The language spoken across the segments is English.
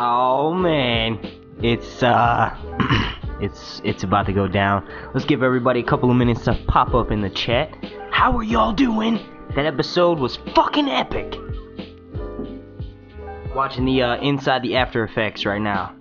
Oh man, it's it's about to go down. Let's give everybody a couple of minutes to pop up in the chat. How are y'all doing? That episode was fucking epic. Watching the inside the After Effects right now.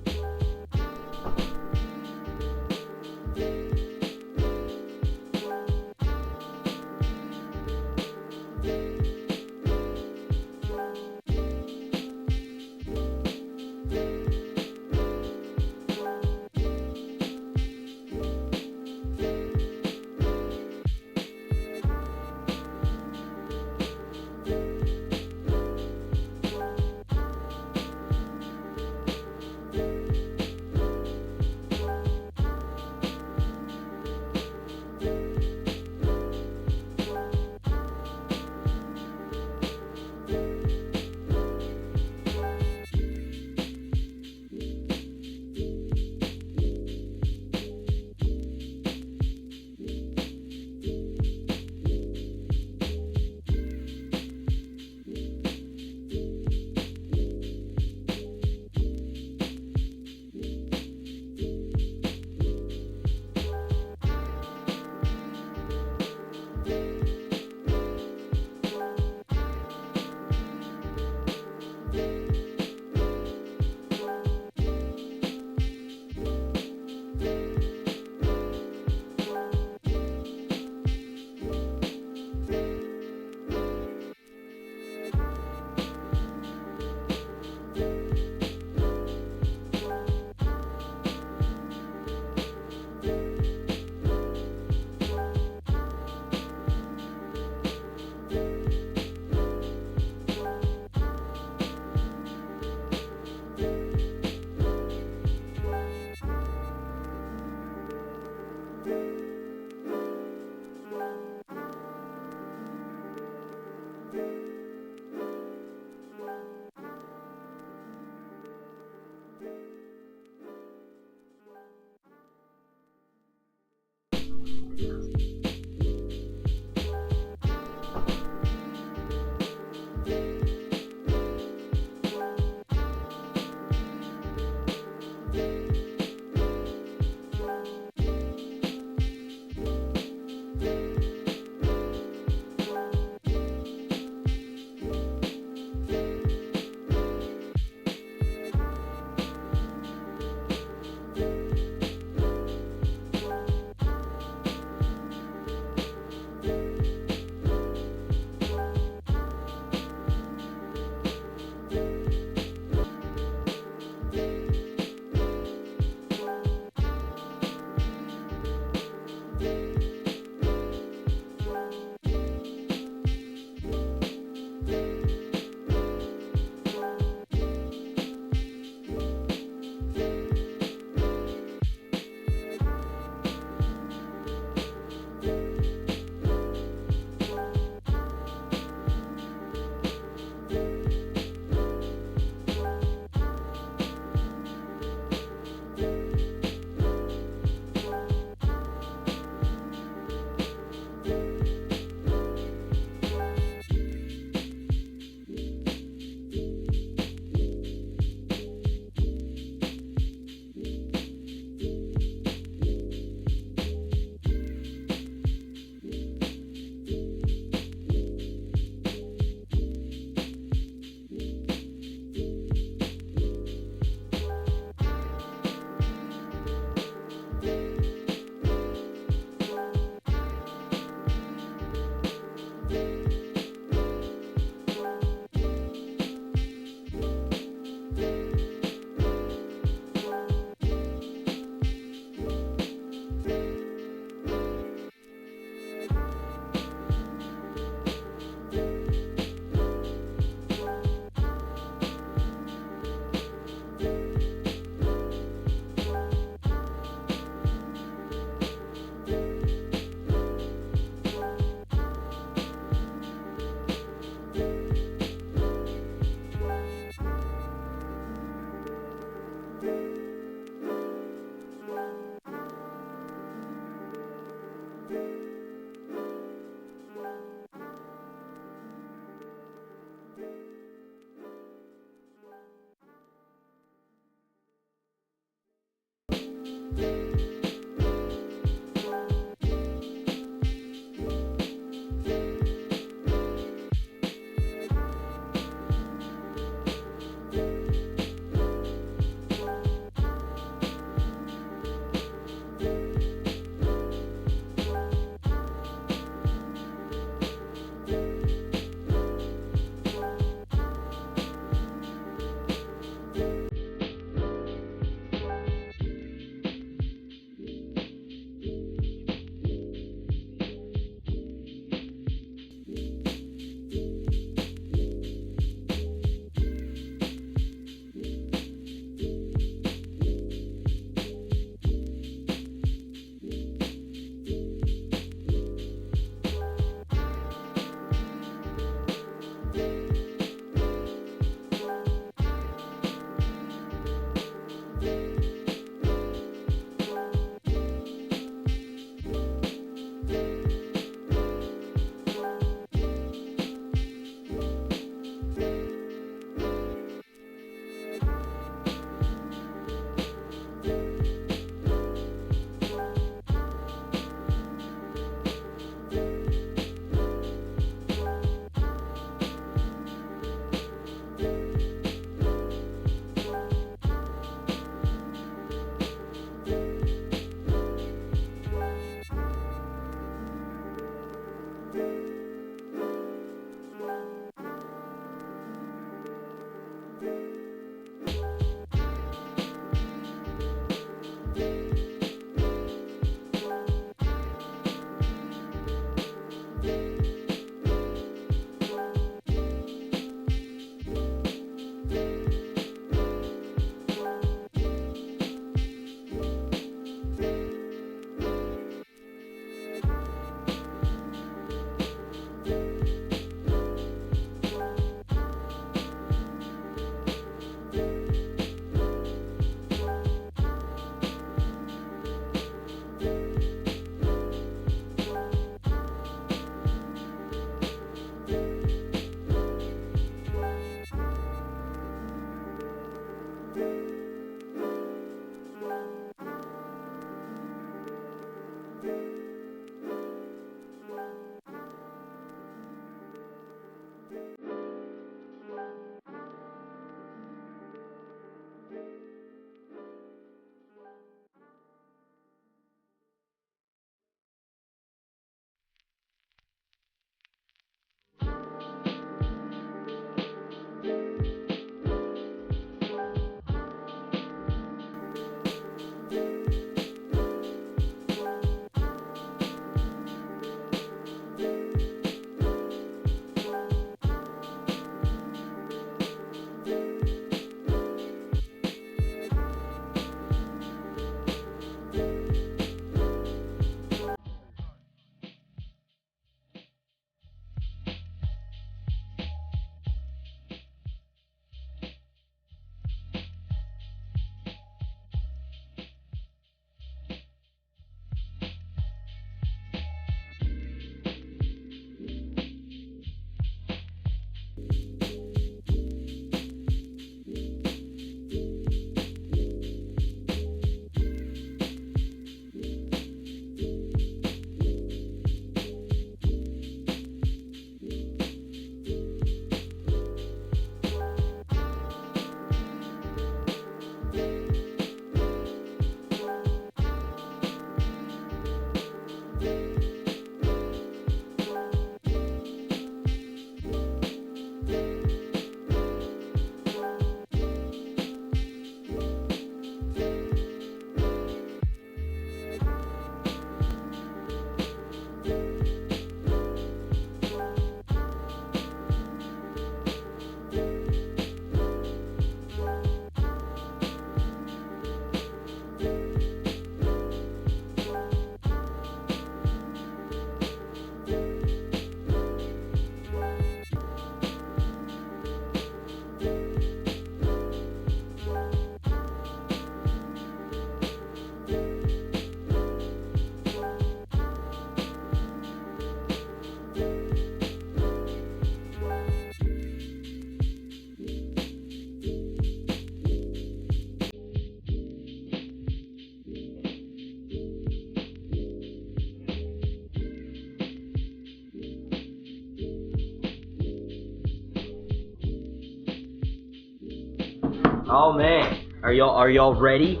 Oh man, are y'all ready?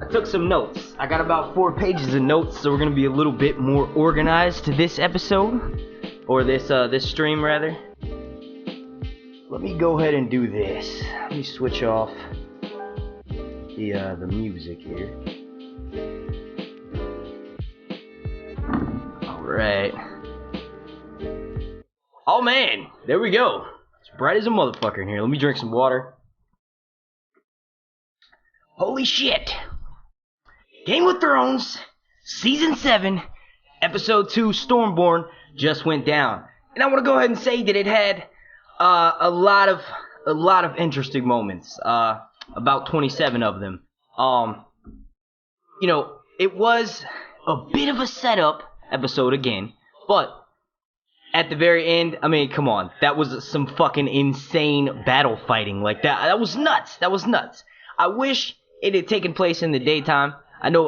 I took some notes. I got about 4 pages of notes, so we're gonna be a little bit more organized to this episode, or this stream rather. Let me go ahead and do this. Let me switch off the music here. All right. Oh man, there we go. It's bright as a motherfucker in here. Let me drink some water. Holy shit. Game of Thrones, Season 7, Episode 2, Stormborn, just went down. And I want to go ahead and say that it had a lot of interesting moments. About 27 of them. You know, it was a bit of a setup episode again, but at the very end, I mean, come on, that was some fucking insane battle fighting. Like that was nuts. That was nuts. I wish it had taken place in the daytime. I know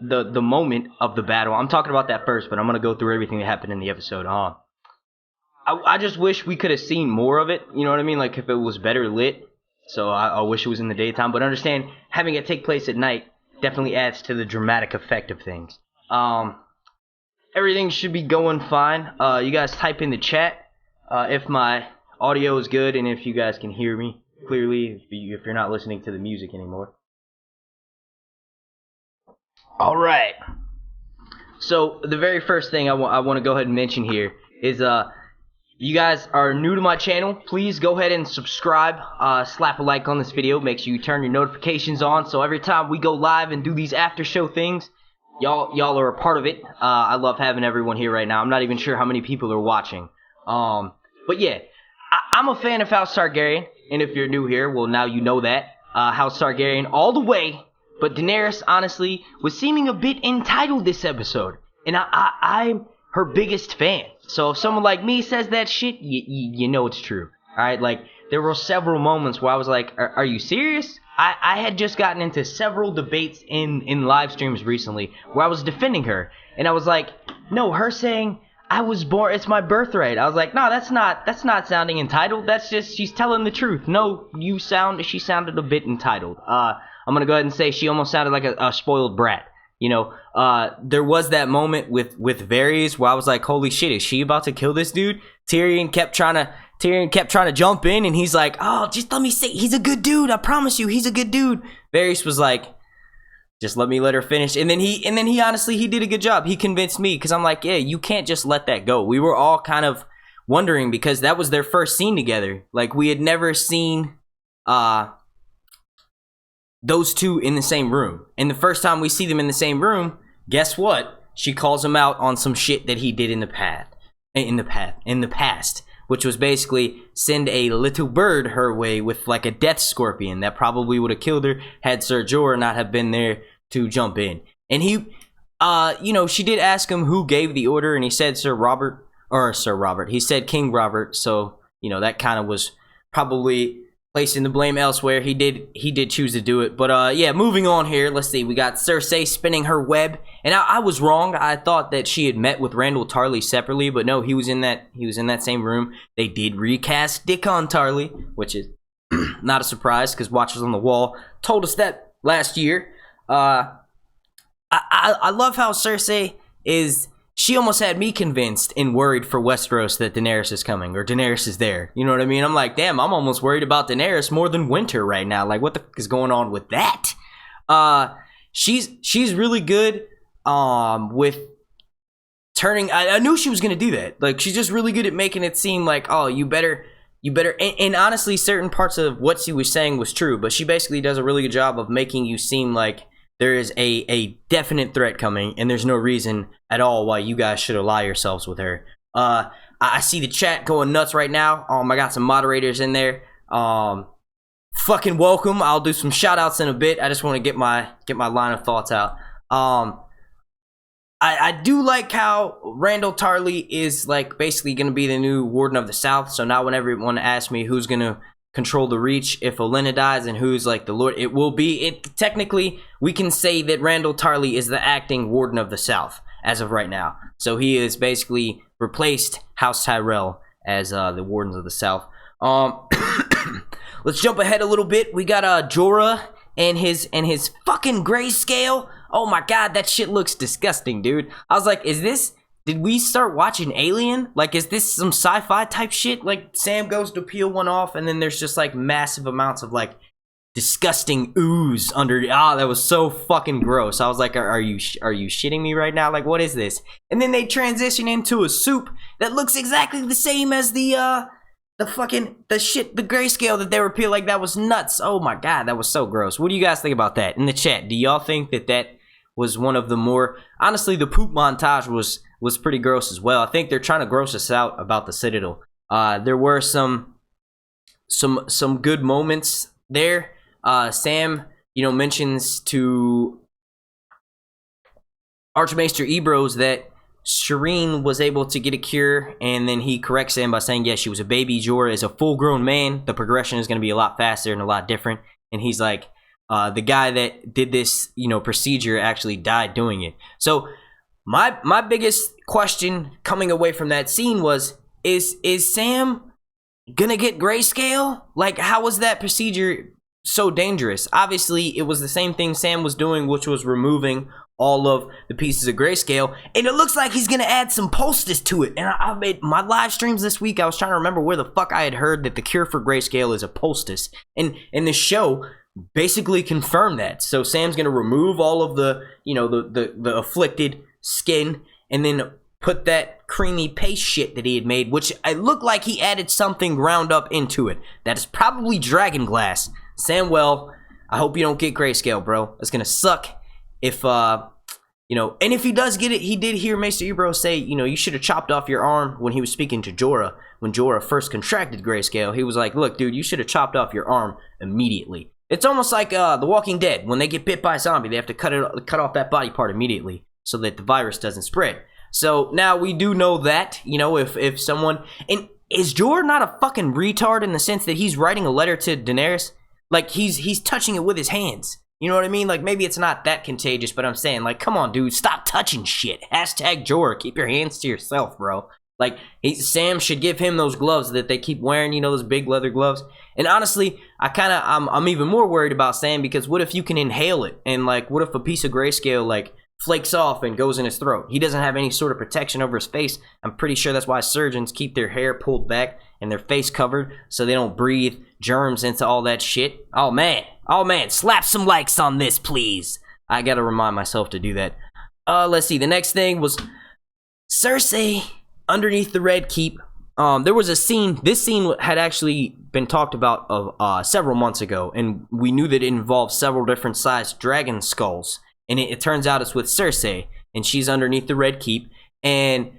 the moment of the battle. I'm talking about that first, but I'm gonna go through everything that happened in the episode. I just wish we could have seen more of it. You know what I mean? Like if it was better lit. So I wish it was in the daytime. But understand, having it take place at night definitely adds to the dramatic effect of things. Everything should be going fine. You guys type in the chat if my audio is good, and if you guys can hear me clearly, if you're not listening to the music anymore. All right. So the very first thing I want to go ahead and mention here is you guys are new to my channel, please go ahead and subscribe, slap a like on this video, make sure you turn your notifications on so every time we go live and do these after show things, y'all are a part of it. I love having everyone here right now. I'm not even sure how many people are watching. But yeah, I'm a fan of House Targaryen, and if you're new here, well, now you know that. House Targaryen all the way, but Daenerys, honestly, was seeming a bit entitled this episode, and I'm her biggest fan. So if someone like me says that shit, you know it's true. Alright, like, there were several moments where I was like, are you serious? I had just gotten into several debates in live streams recently where I was defending her, and I was like, no, her saying I was born, it's my birthright. I was like, no, that's not sounding entitled. That's just, she's telling the truth. No, she sounded a bit entitled. I'm gonna go ahead and say she almost sounded like a spoiled brat. You know, there was that moment with Varys where I was like, holy shit, is she about to kill this dude? Tyrion kept trying to jump in, and he's like, oh, just let me say, he's a good dude, I promise you, he's a good dude. Varys was like, just let her finish. And then he honestly, he did a good job. He convinced me, because I'm like, yeah, you can't just let that go. We were all kind of wondering, because that was their first scene together. Like, we had never seen those two in the same room. And the first time we see them in the same room, guess what? She calls him out on some shit that he did in the past, which was basically send a little bird her way with like a death scorpion that probably would have killed her had Ser Jorah not have been there to jump in. And he, you know, she did ask him who gave the order, and he said Sir Robert. He said King Robert, so, you know, that kind of was probably placing the blame elsewhere. He did choose to do it. But yeah, moving on here, let's see. We got Cersei spinning her web, and I was wrong. I thought that she had met with Randall Tarly separately, but no, he was in that same room. They did recast Dickon Tarly, which is not a surprise, because Watchers on the Wall told us that last year. I love how Cersei is. She almost had me convinced and worried for Westeros that Daenerys is coming, or Daenerys is there. You know what I mean? I'm like, damn, I'm almost worried about Daenerys more than Winter right now. Like, what the fuck is going on with that? She's really good with turning. I knew she was gonna do that. Like, she's just really good at making it seem like, oh, you better. And honestly, certain parts of what she was saying was true, but she basically does a really good job of making you seem like there is a definite threat coming, and there's no reason at all why you guys should ally yourselves with her. I see the chat going nuts right now. I got some moderators in there. Fucking welcome. I'll do some shout outs in a bit. I just want to get my line of thoughts out. I do like how Randall Tarly is like basically going to be the new Warden of the South. So now whenever everyone asks me who's going to control the Reach if Olenna dies and who's like the Lord, it will be, technically we can say that Randall Tarly is the acting Warden of the South as of right now. So he is basically replaced House Tyrell as the Wardens of the South. Let's jump ahead a little bit. We got Jorah and his fucking grayscale. Oh my god, that shit looks disgusting, dude. I was like, did we start watching Alien? Like, is this some sci-fi type shit? Like, Sam goes to peel one off, and then there's just, like, massive amounts of, like, disgusting ooze under. That was so fucking gross. I was like, are you shitting me right now? Like, what is this? And then they transition into a soup that looks exactly the same as the grayscale that they were peeling. Like, that was nuts. Oh my god, that was so gross. What do you guys think about that in the chat? Do y'all think that was one of the more, honestly, the poop montage was pretty gross as well. I think they're trying to gross us out about the Citadel. There were some good moments there. Sam, you know, mentions to Archmaester Ebros that Shireen was able to get a cure, and then he corrects Sam by saying, yes, she was a baby. Jorah is a full-grown man. The progression is going to be a lot faster and a lot different. And he's like, the guy that did this, you know, procedure actually died doing it. So my biggest question coming away from that scene was, is Sam gonna get grayscale? Like, how was that procedure so dangerous? Obviously, it was the same thing Sam was doing, which was removing all of the pieces of grayscale, and it looks like he's gonna add some poultice to it. And I made my live streams this week, I was trying to remember where the fuck I had heard that the cure for grayscale is a poultice, and the show basically confirmed that. So Sam's gonna remove all of the, you know, the afflicted skin, and then put that creamy paste shit that he had made, which it looked like he added something ground up into it. That is probably dragon glass. Samwell, I hope you don't get grayscale, bro. That's gonna suck. If you know, and if he does get it, he did hear Maester Ebro say, you know, you should have chopped off your arm when he was speaking to Jorah. When Jorah first contracted grayscale, he was like, look, dude, you should have chopped off your arm immediately. It's almost like The Walking Dead. When they get bit by a zombie, they have to cut off that body part immediately so that the virus doesn't spread. So now we do know that, you know, if someone, and is Jorah not a fucking retard in the sense that he's writing a letter to Daenerys? Like he's touching it with his hands. You know what I mean? Like, maybe it's not that contagious, but I'm saying, like, come on, dude, stop touching shit. Hashtag Jorah, keep your hands to yourself, bro. Like, Sam should give him those gloves that they keep wearing, you know, those big leather gloves. And honestly, I'm even more worried about Sam, because what if you can inhale it? And, like, what if a piece of grayscale, like, flakes off and goes in his throat? He doesn't have any sort of protection over his face. I'm pretty sure that's why surgeons keep their hair pulled back and their face covered so they don't breathe germs into all that shit. Oh man, slap some likes on this, please. I gotta remind myself to do that. Let's see, the next thing was Cersei underneath the Red Keep. There was a scene, this scene had actually been talked about several months ago, and we knew that it involved several different sized dragon skulls. And it turns out it's with Cersei, and she's underneath the Red Keep, and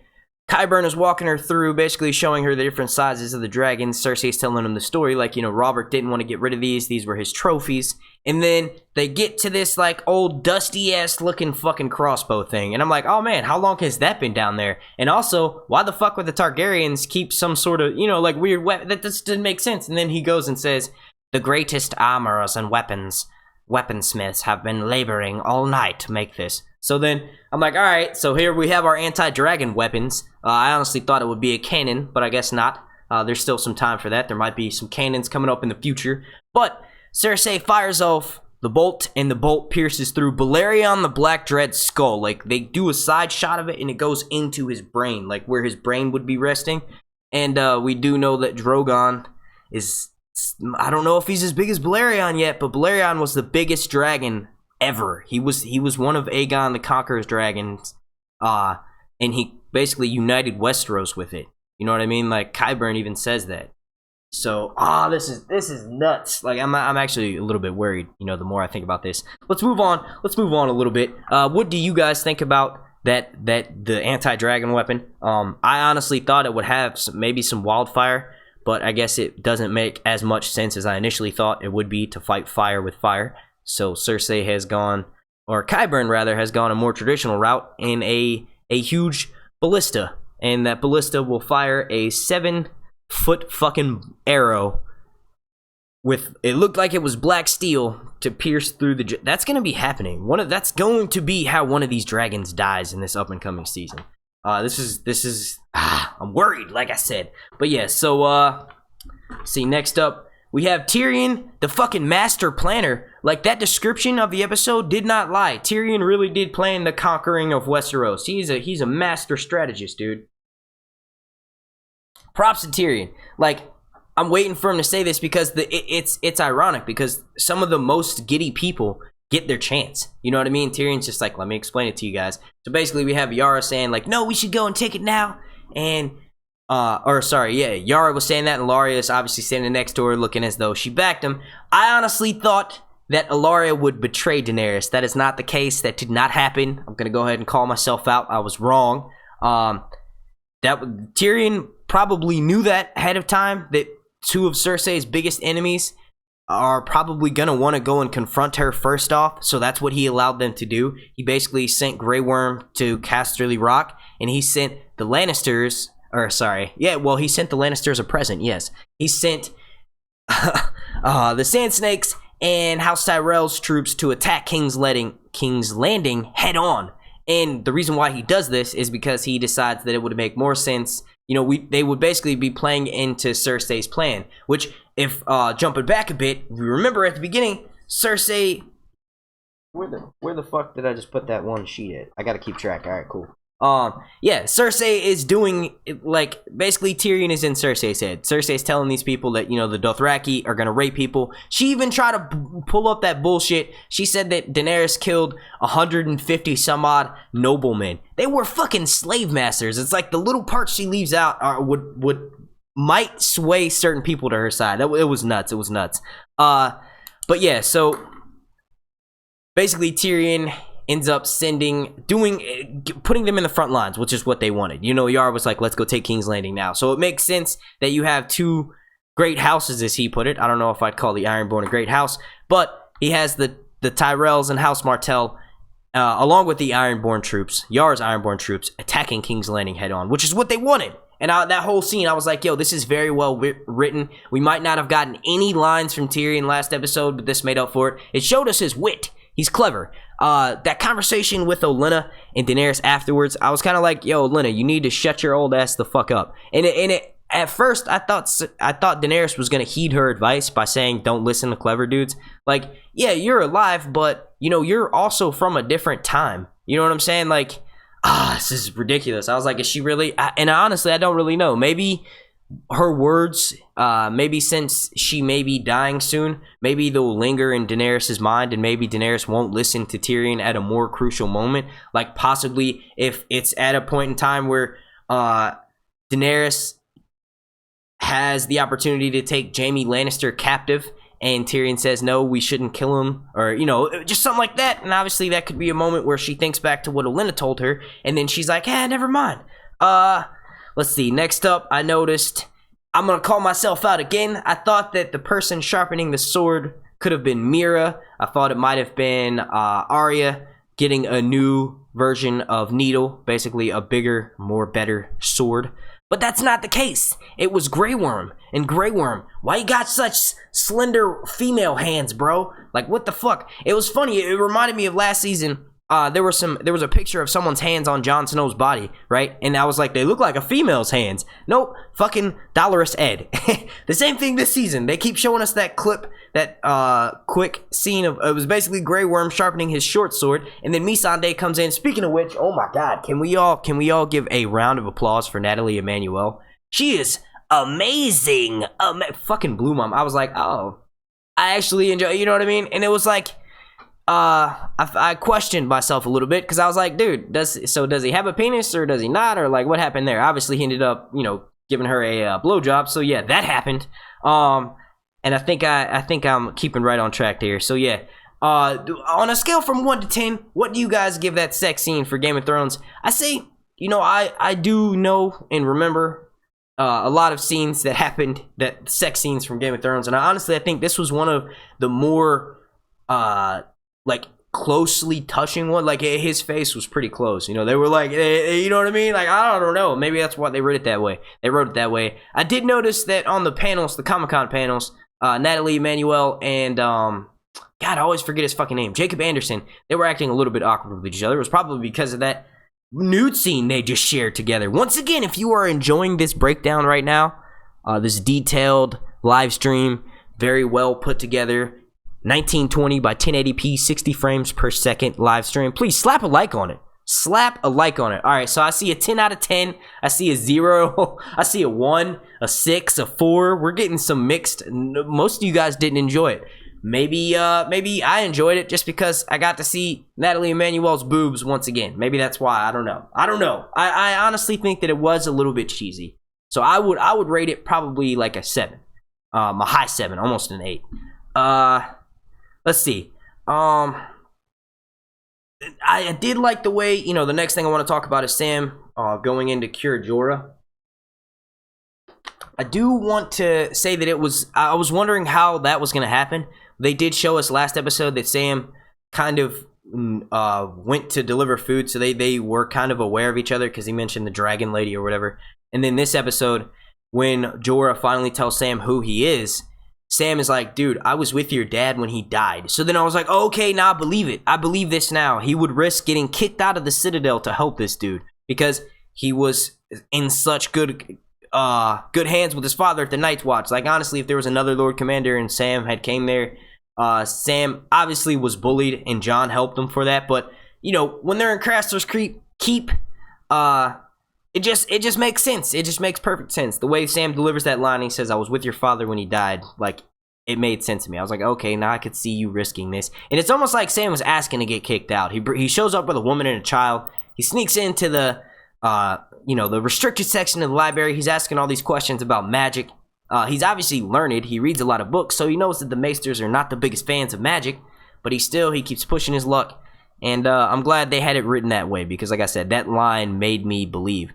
Qyburn is walking her through, basically showing her the different sizes of the dragons. Cersei's telling him the story, like, you know, Robert didn't want to get rid of these were his trophies. And then they get to this, like, old dusty-ass looking fucking crossbow thing, and I'm like, oh man, how long has that been down there? And also, why the fuck would the Targaryens keep some sort of, you know, like, weird weapon? That just didn't make sense. And then he goes and says, the greatest armorers and weaponsmiths have been laboring all night to make this. So then I'm like, all right, so here we have our anti-dragon weapons. I honestly thought it would be a cannon, but I guess not. There's still some time for that. There might be some cannons coming up in the future. But Cersei fires off the bolt, and the bolt pierces through Balerion the Black Dread's skull. Like, they do a side shot of it, and it goes into his brain, like where his brain would be resting. And we do know that Drogon is, I don't know if he's as big as Balerion yet, but Balerion was the biggest dragon ever. He was one of Aegon the Conqueror's dragons, and he basically united Westeros with it. You know what I mean? Like, Qyburn even says that. So, this is nuts. Like, I'm actually a little bit worried, you know, the more I think about this. Let's move on a little bit. What do you guys think about that the anti-dragon weapon? I honestly thought it would have maybe some wildfire, but I guess it doesn't make as much sense as I initially thought it would be to fight fire with fire. So Cersei has gone, or Qyburn rather, has gone a more traditional route in a huge ballista. And that ballista will fire a 7-foot fucking arrow with, it looked like it was black steel to pierce through the, that's going to be happening. That's going to be how one of these dragons dies in this up and coming season. This is I'm worried, like I said. But yeah, so see, next up we have Tyrion, the fucking master planner. Like, that description of the episode did not lie. Tyrion really did plan the conquering of Westeros. He's a master strategist, dude. Props to Tyrion. Like, I'm waiting for him to say this because it's ironic, because some of the most giddy people get their chance. You know what I mean? Tyrion's just like, let me explain it to you guys. So basically we have Yara saying, like, no, we should go and take it now. And Yara was saying that, and Ilaria is obviously standing next to her looking as though she backed him. I honestly thought that Ilaria would betray Daenerys. That is not the case. That did not happen. I'm gonna go ahead and call myself out. I was wrong. Tyrion probably knew that ahead of time, that two of Cersei's biggest enemies are probably gonna want to go and confront her first off, so that's what he allowed them to do. He basically sent Grey Worm to Casterly Rock, and he sent the Lannisters, he sent the Lannisters a present, yes. He sent the Sand Snakes and House Tyrell's troops to attack King's Landing head on. And the reason why he does this is because he decides that it would make more sense. You know, they would basically be playing into Cersei's plan, which, if jumping back a bit, we remember at the beginning, Cersei Where the fuck did I just put that one sheet at? I gotta keep track. All right, cool. Yeah, Cersei is doing, like, basically Tyrion is in Cersei's head. Cersei's telling these people that, you know, the Dothraki are gonna rape people. She even tried to pull up that bullshit. She said that Daenerys killed 150 some odd noblemen. They were fucking slave masters. It's like the little parts she leaves out are, might sway certain people to her side. It was nuts. It was nuts. But yeah, so basically Tyrion ends up putting them in the front lines, which is what they wanted. You know, Yara was like, let's go take King's Landing now. So it makes sense that you have two great houses, as he put it. I don't know if I'd call the Ironborn a great house, but he has the Tyrells and House Martell, along with the Ironborn troops, Yara's Ironborn troops, attacking King's Landing head on, which is what they wanted. And that whole scene, I was like, yo, this is very well written. We might not have gotten any lines from Tyrion last episode, but this made up for it. It showed us his wit. He's clever. That conversation with Olenna and Daenerys afterwards, I was kind of like, yo, Olenna, you need to shut your old ass the fuck up. And at first, I thought Daenerys was going to heed her advice by saying, don't listen to clever dudes. Like, yeah, you're alive, but, you know, you're also from a different time. You know what I'm saying? Like, this is ridiculous. I was like, is she really? And honestly, I don't really know. Maybe her words, maybe since she may be dying soon, maybe they'll linger in Daenerys' mind, and maybe Daenerys won't listen to Tyrion at a more crucial moment. Like, possibly if it's at a point in time where Daenerys has the opportunity to take Jaime Lannister captive, and Tyrion says, no, we shouldn't kill him, or, you know, just something like that. And obviously that could be a moment where she thinks back to what Olenna told her, and then she's like, never mind. Let's see. Next up, I noticed, I'm going to call myself out again. I thought that the person sharpening the sword could have been Mira. I thought it might have been Arya getting a new version of needle, basically a bigger, better sword. But that's not the case. It was Grey Worm. And Grey Worm, why you got such slender female hands, bro? Like, what the fuck? It was funny. It reminded me of last season. There was a picture of someone's hands on Jon Snow's body, right? And I was like, they look like a female's hands. Nope, fucking Dolorous Ed. The same thing this season. They keep showing us that clip, that quick scene of, it was basically Grey Worm sharpening his short sword, and then Missandei comes in. Speaking of which, oh my god, can we all give a round of applause for Natalie Emmanuel? She is amazing. Fucking blew my. I was like, oh, I actually enjoy. You know what I mean? And it was like, I questioned myself a little bit, because I was like, dude, does he have a penis, or does he not, or like, what happened there? Obviously, he ended up, you know, giving her a blowjob. So yeah, that happened. And I think I'm keeping right on track there. So yeah, on a scale from 1 to 10, what do you guys give that sex scene for Game of Thrones? I say, you know, I do know and remember a lot of scenes that happened, that sex scenes from Game of Thrones, and I think this was one of the more like closely touching one. Like, his face was pretty close, you know. They were like, you know what I mean? Like, I don't know, maybe that's why they wrote it that way. I did notice that on the panels, the Comic-Con panels, Natalie Emmanuel and God, I always forget his fucking name, Jacob Anderson, they were acting a little bit awkward with each other. It was probably because of that nude scene they just shared together. Once again, if you are enjoying this breakdown right now, this detailed live stream, very well put together, 1920 by 1080p, 60 frames per second live stream, please slap a like on it. All right, so I see a 10 out of 10. I see a 0. I see a 1, a 6, a 4. We're getting some mixed. Most of you guys didn't enjoy it. Maybe I enjoyed it just because I got to see Natalie Emmanuel's boobs once again. Maybe that's why. I don't know. I honestly think that it was a little bit cheesy. So I would rate it probably like a 7. A high 7, almost an 8. Let's see. I did like the way, you know, the next thing I want to talk about is Sam going into Cure Jorah. I do want to say that I was wondering how that was going to happen. They did show us last episode that Sam kind of went to deliver food, so they were kind of aware of each other, because he mentioned the dragon lady or whatever. And then this episode, when Jorah finally tells Sam who he is, Sam is like, dude, I was with your dad when he died. So then I was like, oh, okay, now I believe it. I believe this now. He would risk getting kicked out of the Citadel to help this dude, because he was in such good hands with his father at the Night's Watch. Like, honestly, if there was another Lord Commander and Sam had came there, Sam obviously was bullied, and Jon helped him for that. But you know, when they're in Craster's Keep, it just makes sense. It just makes perfect sense. The way Sam delivers that line, he says, "I was with your father when he died." Like, it made sense to me. I was like, okay, now I could see you risking this. And it's almost like Sam was asking to get kicked out. He shows up with a woman and a child. He sneaks into the the restricted section of the library. He's asking all these questions about magic. He's obviously learned. He reads a lot of books, so he knows that the Maesters are not the biggest fans of magic. But he keeps pushing his luck. And I'm glad they had it written that way, because like I said, that line made me believe.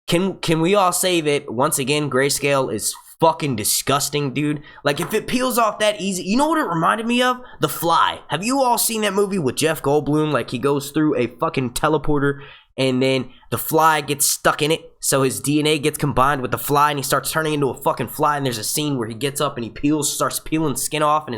Can we all say that, once again, grayscale is fucking disgusting, dude? Like, if it peels off that easy, you know what it reminded me of? The Fly. Have you all seen that movie with Jeff Goldblum? Like, he goes through a fucking teleporter, and then the fly gets stuck in it, so his DNA gets combined with the fly, and he starts turning into a fucking fly. And there's a scene where he gets up and he starts peeling skin off, and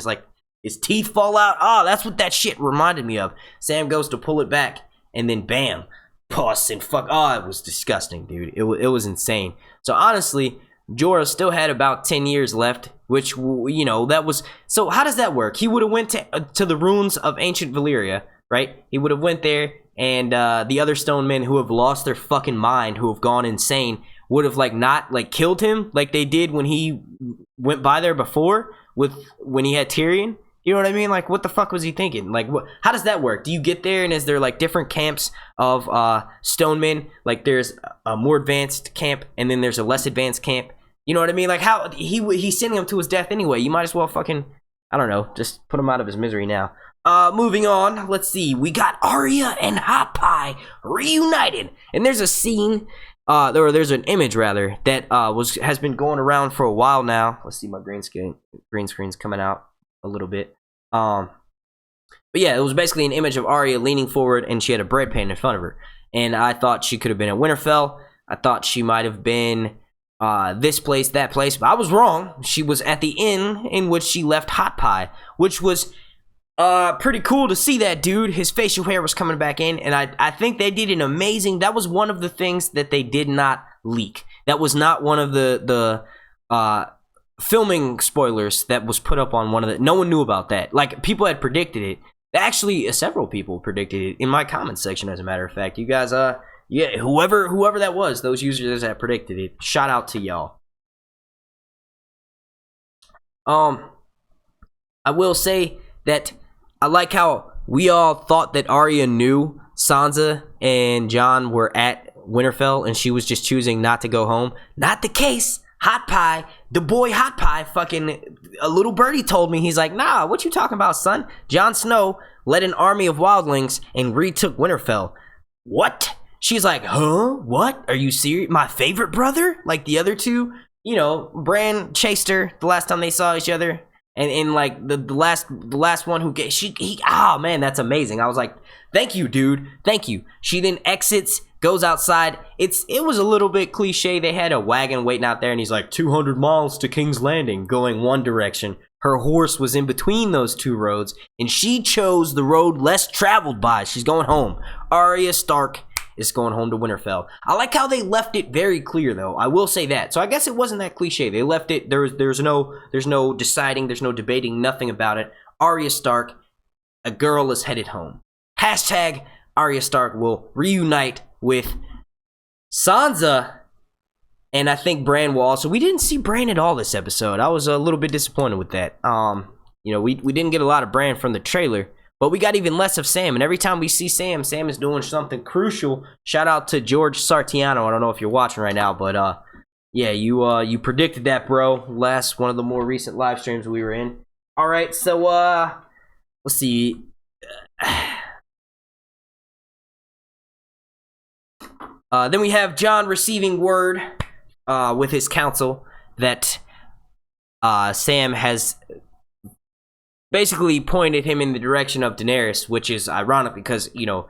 his teeth fall out. Oh, that's what that shit reminded me of. Sam goes to pull it back, and then bam, pus and fuck. Oh, it was disgusting, dude. It was insane. So honestly, Jorah still had about 10 years left, which, you know, that was... So how does that work? He would have went to the ruins of ancient Valyria, right? He would have went there, and the other stone men who have lost their fucking mind, who have gone insane, would have, like, not, like, killed him like they did when he went by there before, when he had Tyrion. You know what I mean? Like, what the fuck was he thinking? Like, how does that work? Do you get there, and is there, like, different camps of stone men? Like, there's a more advanced camp, and then there's a less advanced camp. You know what I mean? Like, how he's sending him to his death anyway. You might as well fucking, I don't know, just put him out of his misery now. Moving on, let's see. We got Arya and Hot Pie reunited, and there's a scene, there's an image rather that has been going around for a while now. Let's see, my green screen's coming out a little bit. But yeah, it was basically an image of Arya leaning forward, and she had a bread pan in front of her. And I thought she could have been at Winterfell. I thought she might have been this place, that place, but I was wrong. She was at the inn in which she left Hot Pie, which was pretty cool to see that dude. His facial hair was coming back in, and I think they did an amazing... That was one of the things that they did not leak. That was not one of the filming spoilers that was put up on one of the... No one knew about that. Like, people had predicted it. Actually, several people predicted it in my comments section, as a matter of fact. You guys, yeah, whoever that was, those users that predicted it, shout out to y'all. I will say that I like how we all thought that Arya knew Sansa and Jon were at Winterfell, and she was just choosing not to go home. Not the case. Hot Pie, the boy Hot Pie, fucking a little birdie told me, he's like, nah, what you talking about, son? Jon Snow led an army of wildlings and retook Winterfell. What? She's like, huh? What? Are you serious? My favorite brother? Like the other two? You know, Bran chased her the last time they saw each other. And like the last one who oh man, that's amazing. I was like, thank you, dude. Thank you. She then exits, goes outside. It was a little bit cliche. They had a wagon waiting out there, and he's like, 200 miles to King's Landing, going one direction. Her horse was in between those two roads, and she chose the road less traveled by. She's going home. Arya Stark is going home to Winterfell. I like how they left it very clear, though. I will say that. So I guess it wasn't that cliche. They left it. There's no deciding. There's no debating. Nothing about it. Arya Stark, a girl, is headed home. Hashtag Arya Stark will reunite with Sansa, and I think Bran will also. We didn't see Bran at all this episode. I was a little bit disappointed with that. You know, we didn't get a lot of Bran from the trailer. But we got even less of Sam, and every time we see Sam is doing something crucial. Shout out to George Sartiano. I don't know if you're watching right now, but yeah, you predicted that, bro. Last one of the more recent live streams we were in. All right, so let's see. Then we have Jon receiving word with his council that Sam has basically pointed him in the direction of Daenerys, which is ironic because, you know,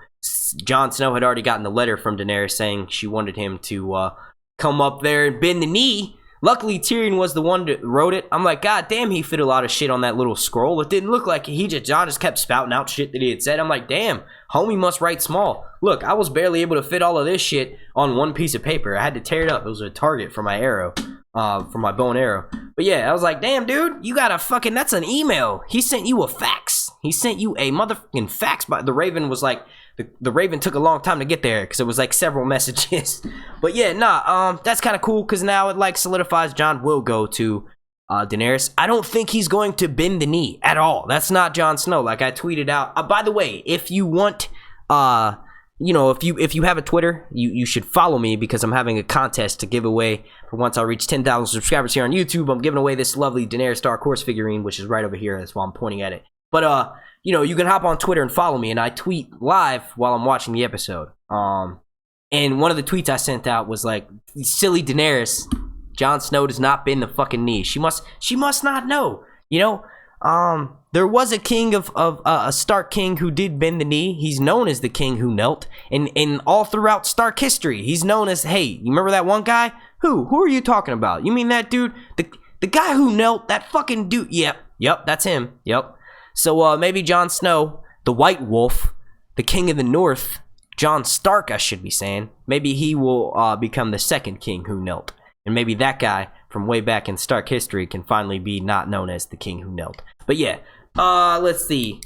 Jon Snow had already gotten the letter from Daenerys saying she wanted him to come up there and bend the knee. Luckily, Tyrion was the one that wrote it. I'm like, god damn, he fit a lot of shit on that little scroll. It didn't look like Jon just kept spouting out shit that he had said. I'm like, damn, homie must write small. Look, I was barely able to fit all of this shit on one piece of paper. I had to tear it up. It was a target for my arrow. for my bow and arrow. But yeah, I was like, damn, dude, you got a fucking, that's an email. He sent you a fax. He sent you a motherfucking fax. But the Raven was like, the Raven took a long time to get there because it was like several messages. But yeah, that's kind of cool because now it like solidifies Jon will go to Daenerys. I don't think he's going to bend the knee at all. That's not Jon Snow. Like I tweeted out. By the way, if you want, if you have a Twitter, you should follow me because I'm having a contest to give away for once I reach 10,000 subscribers here on YouTube. I'm giving away this lovely Daenerys Dark Horse figurine, which is right over here. That's why I'm pointing at it. But you can hop on Twitter and follow me, and I tweet live while I'm watching the episode. And one of the tweets I sent out was like, "Silly Daenerys, Jon Snow does not bend the fucking knee. She must not know. There was a king of a Stark king who did bend the knee. He's known as the king who knelt, and all throughout Stark history, he's known as, hey, you remember that one guy? Who are you talking about? You mean that dude, the guy who knelt, that fucking dude? Yep, that's him. Yep. So maybe Jon Snow, the White Wolf, the king of the North, Jon Stark, I should be saying, maybe he will become the second king who knelt, and maybe that guy from way back in Stark history can finally be not known as the king who knelt. But yeah, let's see.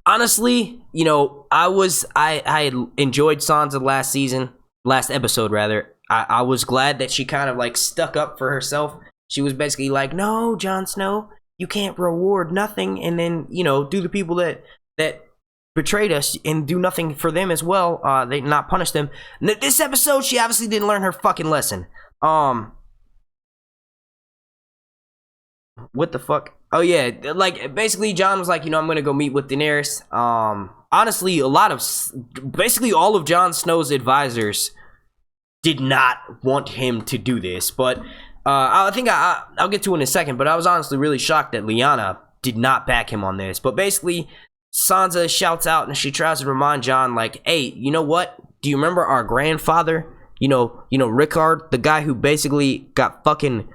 Honestly, I enjoyed Sansa last episode rather. I was glad that she kind of like stuck up for herself. She was basically like, no, Jon Snow, you can't reward nothing and then, do the people that betrayed us and do nothing for them as well. They not punish them. This episode, she obviously didn't learn her fucking lesson. What the fuck? Oh yeah, like basically Jon was like, I'm gonna go meet with Daenerys. Honestly, basically all of Jon Snow's advisors did not want him to do this, but I think I'll get to it in a second. But I was honestly really shocked that Lyanna did not back him on this. But basically, Sansa shouts out and she tries to remind Jon, like, hey, you know what? Do you remember our grandfather? Rickard, the guy who basically got fucking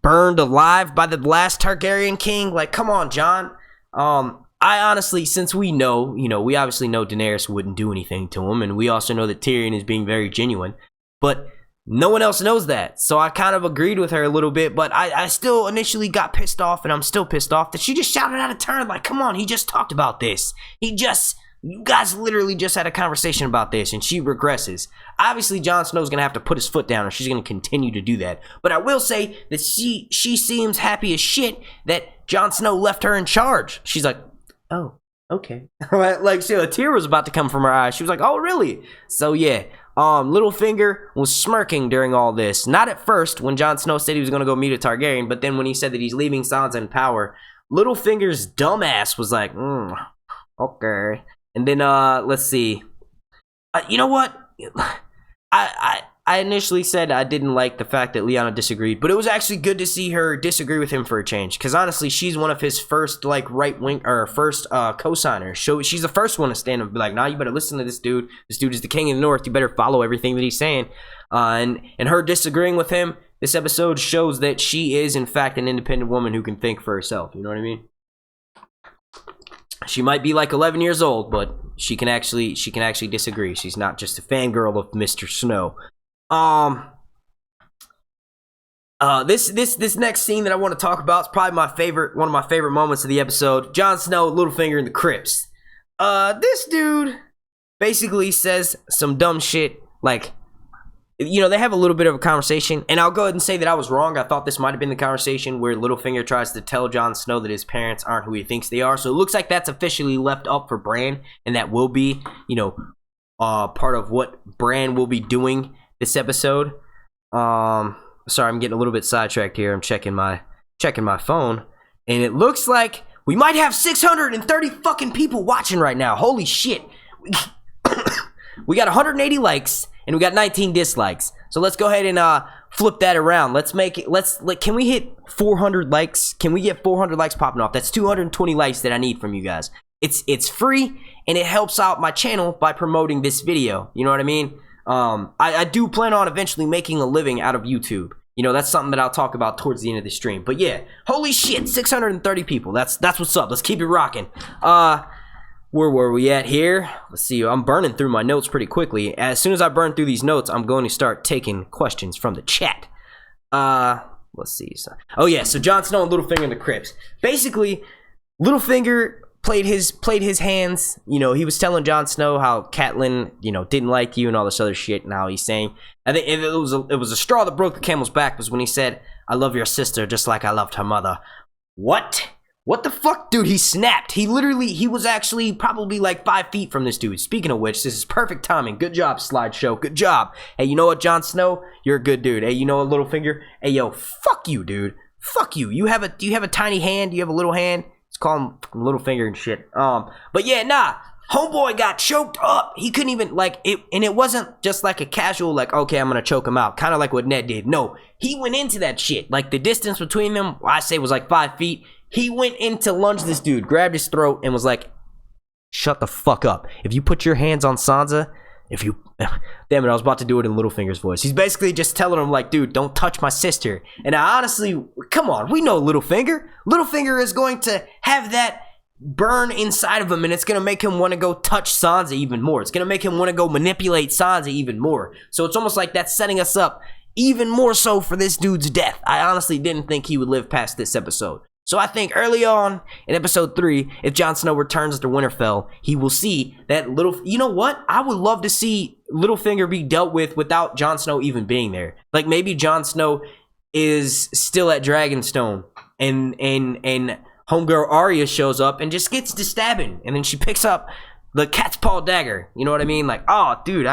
burned alive by the last Targaryen king. Like, come on, Jon. I honestly, since we know, we obviously know Daenerys wouldn't do anything to him, and we also know that Tyrion is being very genuine, but no one else knows that. So I kind of agreed with her a little bit, but I still initially got pissed off, and I'm still pissed off that she just shouted out of turn, like, come on, he just talked about this. You guys literally just had a conversation about this, and she regresses. Obviously, Jon Snow's gonna have to put his foot down, or she's gonna continue to do that. But I will say that she seems happy as shit that Jon Snow left her in charge. She's like, oh, okay. Like, a tear was about to come from her eye. She was like, oh, really? So yeah, Littlefinger was smirking during all this. Not at first when Jon Snow said he was gonna go meet a Targaryen, but then when he said that he's leaving Sansa in power, Littlefinger's dumbass was like, okay. And then, let's see. You know what? I initially said I didn't like the fact that Lyanna disagreed, but it was actually good to see her disagree with him for a change. Because honestly, she's one of his first, like, right-wing, or first co-signers. So she's the first one to stand up and be like, nah, you better listen to this dude. This dude is the king of the North. You better follow everything that he's saying. And her disagreeing with him, this episode shows that she is, in fact, an independent woman who can think for herself. You know what I mean? She might be like 11 years old, but she can actually disagree. She's not just a fangirl of Mr. Snow. This next scene that I want to talk about is probably one of my favorite moments of the episode. Jon Snow, Littlefinger, and the Crypts. This dude basically says some dumb shit, like, they have a little bit of a conversation, and I'll go ahead and say that I was wrong. I thought this might have been the conversation where Littlefinger tries to tell Jon Snow that his parents aren't who he thinks they are. So it looks like that's officially left up for Bran, and that will be, part of what Bran will be doing this episode. Sorry, I'm getting a little bit sidetracked here. I'm checking my phone, and it looks like we might have 630 fucking people watching right now. Holy shit. We got 180 likes. And we got 19 dislikes. So let's go ahead and flip that around. Can we hit 400 likes? Can we get 400 likes popping off? That's 220 likes that I need from you guys. It's free, and it helps out my channel by promoting this video. You know what I mean? I do plan on eventually making a living out of YouTube. That's something that I'll talk about towards the end of the stream. But yeah, holy shit, 630 people. That's what's up. Let's keep it rocking. Where were we at here? Let's see. I'm burning through my notes pretty quickly. As soon as I burn through these notes, I'm going to start taking questions from the chat. Let's see. So, oh yeah, so Jon Snow and Littlefinger in the crypts. Basically, Littlefinger played his hands. You know, he was telling Jon Snow how Catelyn, you know, didn't like you and all this other shit. And how he's saying, I think it was a straw that broke the camel's back was when he said, "I love your sister just like I loved her mother." What? What the fuck, dude? He snapped. He was actually probably like 5 feet from this dude. Speaking of which, this is perfect timing. Good job, slideshow. Good job. Hey, you know what, Jon Snow? You're a good dude. Hey, you know what, Littlefinger? Hey, yo, fuck you, dude. Fuck you. Do you have a tiny hand? Do you have a little hand? Let's call him Littlefinger and shit. But yeah, nah. Homeboy got choked up. He couldn't even, like, it, and it wasn't just like a casual, like, okay, I'm gonna choke him out. Kind of like what Ned did. No, he went into that shit. Like, the distance between them, I say, was like 5 feet. He went in to lunge this dude, grabbed his throat, and was like, shut the fuck up. If you put your hands on Sansa, damn it, I was about to do it in Littlefinger's voice. He's basically just telling him, like, dude, don't touch my sister. And I honestly, come on, we know Littlefinger. Littlefinger is going to have that burn inside of him, and it's going to make him want to go touch Sansa even more. It's going to make him want to go manipulate Sansa even more. So it's almost like that's setting us up even more so for this dude's death. I honestly didn't think he would live past this episode. So I think early on in episode 3, if Jon Snow returns to Winterfell, he will see that you know what? I would love to see Littlefinger be dealt with without Jon Snow even being there. Like, maybe Jon Snow is still at Dragonstone and homegirl Arya shows up and just gets to stabbing, and then she picks up the Catspaw dagger. You know what I mean? Like, oh, dude,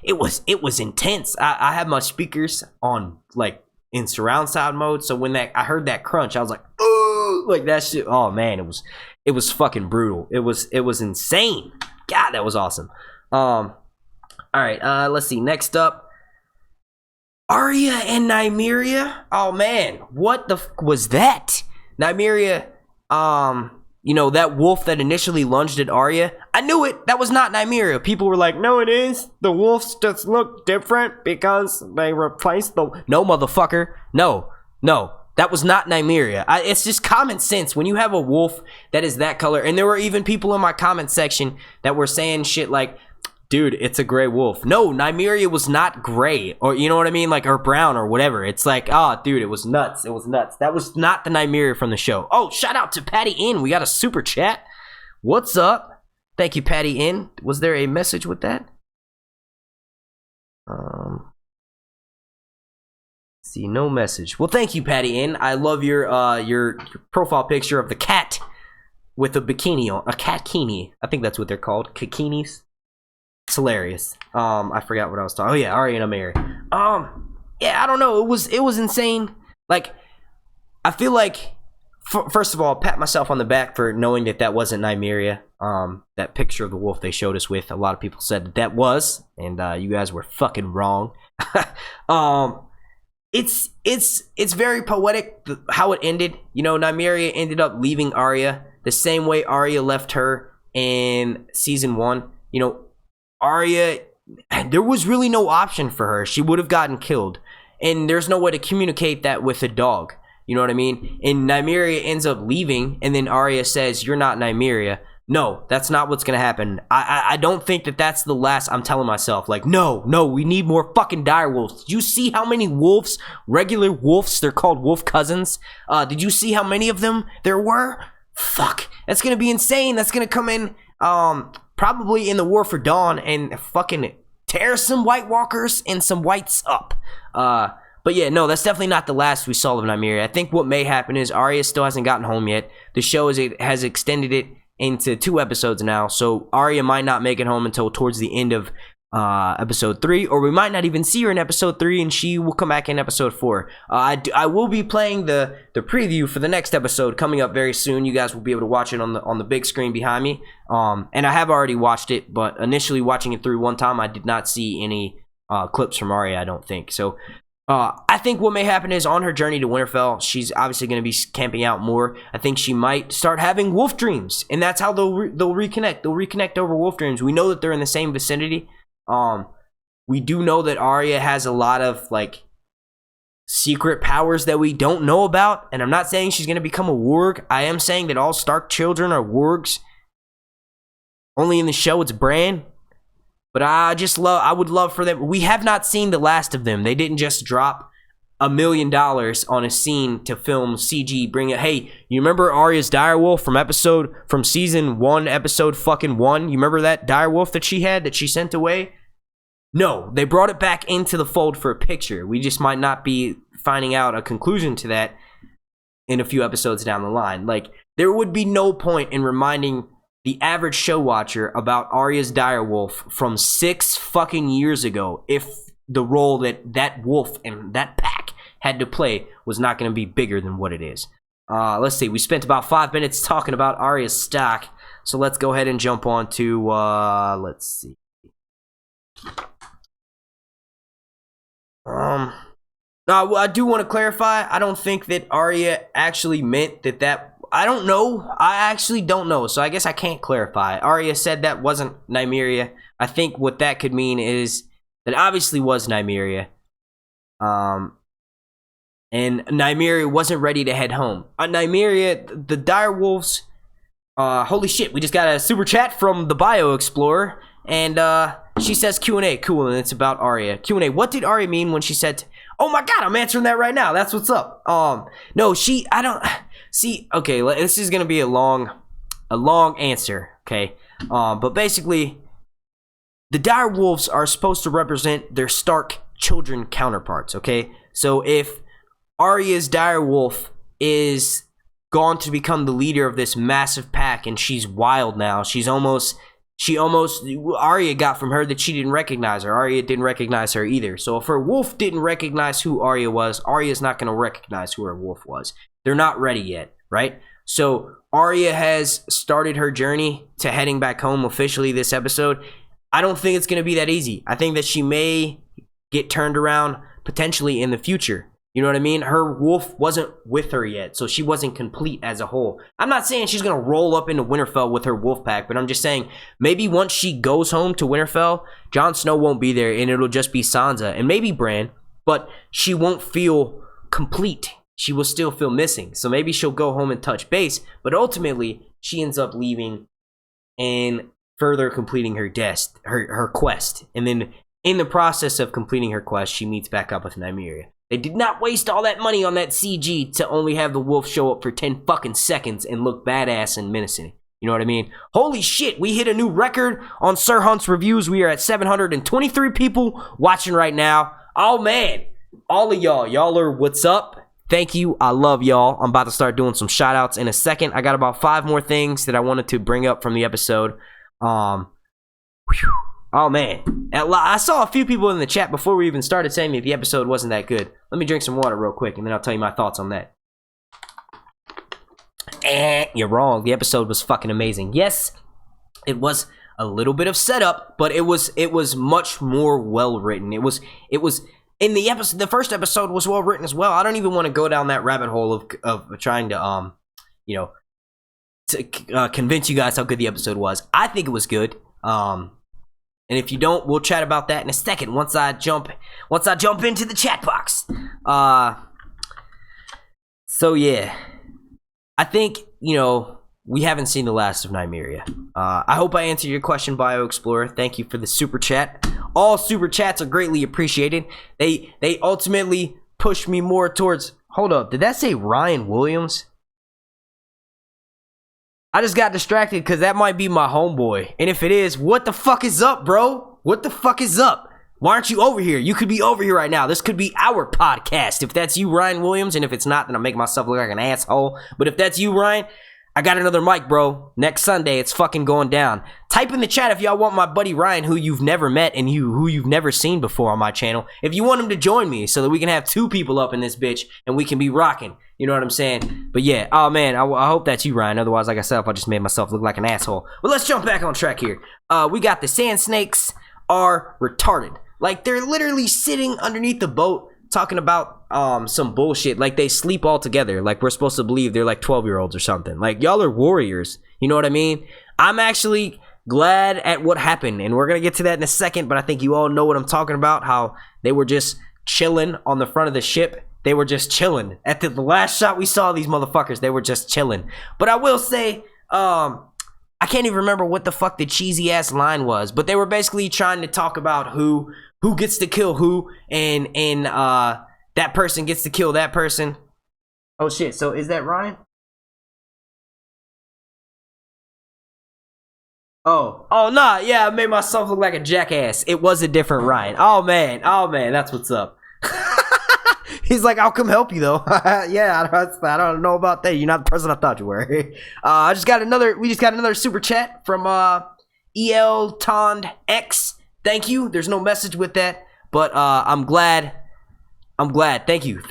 it was intense. I had my speakers on, like, in surround sound mode, so when I heard that crunch, I was like, oh, like that shit. Oh man, it was fucking brutal. It was insane. God, that was awesome. All right, let's see. Next up, Arya and Nymeria. Oh man, what the fuck was that? Nymeria, you know, that wolf that initially lunged at Arya. I knew it. That was not Nymeria. People were like, no, it is. The wolves just look different because they replaced the... No, motherfucker. No. That was not Nymeria. It's just common sense. When you have a wolf that is that color, and there were even people in my comment section that were saying shit like, dude, it's a gray wolf. No, Nymeria was not gray, or you know what I mean, like, or brown or whatever. It's like, oh, dude, it was nuts. It was nuts. That was not the Nymeria from the show. Oh, shout out to Patty Inn. We got a super chat. What's up? Thank you, Patty Inn. Was there a message with that? See, no message. Well, thank you, Patty Inn. I love your profile picture of the cat with a bikini on, a cat-kini. I think that's what they're called, kakinis. It's hilarious. I forgot what I was talking. Oh yeah, Arya and Nymeria. Yeah, I don't know. It was insane. Like, I feel like, first of all, pat myself on the back for knowing that wasn't Nymeria. That picture of the wolf they showed us with, a lot of people said that was, and you guys were fucking wrong. It's very poetic how it ended. You know, Nymeria ended up leaving Arya the same way Arya left her in season 1. You know, Arya, there was really no option for her. She would have gotten killed, and there's no way to communicate that with a dog. You know what I mean? And Nymeria ends up leaving, and then Arya says, "You're not Nymeria." No, that's not what's gonna happen. I don't think that's the last. I'm telling myself, like, no, we need more fucking dire wolves. Did you see how many wolves, regular wolves, they're called wolf cousins? Did you see how many of them there were? Fuck, that's gonna be insane. That's gonna come in, probably in the War for Dawn and fucking tear some White Walkers and some Whites up. But yeah, no, that's definitely not the last we saw of Nymeria. I think what may happen is Arya still hasn't gotten home yet. The show has extended it into 2 episodes now, so Arya might not make it home until towards the end of episode 3, or we might not even see her in episode 3, and she will come back in episode 4. I will be playing the preview for the next episode coming up very soon. You guys will be able to watch it on the big screen behind me. And I have already watched it, but initially watching it through one time, I did not see any clips from Arya, I don't think. So I think what may happen is on her journey to Winterfell, she's obviously going to be camping out more. I think she might start having wolf dreams, and that's how they'll reconnect. They'll reconnect over wolf dreams. We know that they're in the same vicinity. We do know that Arya has a lot of, like, secret powers that we don't know about, and I'm not saying she's going to become a warg. I am saying that all Stark children are wargs. Only in the show it's Bran. But I would love for them. We have not seen the last of them. They didn't just drop $1 million on a scene to film CG. Bring it. Hey, you remember Arya's direwolf from season 1, episode fucking 1? You remember that direwolf that she sent away? No, they brought it back into the fold for a picture. We just might not be finding out a conclusion to that in a few episodes down the line. Like, there would be no point in reminding the average show watcher about Arya's direwolf from 6 fucking years ago if the role that wolf and that pack had to play was not going to be bigger than what it is. Let's see. We spent about 5 minutes talking about Arya's stock, so let's go ahead and jump on to, let's see. No, I do want to clarify. I don't think that Arya actually meant that. I don't know. I actually don't know, so I guess I can't clarify. Arya said that wasn't Nymeria. I think what that could mean is that obviously was Nymeria. And Nymeria wasn't ready to head home. Nymeria, the direwolves, holy shit, we just got a super chat from the Bio Explorer, and she says Q&A, cool, and it's about Arya. Q&A, what did Arya mean when she said, oh my god, I'm answering that right now, that's what's up. No, I don't, see, okay, this is gonna be a long answer, okay? But basically, the direwolves are supposed to represent their Stark children counterparts, okay? So if Arya's direwolf is gone to become the leader of this massive pack and she's wild now, Arya got from her that she didn't recognize her. Arya didn't recognize her either. So if her wolf didn't recognize who Arya was, Arya's not going to recognize who her wolf was. They're not ready yet, right? So Arya has started her journey to heading back home officially this episode. I don't think it's going to be that easy. I think that she may get turned around potentially in the future. You know what I mean? Her wolf wasn't with her yet, so she wasn't complete as a whole. I'm not saying she's going to roll up into Winterfell with her wolf pack, but I'm just saying maybe once she goes home to Winterfell, Jon Snow won't be there and it'll just be Sansa and maybe Bran, but she won't feel complete. She will still feel missing. So maybe she'll go home and touch base, but ultimately she ends up leaving and further completing her quest. And then in the process of completing her quest, she meets back up with Nymeria. They did not waste all that money on that CG to only have the wolf show up for 10 fucking seconds and look badass and menacing. You know what I mean? Holy shit, we hit a new record on Sir Hunt's reviews. We are at 723 people watching right now. Oh man, all of y'all are what's up. Thank you. I love y'all. I'm about to start doing some shout outs in a second. I got about 5 more things that I wanted to bring up from the episode. Oh man, I saw a few people in the chat before we even started saying that the episode wasn't that good. Let me drink some water real quick and then I'll tell you my thoughts on that. You're wrong. The episode was fucking amazing. Yes, it was a little bit of setup, but it was much more well written. It was in the episode. The first episode was well written as well. I don't even want to go down that rabbit hole of trying to convince you guys how good the episode was. I think it was good. And if you don't, we'll chat about that in a second once I jump into the chat box. So yeah, I think, we haven't seen the last of Nymeria. I hope I answered your question, Bio Explorer. Thank you for the super chat. All super chats are greatly appreciated. They ultimately push me more towards. Hold up, did that say Ryan Williams? I just got distracted because that might be my homeboy. And if it is, what the fuck is up, bro? What the fuck is up? Why aren't you over here? You could be over here right now. This could be our podcast. If that's you, Ryan Williams, and if it's not, then I'm making myself look like an asshole. But if that's you, Ryan, I got another mic, bro. Next Sunday, it's fucking going down. Type in the chat if y'all want my buddy Ryan, who you've never met and who you've never seen before on my channel. If you want him to join me so that we can have 2 people up in this bitch and we can be rocking. You know what I'm saying? But yeah, oh man, I hope that's you, Ryan. Otherwise, like I said, I just made myself look like an asshole. But let's jump back on track here. We got the sand snakes are retarded. Like, they're literally sitting underneath the boat talking about some bullshit. Like, they sleep all together. Like, we're supposed to believe they're like 12-year-olds or something. Like, y'all are warriors. You know what I mean? I'm actually glad at what happened, and we're gonna get to that in a second, but I think you all know what I'm talking about. How they were just chilling on the front of the ship. They were just chilling. At the last shot we saw these motherfuckers, they were just chilling. But I will say, I can't even remember what the fuck the cheesy ass line was, but they were basically trying to talk about who gets to kill who, and that person gets to kill that person. Oh shit, so is that Ryan? Oh nah, yeah, I made myself look like a jackass. It was a different Ryan. Oh man, that's what's up. He's like, I'll come help you though. Yeah, I don't know about that. You're not the person I thought you were. We just got another super chat from EL Tond X. Thank you. There's no message with that, but I'm glad. Thank you.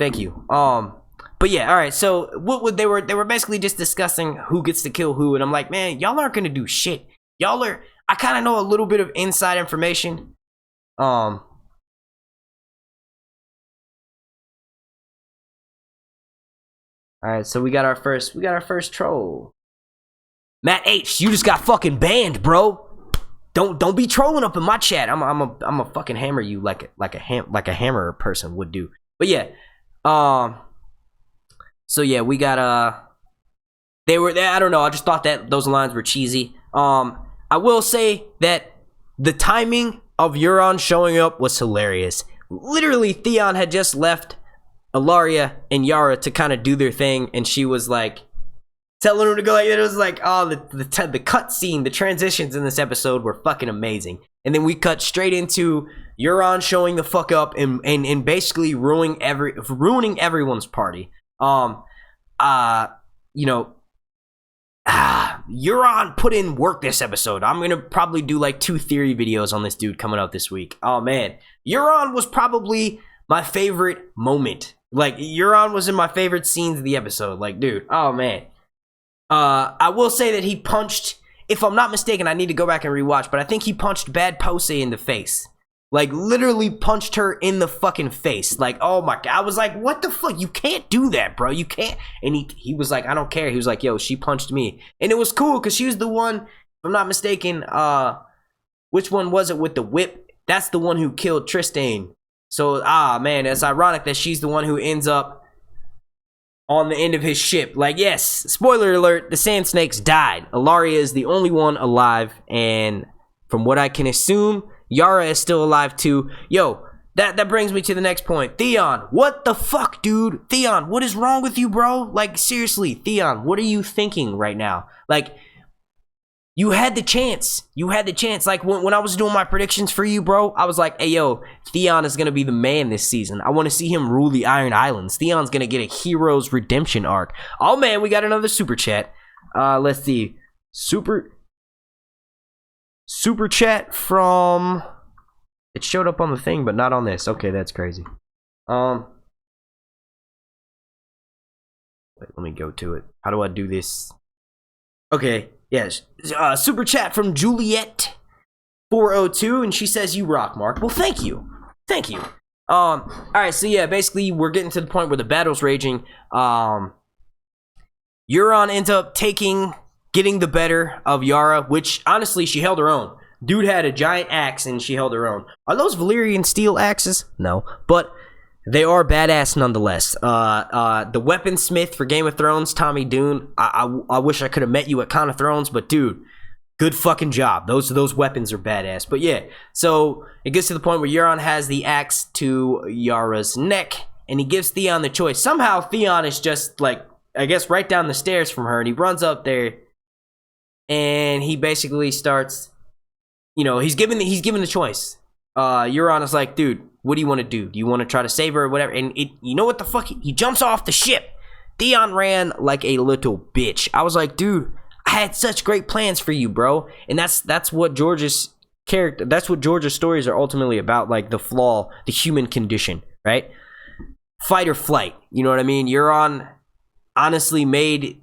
But yeah, all right. So they were basically just discussing who gets to kill who, and I'm like, man, y'all aren't gonna do shit. I kind of know a little bit of inside information. All right, so we got our first troll. Matt H, you just got fucking banned, bro. Don't be trolling up in my chat. I'm a fucking hammer you like a hammer person would do. But yeah, so yeah, we got I don't know. I just thought that those lines were cheesy. I will say that the timing of Euron showing up was hilarious. Literally, Theon had just left Arya and Yara to kind of do their thing, and she was like telling him to go. Like, it was like, oh, the cut scene, the transitions in this episode were fucking amazing. And then we cut straight into Euron showing the fuck up and basically ruining everyone's party. Euron put in work this episode. I'm gonna probably do like 2 theory videos on this dude coming out this week. Oh man, Euron was probably my favorite moment. Like, Euron was in my favorite scenes of the episode. Like, dude, oh man. I will say that he punched, if I'm not mistaken, I need to go back and rewatch, but I think he punched Bad Pose in the face. Like, literally punched her in the fucking face. Like, oh my god. I was like, what the fuck? You can't do that, bro. You can't. And he was like, I don't care. He was like, yo, she punched me. And it was cool because she was the one, if I'm not mistaken, which one was it with the whip? That's the one who killed Tristan. So, man, it's ironic that she's the one who ends up on the end of his ship. Like, yes, spoiler alert, the Sand Snakes died. Arya is the only one alive, and from what I can assume, Yara is still alive too. Yo, that brings me to the next point. Theon, what the fuck, dude? Theon, what is wrong with you, bro? Like, seriously, Theon, what are you thinking right now? Like, you had the chance. Like, when I was doing my predictions for you, bro, I was like, hey, yo, Theon is going to be the man this season. I want to see him rule the Iron Islands. Theon's going to get a hero's redemption arc. Oh, man, we got another super chat. Let's see. Super chat from... It showed up on the thing, but not on this. Okay, that's crazy. Wait, let me go to it. How do I do this? Okay, yes. Super chat from Juliet402, and she says, you rock, Mark. Well, thank you. Alright, so yeah, basically, we're getting to the point where the battle's raging. Euron ends up getting the better of Yara, which, honestly, she held her own. Dude had a giant axe, and she held her own. Are those Valyrian steel axes? No, but they are badass nonetheless. The weaponsmith for Game of Thrones, Tommy Dune. I wish I could have met you at Con of Thrones, but dude, good fucking job. Those weapons are badass. But yeah, so it gets to the point where Euron has the axe to Yara's neck, and he gives Theon the choice. Somehow Theon is just like, I guess, right down the stairs from her, and he runs up there, and he basically starts, you know, he's given the choice. Euron is like, dude, what do you want to do? Do you want to try to save her or whatever? And you know what the fuck? He jumps off the ship. Theon ran like a little bitch. I was like, dude, I had such great plans for you, bro. And that's what George's character, that's what George's stories are ultimately about, like the flaw, the human condition, right? Fight or flight. You know what I mean? Euron honestly made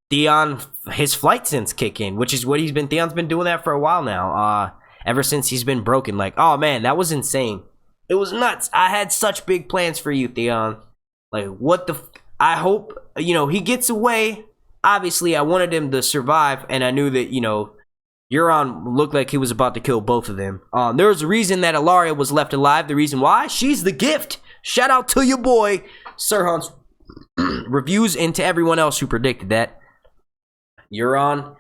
Theon his flight sense kick in, which is what Theon's been doing that for a while now. Ever since he's been broken. Like, oh man, that was insane. It was nuts. I had such big plans for you, Theon. Like, what the I hope, you know, he gets away. Obviously, I wanted him to survive, and I knew that, you know, Euron looked like he was about to kill both of them. There was a reason that Arya was left alive. The reason why? She's the gift. Shout out to your boy, Sir Hans Reviews, and to everyone else who predicted that. Euron,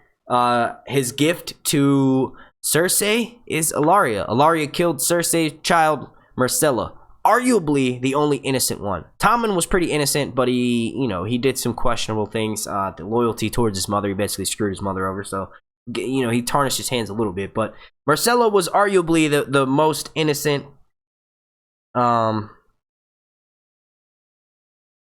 his gift to Cersei is Arya. Arya killed Cersei's child, Myrcella. arguably the only innocent one. Tommen was pretty innocent, but he did some questionable things. The loyalty towards his mother, he basically screwed his mother over, so he tarnished his hands a little bit. But Myrcella was arguably the most innocent. The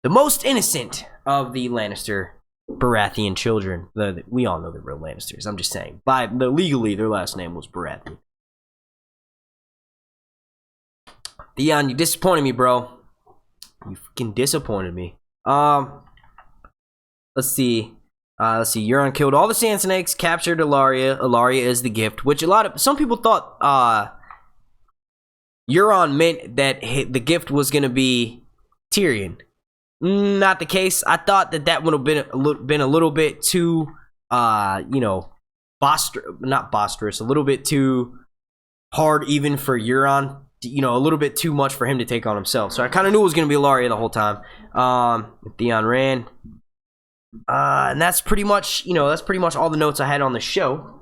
most innocent of the Lannister Baratheon children. We all know they're real Lannisters. I'm just saying. Legally, their last name was Baratheon. Theon, you disappointed me, bro. You fucking disappointed me. Let's see. Euron killed all the Sand Snakes, captured Ilaria. Ilaria is the gift, which some people thought Euron meant that the gift was gonna be Tyrion. Not the case. I thought that would have been a little bit too, not boisterous, a little bit too hard even for Euron. A little bit too much for him to take on himself. So I kind of knew it was going to be Ilaria the whole time. Theon ran. And that's pretty much, all the notes I had on the show.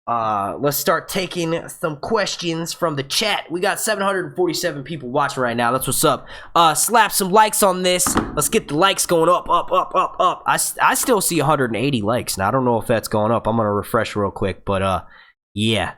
Let's start taking some questions from the chat. We got 747 people watching right now. That's what's up. Slap some likes on this. Let's get the likes going up. I still see 180 likes. Now, I don't know if that's going up. I'm going to refresh real quick. But, yeah.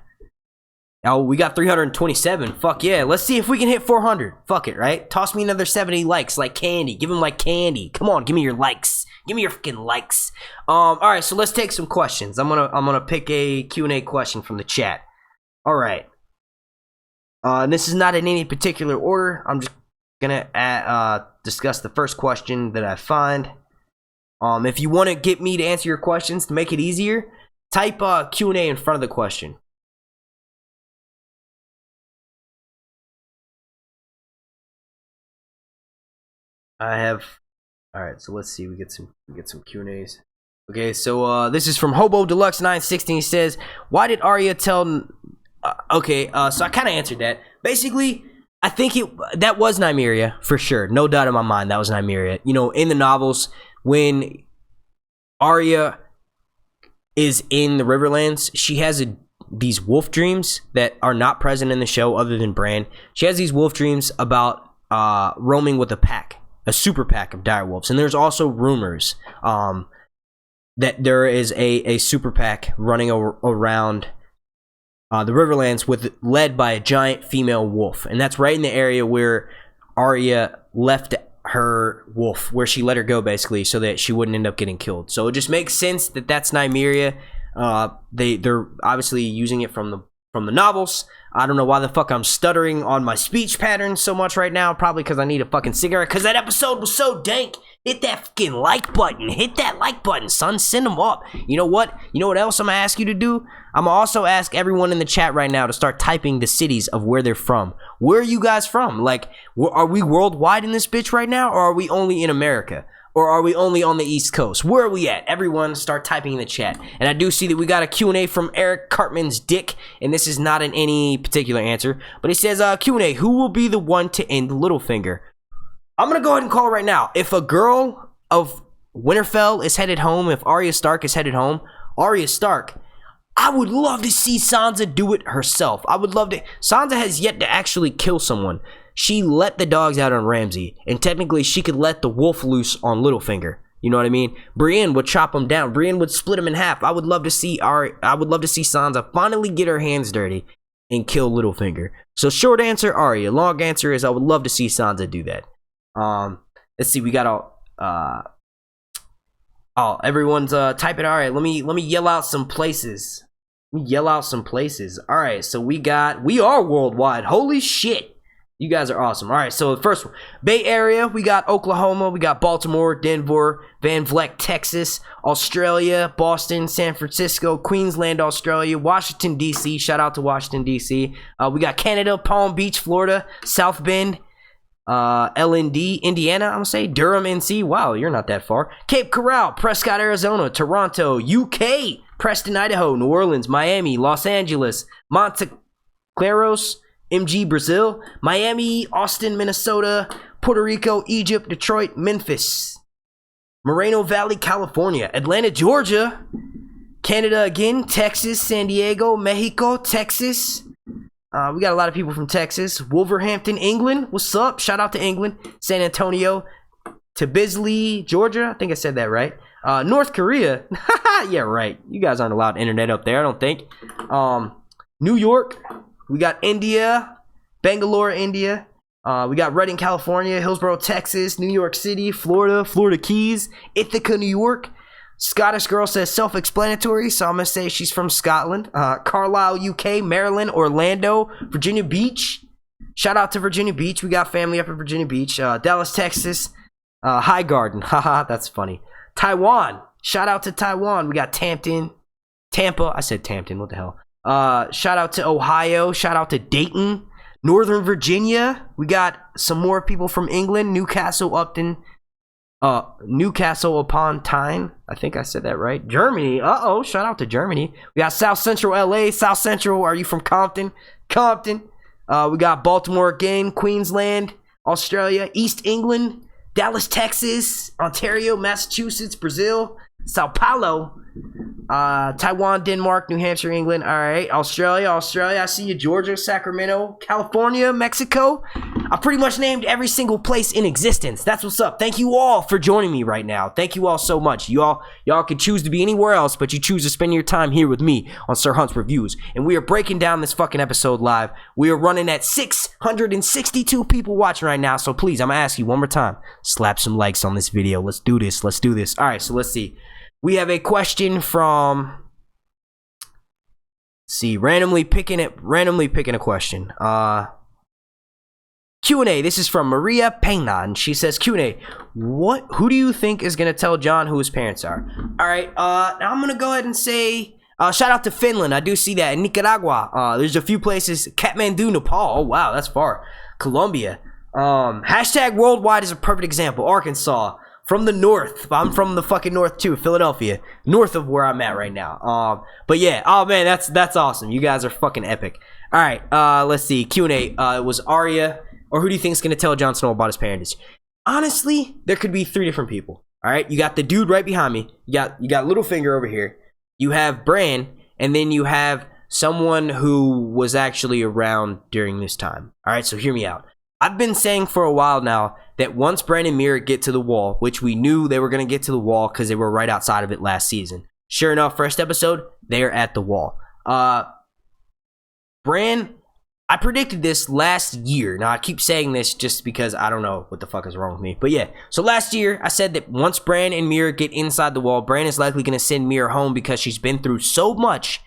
Oh, we got 327. Fuck yeah. Let's see if we can hit 400. Fuck it, right? Toss me another 70 likes like candy. Give them like candy. Come on, give me your likes. Give me your fucking likes. All right, so let's take some questions. I'm gonna pick a Q&A question from the chat. All right. This is not in any particular order. I'm just gonna discuss the first question that I find. If you want to get me to answer your questions to make it easier, type Q&A in front of the question. Alright, so let's see, we get some Q&As. Okay, so this is from Hobo Deluxe 916. He says, why did Arya tell so I kind of answered that. Basically, I think that was Nymeria for sure. No doubt in my mind that was Nymeria. In the novels, when Arya is in the Riverlands, she has these wolf dreams that are not present in the show other than Bran. She has these wolf dreams about roaming with a super pack of direwolves, and there's also rumors that there is a super pack running around the Riverlands led by a giant female wolf, and that's right in the area where Arya left her wolf, where she let her go basically, so that she wouldn't end up getting killed. So it just makes sense that that's Nymeria. They're obviously using it from the novels. I don't know why the fuck I'm stuttering on my speech pattern so much right now. Probably because I need a fucking cigarette. Because that episode was so dank. Hit that fucking like button. Hit that like button, son. Send them up. You know what? You know what else I'm going to ask you to do? I'm going to also ask everyone in the chat right now to start typing the cities of where they're from. Where are you guys from? Like, are we worldwide in this bitch right now? Or are we only in America? Or are we only on the East Coast? Where are we at? Everyone start typing in the chat. And I do see that we got a Q&A from Eric Cartman's dick. And this is not in any particular answer. But he says, Q&A, who will be the one to end Littlefinger? I'm going to go ahead and call it right now. If a girl of Winterfell is headed home, if Arya Stark is headed home, Arya Stark, I would love to see Sansa do it herself. I would love to. Sansa has yet to actually kill someone. She let the dogs out on Ramsay, and technically she could let the wolf loose on Littlefinger. You know what I mean? Brienne would chop him down. Brienne would split him in half. I would love to see Sansa finally get her hands dirty and kill Littlefinger. So short answer, Arya. Long answer is I would love to see Sansa do that. Let's see. We got everyone's typing. All right, let me yell out some places. All right, so we are worldwide. Holy shit. You guys are awesome. All right, so the first one, Bay Area, we got Oklahoma, we got Baltimore, Denver, Van Vleck, Texas, Australia, Boston, San Francisco, Queensland, Australia, Washington, D.C. Shout out to Washington, D.C. We got Canada, Palm Beach, Florida, South Bend, LND, Indiana, I'm going to say, Durham, NC. Wow, you're not that far. Cape Coral, Prescott, Arizona, Toronto, UK, Preston, Idaho, New Orleans, Miami, Los Angeles, Monte Claros, MG, Brazil, Miami, Austin, Minnesota, Puerto Rico, Egypt, Detroit, Memphis, Moreno Valley, California, Atlanta, Georgia, Canada again, Texas, San Diego, Mexico, Texas, We got a lot of people from Texas. Wolverhampton, England. What's up? Shout out to England. San Antonio. To Bisley, Georgia. I think I said that right. North Korea. Yeah, right. You guys aren't allowed internet up there, I don't think. New York. We got India. Bangalore, India. We got Redding, California. Hillsborough, Texas. New York City. Florida. Florida Keys. Ithaca, New York. Scottish girl says self-explanatory, so I'm going to say she's from Scotland. Carlisle, UK. Maryland. Orlando. Virginia Beach. Shout out to Virginia Beach. We got family up in Virginia Beach. Dallas, Texas. High Garden. Haha, that's funny. Taiwan. Shout out to Taiwan. We got Tampa. I said Tampton. What the hell? Shout out to Ohio. Shout out to Dayton. Northern Virginia. We got some more people from England. Newcastle upon Tyne. I think I said that right. Germany. Shout out to Germany. We got South Central LA. South Central. Are you from Compton? Compton. We got Baltimore again. Queensland. Australia. East England. Dallas, Texas. Ontario. Massachusetts. Brazil. Sao Paulo. Taiwan, Denmark, New Hampshire, England. All right. Australia. I see you. Georgia, Sacramento, California, Mexico. I pretty much named every single place in existence. That's what's up. Thank you all for joining me right now. Thank you all so much. Y'all could choose to be anywhere else, but you choose to spend your time here with me on Sir Hunt's Reviews. And we are breaking down this fucking episode live. We are running at 662 people watching right now. So please, I'm going to ask you one more time. Slap some likes on this video. Let's do this. All right. So let's see. We have a question from, randomly picking a question. Q&A. This is from Maria Pena, and she says, Q&A, who do you think is going to tell Jon who his parents are? All right, now I'm going to go ahead and say, shout out to Finland. I do see that. In Nicaragua, there's a few places. Kathmandu, Nepal. Oh, wow, that's far. Colombia. Hashtag worldwide is a perfect example. Arkansas. From the north. I'm from the fucking north too. Philadelphia. North of where I'm at right now. But yeah. Oh man, that's awesome. You guys are fucking epic. Alright, let's see. Q&A. It was Arya. Or who do you think is going to tell Jon Snow about his parentage? Honestly, there could be 3 different people. Alright, you got the dude right behind me. You got Littlefinger over here. You have Bran. And then you have someone who was actually around during this time. Alright, so hear me out. I've been saying for a while now that once Bran and Mira get to the wall, which we knew they were going to get to the wall because they were right outside of it last season. Sure enough, first episode, they're at the wall. Bran, I predicted this last year. Now, I keep saying this just because I don't know what the fuck is wrong with me. But yeah, so last year, I said that once Bran and Mira get inside the wall, Bran is likely going to send Mira home because she's been through so much.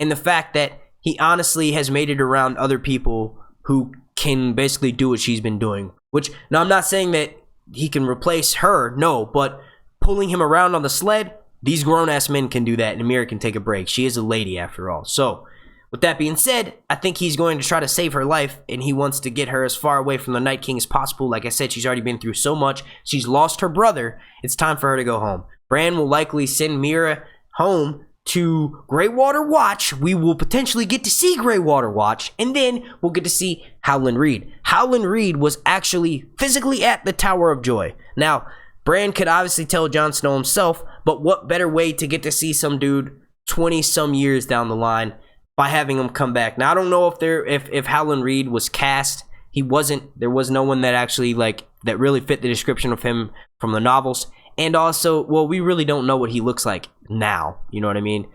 And the fact that he honestly has made it around other people who can basically do what she's been doing. Which, now I'm not saying that he can replace her, no, but pulling him around on the sled, these grown-ass men can do that, and Mira can take a break. She is a lady, after all. So, with that being said, I think he's going to try to save her life, and he wants to get her as far away from the Night King as possible. Like I said, she's already been through so much. She's lost her brother. It's time for her to go home. Bran will likely send Mira home to Greywater Watch. We will potentially get to see Greywater Watch, and then we'll get to see Howland Reed. Howland Reed was actually physically at the Tower of Joy. Now, Bran could obviously tell Jon Snow himself, but what better way to get to see some dude 20-some years down the line by having him come back? Now, I don't know if Howland Reed was cast. He wasn't. There was no one that actually, that really fit the description of him from the novels. And also, well, we really don't know what he looks like now. You know what I mean?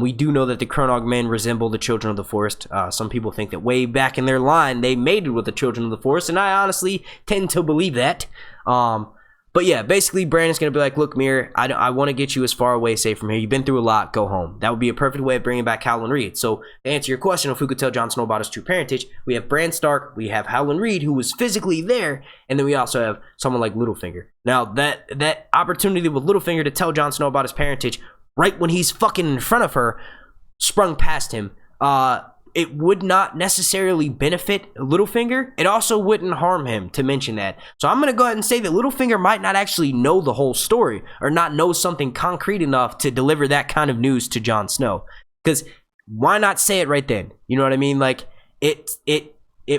We do know that the Cronog men resemble the Children of the Forest. Some people think that way back in their line, they mated with the Children of the Forest, and I honestly tend to believe that. But yeah, basically, Brandon's going to be like, look, Mira, I want to get you as far away, safe from here. You've been through a lot. Go home. That would be a perfect way of bringing back Howland Reed. So, to answer your question of who could tell Jon Snow about his true parentage, we have Bran Stark, we have Howland Reed, who was physically there, and then we also have someone like Littlefinger. Now, that opportunity with Littlefinger to tell Jon Snow about his parentage right when he's fucking in front of her sprung past him. It would not necessarily benefit Littlefinger. It also wouldn't harm him to mention that. So I'm going to go ahead and say that Littlefinger might not actually know the whole story or not know something concrete enough to deliver that kind of news to Jon Snow. Because why not say it right then? You know what I mean? Like, it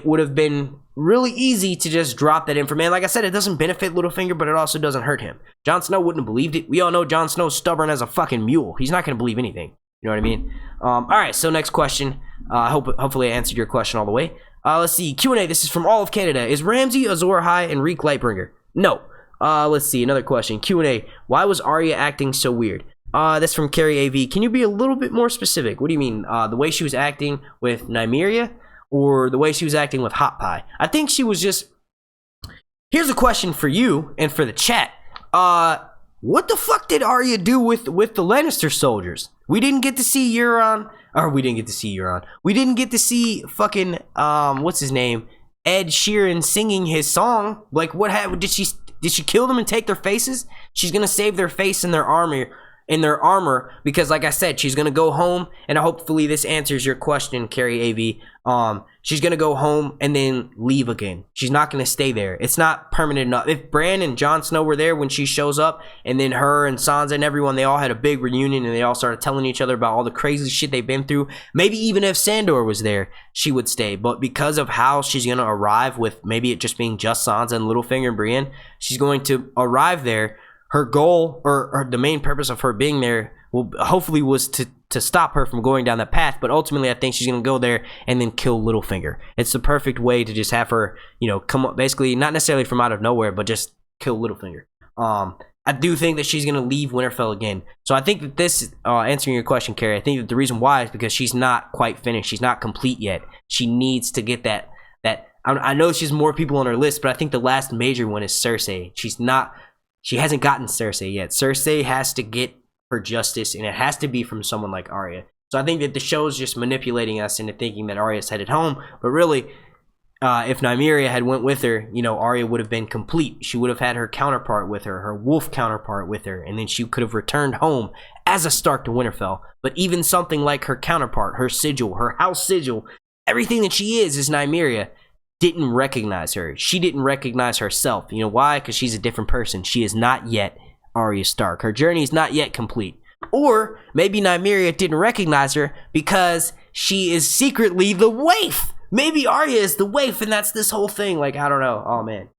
would have been really easy to just drop that information. Like I said, it doesn't benefit Littlefinger, but it also doesn't hurt him. Jon Snow wouldn't have believed it. We all know Jon Snow's stubborn as a fucking mule. He's not going to believe anything. You know what I mean? All right, so next question. Hopefully I answered your question all the way. Let's see. Q&A. This is from all of Canada. Is Ramsay, Azor Ahai, and Reek Lightbringer? No. Let's see. Another question. Q&A. Why was Arya acting so weird? That's from Carrie AV. Can you be a little bit more specific? What do you mean? The way she was acting with Nymeria, or the way she was acting with Hot Pie? I think she was just... Here's a question for you and for the chat. What the fuck did Arya do with the Lannister soldiers? We didn't get to see Euron. Or we didn't get to see Euron. We didn't get to see fucking, what's his name? Ed Sheeran singing his song. Like, what happened? Did she kill them and take their faces? She's gonna save their face and their armor, because like I said, she's gonna go home, and hopefully this answers your question, Carrie AV. She's gonna go home and then leave again. She's not gonna stay there. It's not permanent enough. If Bran and Jon Snow were there when she shows up, and then her and Sansa and everyone, they all had a big reunion and they all started telling each other about all the crazy shit they've been through, maybe even if Sandor was there, she would stay. But because of how she's gonna arrive, with maybe it just being just Sansa and Littlefinger and Brienne, she's going to arrive there. Her goal, or the main purpose of her being there, hopefully was to stop her from going down that path. But ultimately, I think she's gonna go there and then kill Littlefinger. It's the perfect way to just have her, come up, basically not necessarily from out of nowhere, but just kill Littlefinger. I do think that she's gonna leave Winterfell again. So I think that this, answering your question, Carrie, I think that the reason why is because she's not quite finished. She's not complete yet. She needs to get that. I know she's more people on her list, but I think the last major one is Cersei. She hasn't gotten Cersei yet. Cersei has to get her justice, and it has to be from someone like Arya. So I think that the show's just manipulating us into thinking that Arya's headed home. But really, if Nymeria had went with her, Arya would have been complete. She would have had her counterpart with her, her wolf counterpart with her, and then she could have returned home as a Stark to Winterfell. But even something like her counterpart, her sigil, her house sigil, everything that she is Nymeria, didn't recognize her. She didn't recognize herself. You know why? Because she's a different person. She is not yet Arya Stark. Her journey is not yet complete. Or maybe Nymeria didn't recognize her because she is secretly the waif. Maybe Arya is the waif, and that's this whole thing. Like, I don't know. Oh man.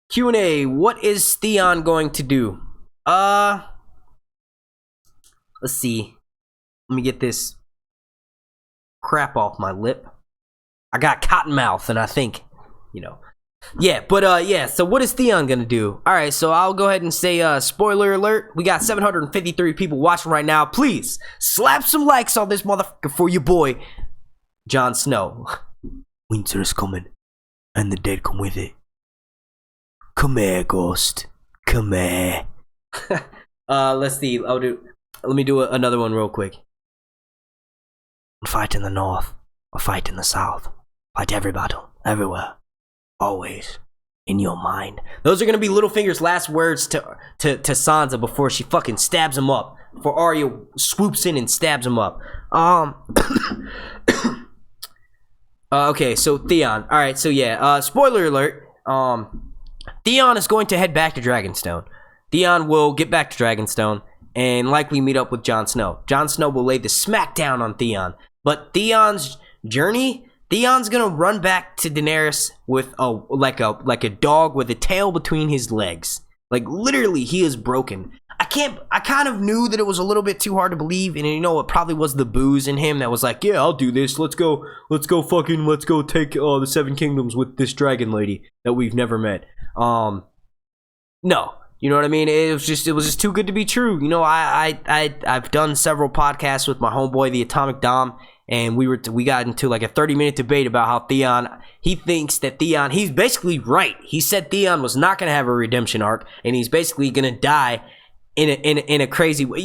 Q&A. What is Theon going to do? Let's see. Let me get this crap off my lip. I got cotton mouth, and I think, yeah, but yeah, so what is Theon gonna do? All right, so I'll go ahead and say spoiler alert. We got 753 people watching right now. Please slap some likes on this motherfucker for your boy Jon Snow. Winter is coming, and the dead come with it. Come here, ghost, come here. Let's see. Let me do another one real quick. Fight in the north, or fight in the south. Fight every battle, everywhere, always in your mind. Those are gonna be Littlefinger's last words to Sansa before she fucking stabs him up. Before Arya swoops in and stabs him up. Okay, so Theon. All right, so yeah. Spoiler alert. Theon is going to head back to Dragonstone. Theon will get back to Dragonstone and likely meet up with Jon Snow. Jon Snow will lay the smackdown on Theon. But Theon's journey, Theon's gonna run back to Daenerys with like a dog with a tail between his legs. Like, literally, he is broken. I kind of knew that it was a little bit too hard to believe, and it probably was the booze in him that was like, yeah, I'll do this. Let's go take the Seven Kingdoms with this dragon lady that we've never met. No. You know what I mean? It was just too good to be true. I've done several podcasts with my homeboy, the Atomic Dom, and we got into like a 30-minute debate about how Theon, he thinks that Theon, he's basically right. He said Theon was not going to have a redemption arc, and he's basically going to die in a crazy way.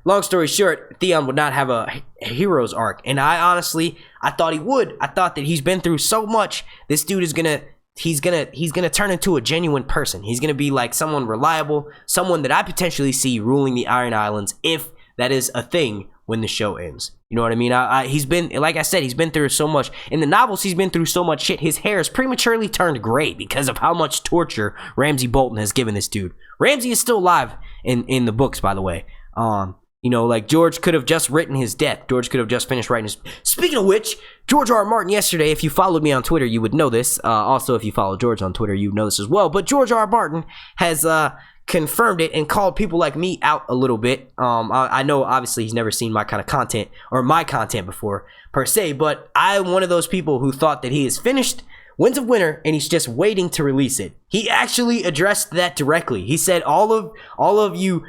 Long story short, Theon would not have a hero's arc, and I thought he would. I thought that he's been through so much. This dude is he's gonna turn into a genuine person. He's gonna be like someone reliable, someone that I potentially see ruling the Iron Islands, if that is a thing when the show ends. You know what I mean? He's been, like I said, he's been through so much. In the novels, he's been through so much shit. His hair is prematurely turned gray because of how much torture Ramsay Bolton has given this dude. Ramsay is still alive in the books, by the way. Like George could have just written his death. George could have just finished writing his... Speaking of which, George R. R. Martin yesterday, if you followed me on Twitter, you would know this. Also, if you follow George on Twitter, you know this as well. But George R. R. Martin has confirmed it and called people like me out a little bit. I know obviously he's never seen my kind of content or my content before per se, but I'm one of those people who thought that he has finished Winds of Winter and he's just waiting to release it. He actually addressed that directly. He said, all of you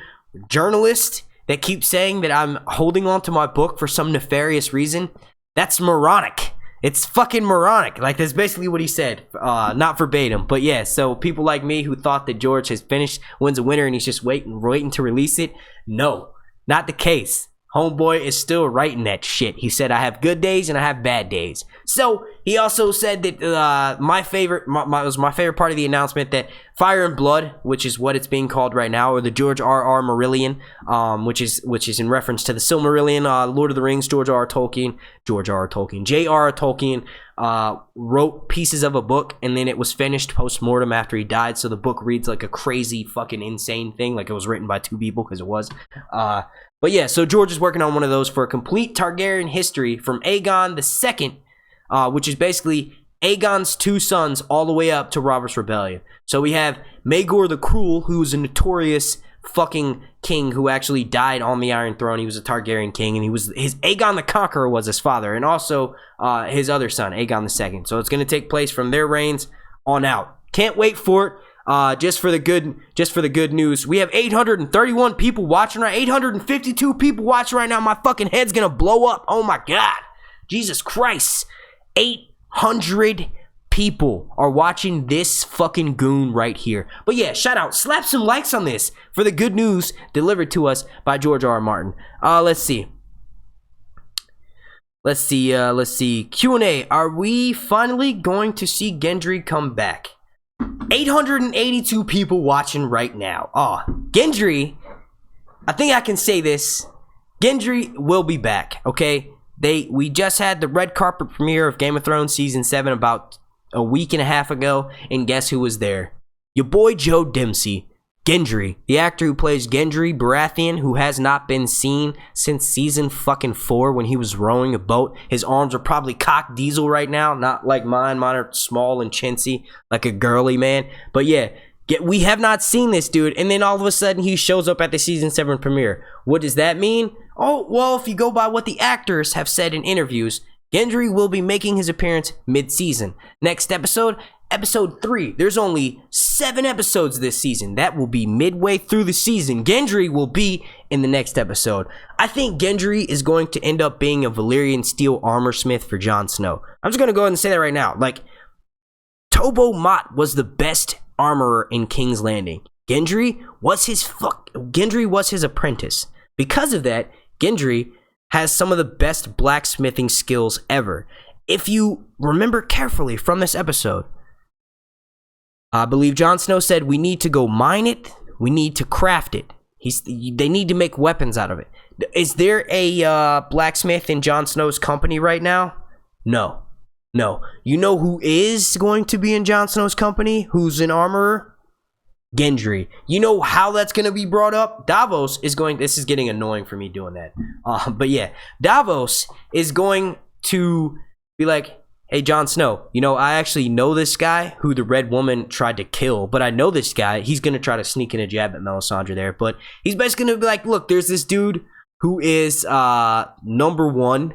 journalists that keep saying that I'm holding on to my book for some nefarious reason, that's moronic. It's fucking moronic. Like, that's basically what he said. Not verbatim, but yeah. So people like me who thought that George has finished Winds of Winter and he's just waiting to release it, no, not the case. Homeboy is still writing that shit. He said, I have good days and I have bad days. So he also said that my favorite part of the announcement, that Fire and Blood, which is what it's being called right now, or the George R.R. Marillion, which is in reference to the Silmarillion, Lord of the Rings, J.R.R. Tolkien wrote pieces of a book, and then it was finished post-mortem after he died, so the book reads like a crazy fucking insane thing, like it was written by two people, because it was. But yeah, so George is working on one of those for a complete Targaryen history from Aegon II, which is basically Aegon's two sons all the way up to Robert's Rebellion. So we have Maegor the Cruel, who's a notorious fucking king who actually died on the Iron Throne. He was a Targaryen king, and his Aegon the Conqueror was his father, and also his other son, Aegon II. So it's going to take place from their reigns on out. Can't wait for it. Just for the good news, we have 831 people watching right, 852 people watching right now. My fucking head's gonna blow up. Oh my god, Jesus Christ, 800 people are watching this fucking goon right here. But yeah, shout out, slap some likes on this for the good news delivered to us by George R.R. Martin. Let's see. Q&A. Are we finally going to see Gendry come back? 882 people watching right now. Gendry, I think I can say this. Gendry will be back, okay? We just had the red carpet premiere of Game of Thrones Season 7 about a week and a half ago, and guess who was there? Your boy Joe Dempsey. Gendry, the actor who plays Gendry Baratheon, who has not been seen since season fucking 4 when he was rowing a boat. His arms are probably cock diesel right now, not like mine. Mine are small and chintzy, like a girly man. But yeah, we have not seen this dude, and then all of a sudden he shows up at the season 7 premiere. What does that mean? Oh, well, if you go by what the actors have said in interviews, Gendry will be making his appearance mid-season. Next episode, Episode 3. There's only 7 episodes this season. That will be midway through the season. Gendry will be in the next episode. I think Gendry is going to end up being a Valyrian steel armor smith for Jon Snow. I'm just going to go ahead and say that right now. Like, Tobo Mott was the best armorer in King's Landing. Gendry was his apprentice. Because of that, Gendry has some of the best blacksmithing skills ever. If you remember carefully from this episode, I believe Jon Snow said we need to go mine it, we need to craft it. They need to make weapons out of it. Is there a blacksmith in Jon Snow's company right now? No. You know who is going to be in Jon Snow's company? Who's an armorer? Gendry. You know how that's going to be brought up? Davos is going... This is getting annoying for me doing that. But yeah, Davos is going to be like, hey, Jon Snow, you know, I actually know this guy who the Red Woman tried to kill, but I know this guy. He's going to try to sneak in a jab at Melisandre there, but he's basically going to be like, look, there's this dude who is number one,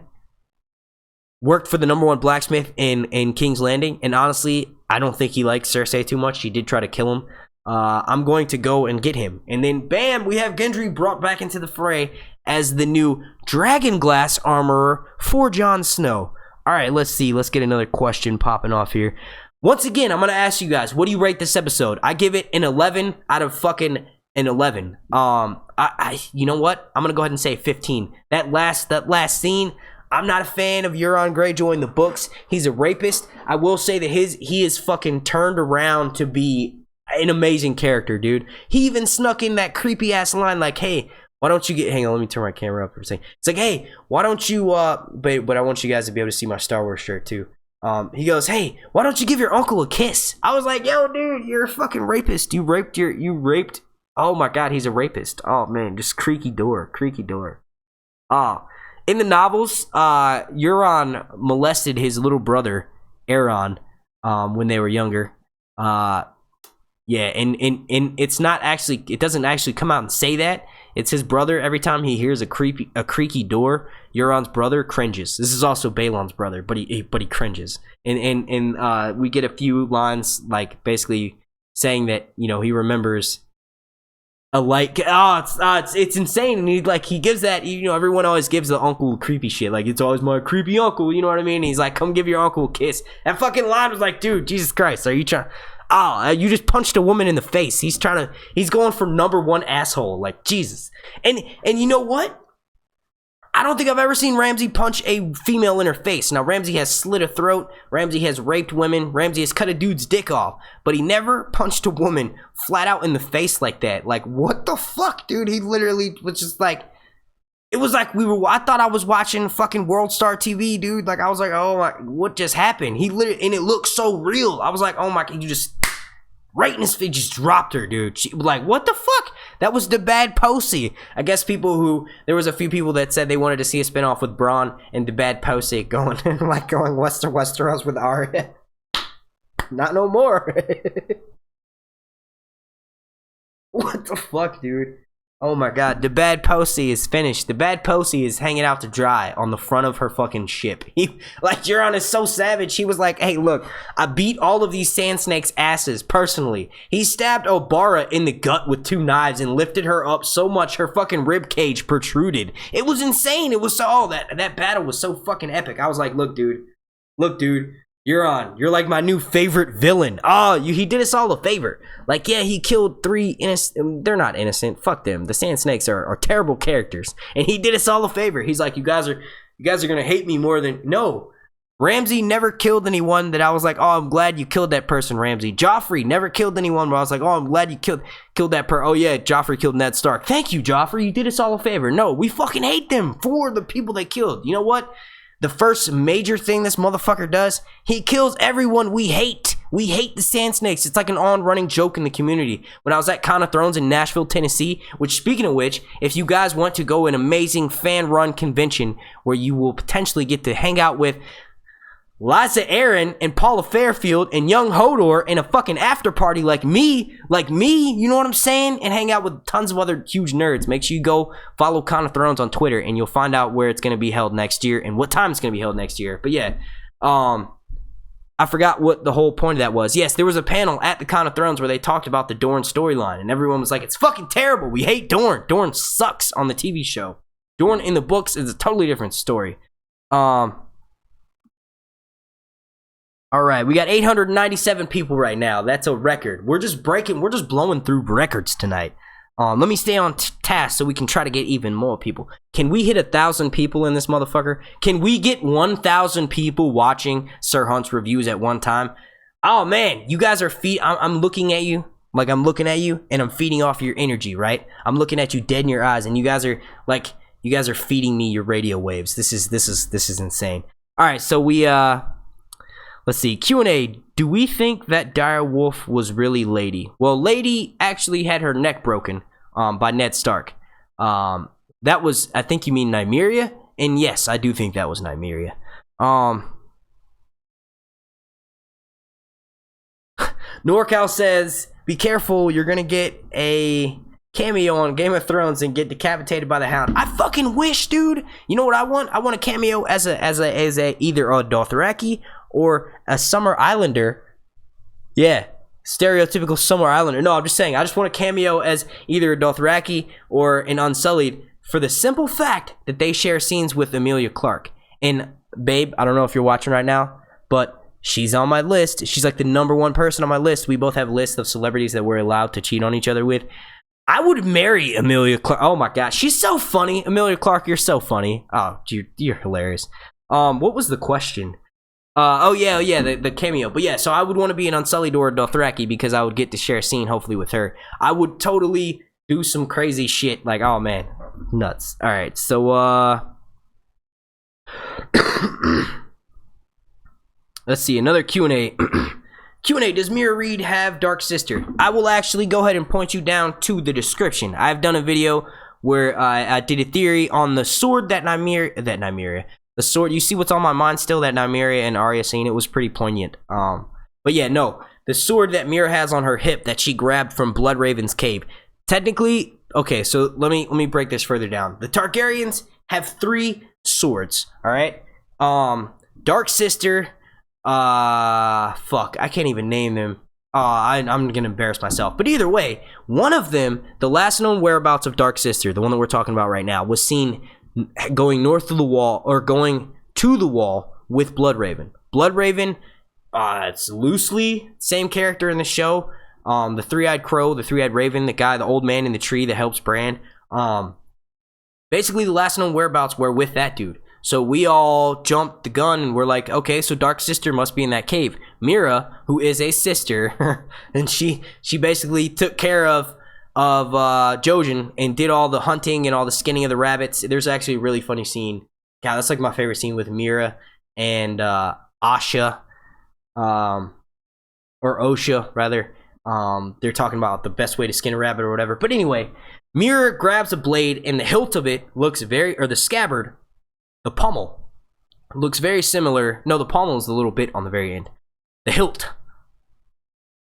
worked for the number one blacksmith in King's Landing, and honestly, I don't think he likes Cersei too much. She did try to kill him. I'm going to go and get him. And then, bam, we have Gendry brought back into the fray as the new Dragonglass armorer for Jon Snow. All right, let's see. Let's get another question popping off here. Once again, I'm going to ask you guys, what do you rate this episode? I give it an 11 out of fucking an 11. You know what? I'm going to go ahead and say 15. That last scene, I'm not a fan of Euron Greyjoy in the books. He's a rapist. I will say that he is fucking turned around to be an amazing character, dude. He even snuck in that creepy ass line like, hey, why don't you hang on, let me turn my camera up for a second. It's like, hey, why don't you, but I want you guys to be able to see my Star Wars shirt too. He goes, hey, why don't you give your uncle a kiss? I was like, yo, dude, you're a fucking rapist. You raped, oh my God, he's a rapist. Oh man, just creaky door. In the novels, Euron molested his little brother, Aeron, when they were younger. Yeah, and it's not actually, it doesn't actually come out and say that. It's his brother. Every time he hears a creaky door, Euron's brother cringes. This is also Balon's brother, but he cringes. And we get a few lines like basically saying that, you know, he remembers it's insane. And he gives that, you know, everyone always gives the uncle creepy shit, like it's always my creepy uncle, you know what I mean? He's like, come give your uncle a kiss. That fucking line was like, dude, Jesus Christ, are you trying? You just punched a woman in the face. He's going for #1 asshole, like Jesus. And you know what? I don't think I've ever seen Ramsay punch a female in her face. Now, Ramsay has slit a throat. Ramsay has raped women. Ramsay has cut a dude's dick off. But he never punched a woman flat out in the face like that. Like, what the fuck, dude? He literally was just like, it was like I thought I was watching fucking World Star TV, dude. Like, I was like, oh my, what just happened? He literally, and it looked so real. I was like, oh my, you just, right in his face, just dropped her, dude. She, like, what the fuck? That was the bad Posey. I guess there was a few people that said they wanted to see a spinoff with Bronn and the bad Posey going Westeros with Arya. Not no more. What the fuck, dude? Oh my god, the bad Posey is finished. The bad Posey is hanging out to dry on the front of her fucking ship. Euron is so savage. He was like, hey, look, I beat all of these sand snakes' asses personally. He stabbed Obara in the gut with 2 knives and lifted her up so much her fucking rib cage protruded. It was insane. It was so, that battle was so fucking epic. I was like, look, dude, Euron, you're like my new favorite villain. He did us all a favor. Like, yeah, he killed 3 innocent. They're not innocent. Fuck them. The Sand Snakes are terrible characters, and he did us all a favor. He's like, you guys are gonna hate me more than no. Ramsay never killed anyone that I was like, oh, I'm glad you killed that person, Ramsay. Joffrey never killed anyone where I was like, oh, I'm glad you killed that person. Oh yeah, Joffrey killed Ned Stark. Thank you, Joffrey. You did us all a favor. No, we fucking hate them for the people they killed. You know what? The first major thing this motherfucker does, he kills everyone we hate. We hate the Sand Snakes. It's like an on-running joke in the community. When I was at Con of Thrones in Nashville, Tennessee, which, speaking of which, if you guys want to go an amazing fan-run convention where you will potentially get to hang out with Lysa Arryn and Paula Fairfield and young Hodor in a fucking after party like me, you know what I'm saying? And hang out with tons of other huge nerds. Make sure you go follow Con of Thrones on Twitter and you'll find out where it's going to be held next year and what time it's going to be held next year. But yeah, I forgot what the whole point of that was. Yes, there was a panel at the Con of Thrones where they talked about the Dorne storyline and everyone was like, it's fucking terrible. We hate Dorne. Dorne sucks on the TV show. Dorne in the books is a totally different story. All right, we got 897 people right now. That's a record. We're just blowing through records tonight. Let me stay on task so we can try to get even more people. Can we hit 1,000 people in this motherfucker? Can we get 1,000 people watching Sir Hunt's reviews at one time? Oh man, you guys are I'm looking at you, like I'm looking at you, and I'm feeding off your energy, right? I'm looking at you dead in your eyes, and you guys are feeding me your radio waves. This is insane. All right, so we let's see, Q&A. Do we think that Dire Wolf was really Lady? Well, Lady actually had her neck broken by Ned Stark. That was, I think you mean Nymeria? And yes, I do think that was Nymeria. NorCal says, be careful, you're gonna get a cameo on Game of Thrones and get decapitated by the Hound. I fucking wish, dude. You know what I want? I want a cameo as a either a Dothraki or a Summer Islander. Yeah, stereotypical Summer Islander. No, I'm just saying, I just want a cameo as either a Dothraki or an Unsullied for the simple fact that they share scenes with Emilia Clarke. And babe, I don't know if you're watching right now, but she's on my list. She's like the #1 person on my list. We both have lists of celebrities that we're allowed to cheat on each other with. I would marry Emilia Clarke. Oh my gosh, she's so funny. Emilia Clarke, you're so funny. Oh, you're hilarious. What was the question? The cameo. But yeah, so I would want to be an Unsullied or a Dothraki because I would get to share a scene hopefully with her. I would totally do some crazy shit. Like, oh man, nuts. All right, so let's see, another Q&A. Q&A, does Mira Reed have Dark Sister? I will actually go ahead and point you down to the description. I've done a video where I did a theory on the sword that Nymeria, the sword, you see what's on my mind still, that Nymeria and Arya scene. It was pretty poignant. But yeah, no, the sword that Mira has on her hip that she grabbed from Bloodraven's cave. Technically, okay, so let me break this further down. The Targaryens have 3 swords, all right? Dark Sister, fuck, I can't even name them. I'm gonna embarrass myself. But either way, one of them, the last known whereabouts of Dark Sister, the one that we're talking about right now, was seen going north of the wall, or going to the wall with Bloodraven. Bloodraven, it's loosely same character in the show. The three-eyed crow, the three-eyed raven, the guy, the old man in the tree that helps Bran. Basically, the last known whereabouts were with that dude. So we all jumped the gun and we're like, okay, so Dark Sister must be in that cave. Mira, who is a sister, and she basically took care of Jojen and did all the hunting and all the skinning of the rabbits. There's actually a really funny scene. God, that's like my favorite scene with Mira and Asha, or Osha rather. They're talking about the best way to skin a rabbit or whatever. But anyway, Mira grabs a blade and the hilt of it looks very, or the scabbard, the pommel, looks very similar. No, the pommel is the little bit on the very end. The hilt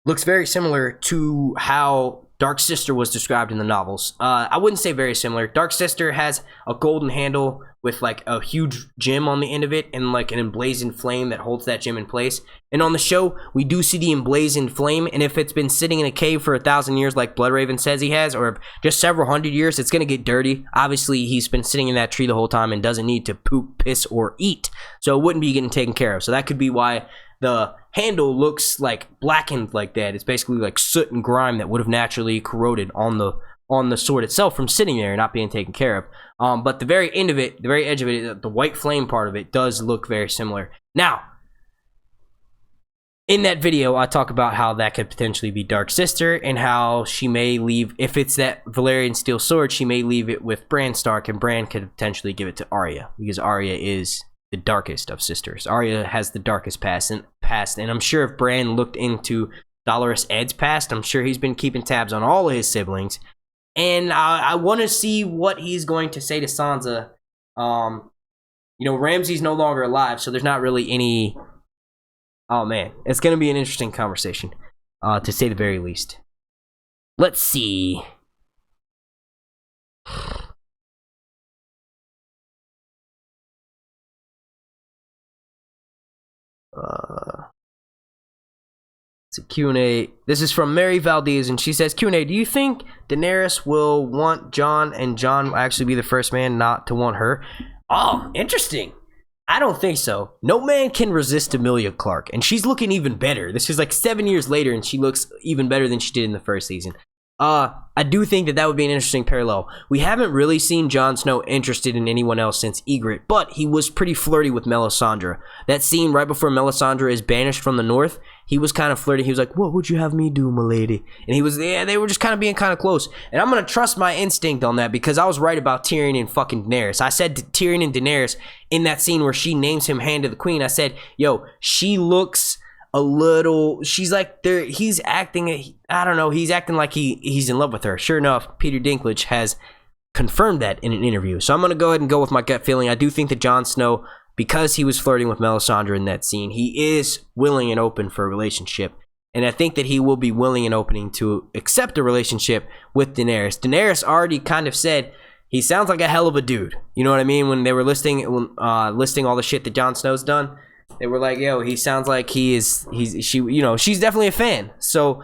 looks very similar to how Dark Sister was described in the novels. I wouldn't say very similar. Dark Sister has a golden handle with like a huge gem on the end of it and like an emblazoned flame that holds that gem in place. And on the show, we do see the emblazoned flame, and if it's been sitting in a cave for 1,000 years like Bloodraven says he has, or just several hundred years, it's gonna get dirty. Obviously, he's been sitting in that tree the whole time and doesn't need to poop, piss, or eat, so it wouldn't be getting taken care of. So that could be why the handle looks like blackened like that. It's basically like soot and grime that would have naturally corroded on the sword itself from sitting there and not being taken care of. But the very end of it, the very edge of it, the white flame part of it does look very similar. Now, in that video, I talk about how that could potentially be Dark Sister and how she may leave, if it's that Valyrian steel sword, she may leave it with Bran Stark, and Bran could potentially give it to Arya, because Arya is the darkest of sisters. Arya has the darkest past, and I'm sure if Bran looked into Dolorous Ed's past, I'm sure he's been keeping tabs on all of his siblings. And I want to see what he's going to say to Sansa. You know, Ramsay's no longer alive, so there's not really any... Oh, man. It's going to be an interesting conversation, to say the very least. Let's see. It's a Q&A. This is from Mary Valdez, and she says, Q&A, do you think Daenerys will want Jon, and Jon will actually be the first man not to want her? Oh, interesting. I don't think so. No man can resist Emilia Clarke, and she's looking even better. This is like 7 years later, and she looks even better than she did in the first season. I do think that would be an interesting parallel. We haven't really seen Jon Snow interested in anyone else since Ygritte, but he was pretty flirty with Melisandre. That scene right before Melisandre is banished from the north, he was kind of flirty. He was like, what would you have me do, milady? And he was, yeah, they were just kind of being kind of close. And I'm going to trust my instinct on that, because I was right about Tyrion and fucking Daenerys. I said to Tyrion and Daenerys in that scene where she names him Hand of the Queen, I said, yo, she looks a little, she's like, there, he's acting, I don't know, he's acting like he's in love with her. Sure enough, Peter Dinklage has confirmed that in an interview. So I'm going to go ahead and go with my gut feeling. I do think that Jon Snow, because he was flirting with Melisandre in that scene, he is willing and open for a relationship. And I think that he will be willing and opening to accept a relationship with Daenerys. Daenerys already kind of said, he sounds like a hell of a dude. You know what I mean? When they were listing all the shit that Jon Snow's done, they were like, yo, he sounds like she's definitely a fan. So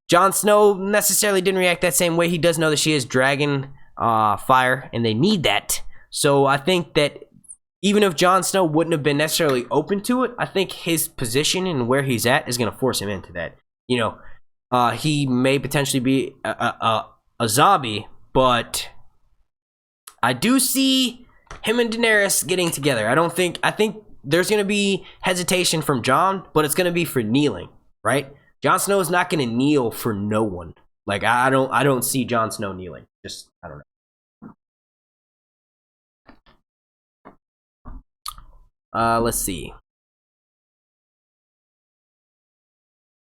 Jon Snow necessarily didn't react that same way. He does know that she is dragon fire, and they need that. So I think that even if Jon Snow wouldn't have been necessarily open to it, I think his position and where he's at is going to force him into that. You know, he may potentially be a zombie, but I do see him and Daenerys getting together. I think there's going to be hesitation from Jon, but it's going to be for kneeling, right? Jon Snow is not going to kneel for no one. Like, I don't see Jon Snow kneeling. Just, I don't know. Let's see.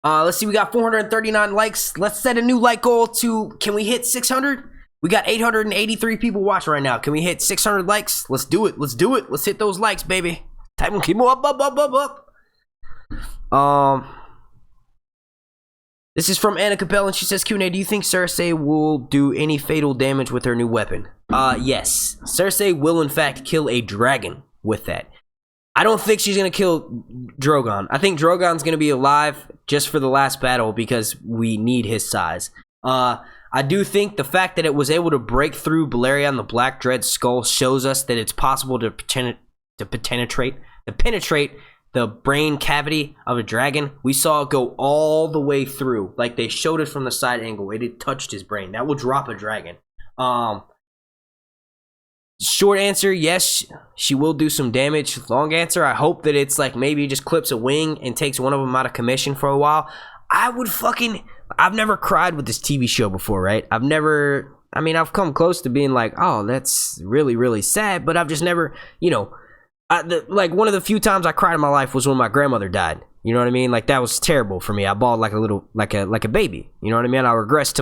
We got 439 likes. Let's set a new like goal to, can we hit 600? We got 883 people watching right now. Can we hit 600 likes? Let's do it. Let's hit those likes, baby. Type them, keep them up. This is from Anna Capel, and she says, Q&A, do you think Cersei will do any fatal damage with her new weapon? Yes. Cersei will, in fact, kill a dragon with that. I don't think she's going to kill Drogon. I think Drogon's going to be alive just for the last battle because we need his size. I do think the fact that it was able to break through Balerion the Black Dread skull shows us that it's possible to penetrate the brain cavity of a dragon. We saw it go all the way through. Like, they showed it from the side angle. It had touched his brain. That will drop a dragon. Short answer, yes, she will do some damage. Long answer, I hope that it's like maybe just clips a wing and takes one of them out of commission for a while. I've never cried with this TV show before, right? I've come close to being like, oh, that's really, really sad, but I've just never, like one of the few times I cried in my life was when my grandmother died. You know what I mean? Like, that was terrible for me. I bawled like a baby. You know what I mean? I regressed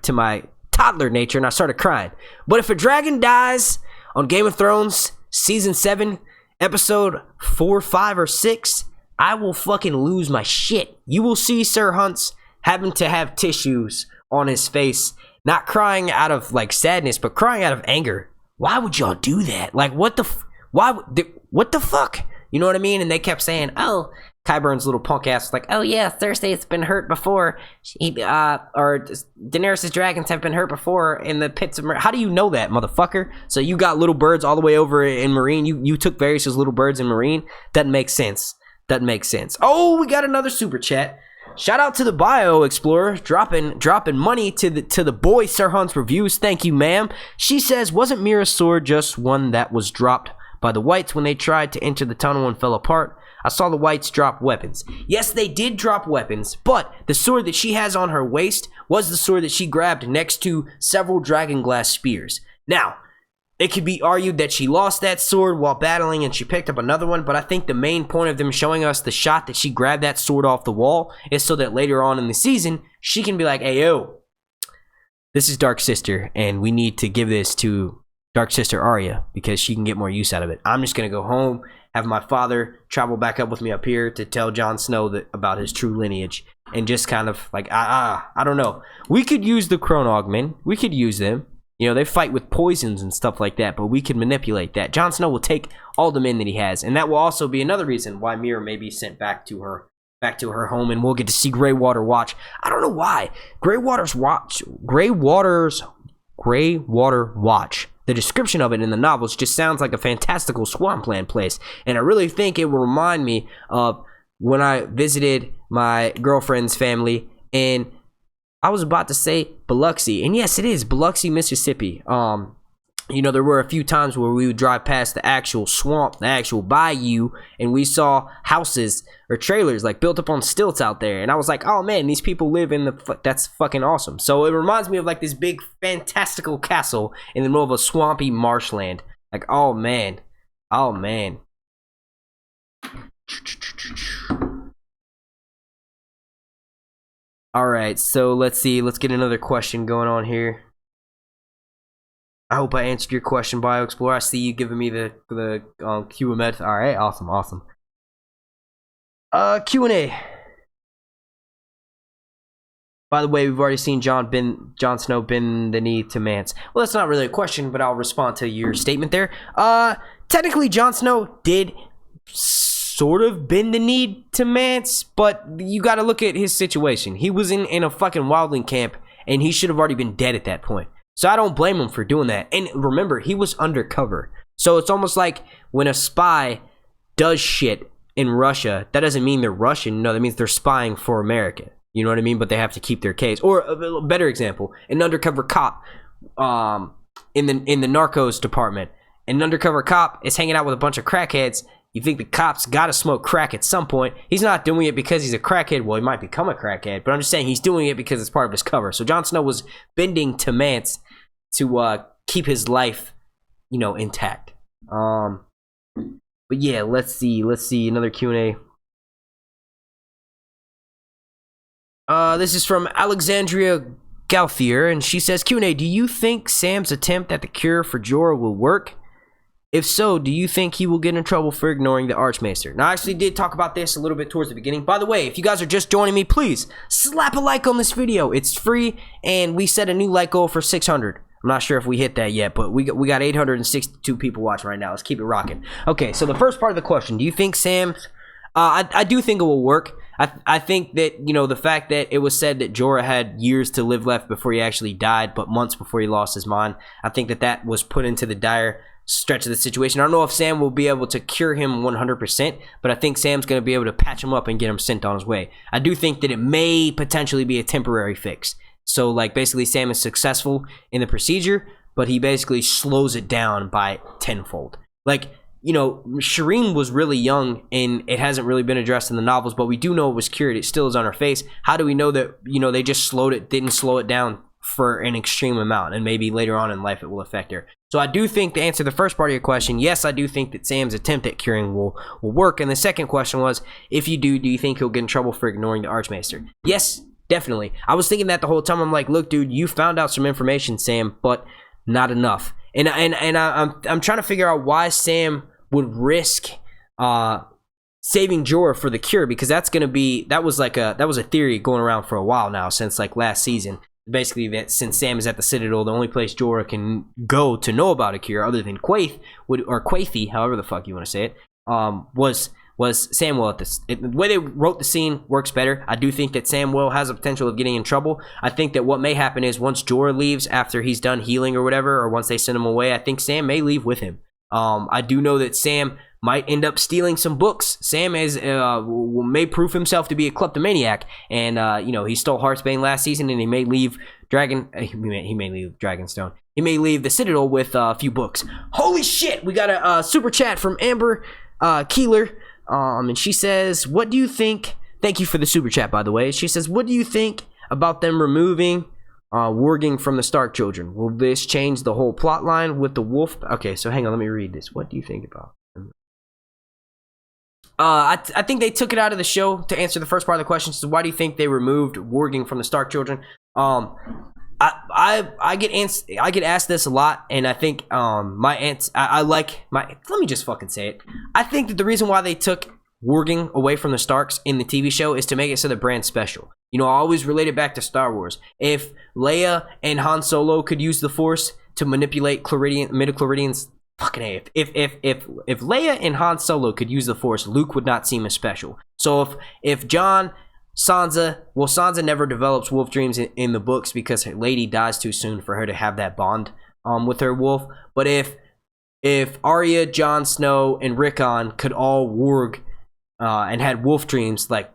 to my toddler nature and I started crying. But if a dragon dies on Game of Thrones season 7, episode 4, 5, or 6, I will fucking lose my shit. You will see Sir Hunts having to have tissues on his face, not crying out of like sadness, but crying out of anger. Why would y'all do that? Like, what the fuck? You know what I mean? And they kept saying, oh, Qyburn's little punk ass was like, oh yeah, Cersei's been hurt before. Or Daenerys' dragons have been hurt before in the pits of Meereen. How do you know that, motherfucker? So you got little birds all the way over in Meereen. You took Varys' little birds in Meereen. Doesn't make sense. Oh, we got another super chat. Shout out to the Bio Explorer dropping money to the boy Sir Hunt's reviews. Thank you, ma'am. She says, wasn't Mira's sword just one that was dropped by the Whites when they tried to enter the tunnel and fell apart? I saw the Whites drop weapons. Yes, they did drop weapons, but the sword that she has on her waist was the sword that she grabbed next to several dragonglass spears. Now, it could be argued that she lost that sword while battling and she picked up another one, but I think the main point of them showing us the shot that she grabbed that sword off the wall is so that later on in the season, she can be like, hey, yo, this is Dark Sister, and we need to give this to Dark Sister Arya because she can get more use out of it. I'm just going to go home, have my father travel back up with me up here to tell Jon Snow about his true lineage, and just kind of like, I don't know. We could use the Chronogmen. We could use them. You know, they fight with poisons and stuff like that, but we can manipulate that. Jon Snow will take all the men that he has, and that will also be another reason why Mira may be sent back to her home, and we'll get to see Greywater Watch. I don't know why. Greywater Watch. The description of it in the novels just sounds like a fantastical swampland place, and I really think it will remind me of when I visited my girlfriend's family in, I was about to say Biloxi, and yes, it is Biloxi, Mississippi. There were a few times where we would drive past the actual swamp, the actual bayou, and we saw houses or trailers like built up on stilts out there, and I was like, oh man, these people live in that's fucking awesome. So it reminds me of like this big fantastical castle in the middle of a swampy marshland. Like, oh man. Alright, so let's see. Let's get another question going on here. I hope I answered your question, Bio Explorer. I see you giving me the QMed. Alright, awesome. Q&A. By the way, we've already seen Jon Snow bend the knee to Mance. Well, that's not really a question, but I'll respond to your statement there. Technically, Jon Snow did sort of bend the knee to Mance, but you gotta look at his situation. He was in a fucking wildling camp, and he should have already been dead at that point. So I don't blame him for doing that. And remember, he was undercover. So it's almost like when a spy does shit in Russia, that doesn't mean they're Russian. No, that means they're spying for America. You know what I mean? But they have to keep their case. Or a better example, an undercover cop in the Narcos department. An undercover cop is hanging out with a bunch of crackheads. You think the cop's got to smoke crack at some point. He's not doing it because he's a crackhead. Well, he might become a crackhead, but I'm just saying he's doing it because it's part of his cover. So Jon Snow was bending to Mance to keep his life, intact. But yeah, let's see another Q&A. This is from Alexandria Gauthier, and she says, Q&A, do you think Sam's attempt at the cure for Jorah will work? If so, do you think he will get in trouble for ignoring the Archmaester? Now, I actually did talk about this a little bit towards the beginning. By the way, if you guys are just joining me, please slap a like on this video. It's free, and we set a new like goal for 600. I'm not sure if we hit that yet, but we got 862 people watching right now. Let's keep it rocking. Okay, so the first part of the question, do you think Sam... I do think it will work. I think that, you know, the fact that it was said that Jorah had years to live left before he actually died, but months before he lost his mind, I think that that was put into the dire stretch of the situation. I don't know if Sam will be able to cure him 100%, but I think Sam's going to be able to patch him up and get him sent on his way. I do think that it may potentially be a temporary fix. So, like, basically Sam is successful in the procedure, but he basically slows it down by tenfold. Like, you know, Shireen was really young, and it hasn't really been addressed in the novels, but we do know it was cured. It still is on her face. How do we know that, you know, they just didn't slow it down for an extreme amount, and maybe later on in life it will affect her? So I do think, to answer the first part of your question, yes, I do think that Sam's attempt at curing will work. And the second question was, if you do you think he'll get in trouble for ignoring the Archmaester? Yes, definitely. I was thinking that the whole time. I'm like, look, dude, you found out some information, Sam, but not enough. And I'm trying to figure out why Sam would risk saving Jorah for the cure, because that was a theory going around for a while now, since like last season. Basically, that since Sam is at the Citadel, the only place Jorah can go to know about a cure, other than Quaithe, or Quaithe, however the fuck you want to say it, was Samwell. The way they wrote the scene works better. I do think that Samwell has a potential of getting in trouble. I think that what may happen is once Jorah leaves after he's done healing or whatever, or once they send him away, I think Sam may leave with him. I do know that Sam might end up stealing some books. Sam may prove himself to be a kleptomaniac, and you know, he stole Heartsbane last season, and he may leave Dragonstone. He may leave the Citadel with a few books. Holy shit! We got a super chat from Amber Keeler, and she says, "What do you think?" Thank you for the super chat, by the way. She says, "What do you think about them removing warging from the Stark children? Will this change the whole plot line with the wolf?" Okay, so hang on, let me read this. What do you think about? I think they took it out of the show. To answer the first part of the question, so why do you think they removed warging from the Stark children? I get asked this a lot, and I think let me just fucking say it. I think that the reason why they took warging away from the Starks in the TV show is to make it so that Bran's special. You know, I always relate it back to Star Wars. If Leia and Han Solo could use the Force to manipulate midichlorians, fucking A. If Leia and Han Solo could use the Force, Luke would not seem as special. So if Sansa never develops wolf dreams in the books because her lady dies too soon for her to have that bond with her wolf. But if Arya, Jon Snow, and Rickon could all warg and had wolf dreams like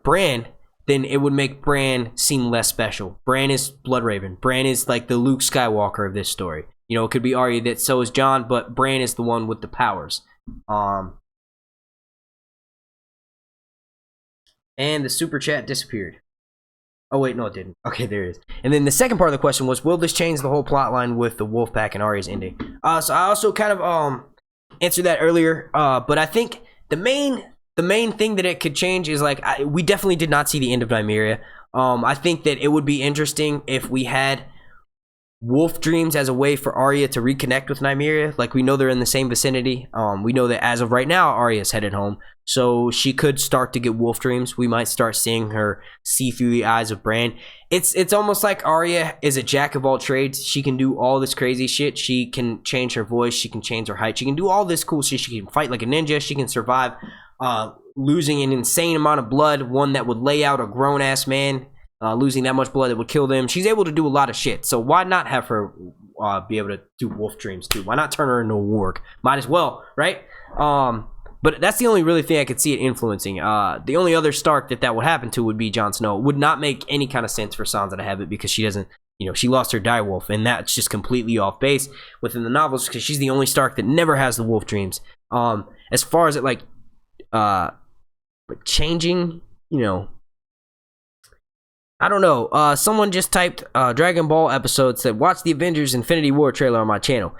Bran, then it would make Bran seem less special. Bran is Bloodraven. Bran is like the Luke Skywalker of this story. You know, it could be Arya, that so is Jon, but Bran is the one with the powers. And the super chat disappeared. Oh wait, no it didn't. Okay, there it is. And then the second part of the question was, will this change the whole plot line with the Wolfpack and Arya's ending? So I also kind of answered that earlier, but I think the main thing that it could change is, like, we definitely did not see the end of Nymeria. I think that it would be interesting if we had wolf dreams as a way for Arya to reconnect with Nymeria. Like, we know they're in the same vicinity. We know that as of right now, Arya's headed home, so she could start to get wolf dreams. We might start seeing her see through the eyes of Bran. It's almost like Arya is a jack of all trades. She can do all this crazy shit. She can change her voice. She can change her height. She can do all this cool shit. She can fight like a ninja. She can survive losing an insane amount of blood, one that would lay out a grown-ass man, losing that much blood that would kill them. She's able to do a lot of shit, so why not have her be able to do wolf dreams too? Why not turn her into a warg? Might as well, right? But that's the only really thing I could see it influencing. The only other Stark that would happen to would be Jon Snow. It would not make any kind of sense for Sansa to have it, because she doesn't, you know, she lost her direwolf, and that's just completely off base within the novels, because she's the only Stark that never has the wolf dreams. As far as it, like, but changing, you know, I don't know. Someone just typed Dragon Ball episode, said, watch the Avengers Infinity War trailer on my channel.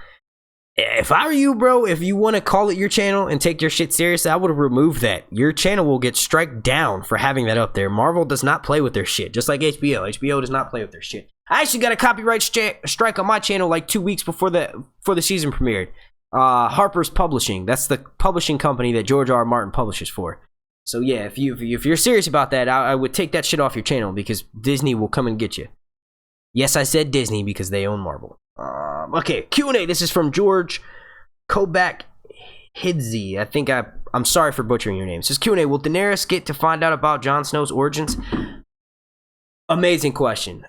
If I were you, bro, if you want to call it your channel and take your shit serious, I would have removed that. Your channel will get strike down for having that up there. Marvel does not play with their shit, just like HBO. HBO does not play with their shit. I actually got a copyright strike on my channel like 2 weeks before the season premiered. Harper's Publishing. That's the publishing company that George R. R. Martin publishes for. So yeah, if you're serious about that, I would take that shit off your channel because Disney will come and get you. Yes, I said Disney because they own Marvel. Okay, Q&A. This is from George Kobach Hidzi. I think I'm sorry for butchering your name. It says Q&A. Will Daenerys get to find out about Jon Snow's origins? Amazing question.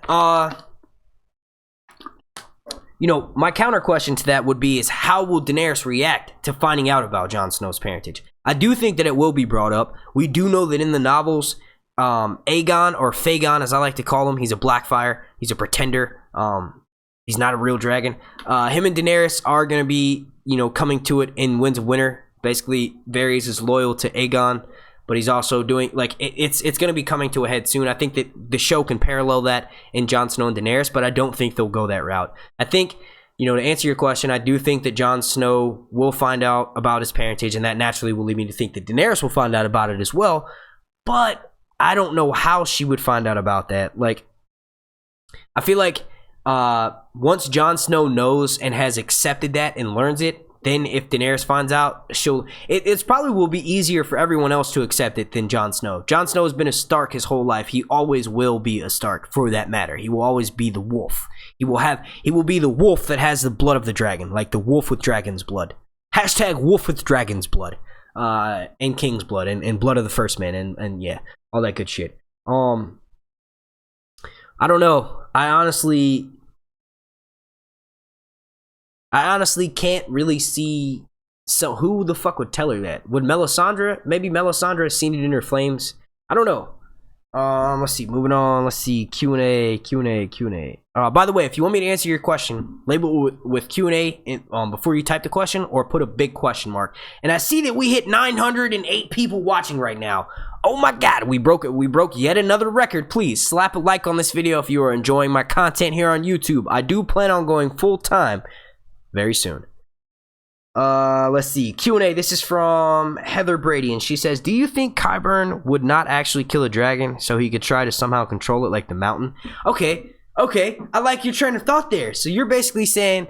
You know, my counter question to that would be is how will Daenerys react to finding out about Jon Snow's parentage? I do think that it will be brought up. We do know that in the novels, Aegon, or Fagon as I like to call him, he's a Blackfire. He's a pretender. He's not a real dragon. Him and Daenerys are going to be, you know, coming to it in Winds of Winter. Basically, Varys is loyal to Aegon, but he's also doing, like, it's going to be coming to a head soon. I think that the show can parallel that in Jon Snow and Daenerys, but I don't think they'll go that route. I think, you know, to answer your question, I do think that Jon Snow will find out about his parentage, and that naturally will lead me to think that Daenerys will find out about it as well, but I don't know how she would find out about that. Like, I feel like once Jon Snow knows and has accepted that and learns it, then if Daenerys finds out, it's probably will be easier for everyone else to accept it than Jon Snow. Jon Snow has been a Stark his whole life. He always will be a Stark, for that matter. He will always be the wolf. He will be the wolf that has the blood of the dragon, like the wolf with dragon's blood. Hashtag wolf with dragon's blood, and king's blood, and blood of the first man, and yeah, all that good shit. I don't know. I honestly can't really see. So who the fuck would tell her that? Would Melisandre? Maybe Melisandre has seen it in her flames. I don't know. Let's see. Moving on. Let's see. Q&A. By the way, if you want me to answer your question, label it with Q&A before you type the question, or put a big question mark. And I see that we hit 908 people watching right now. Oh my god, we broke it. We broke yet another record. Please slap a like on this video if you are enjoying my content here on YouTube. I do plan on going full time very soon. Let's see. Q&A. This is from Heather Brady, and she says, do you think Qyburn would not actually kill a dragon so he could try to somehow control it like the mountain? Okay. I like your train of thought there. So you're basically saying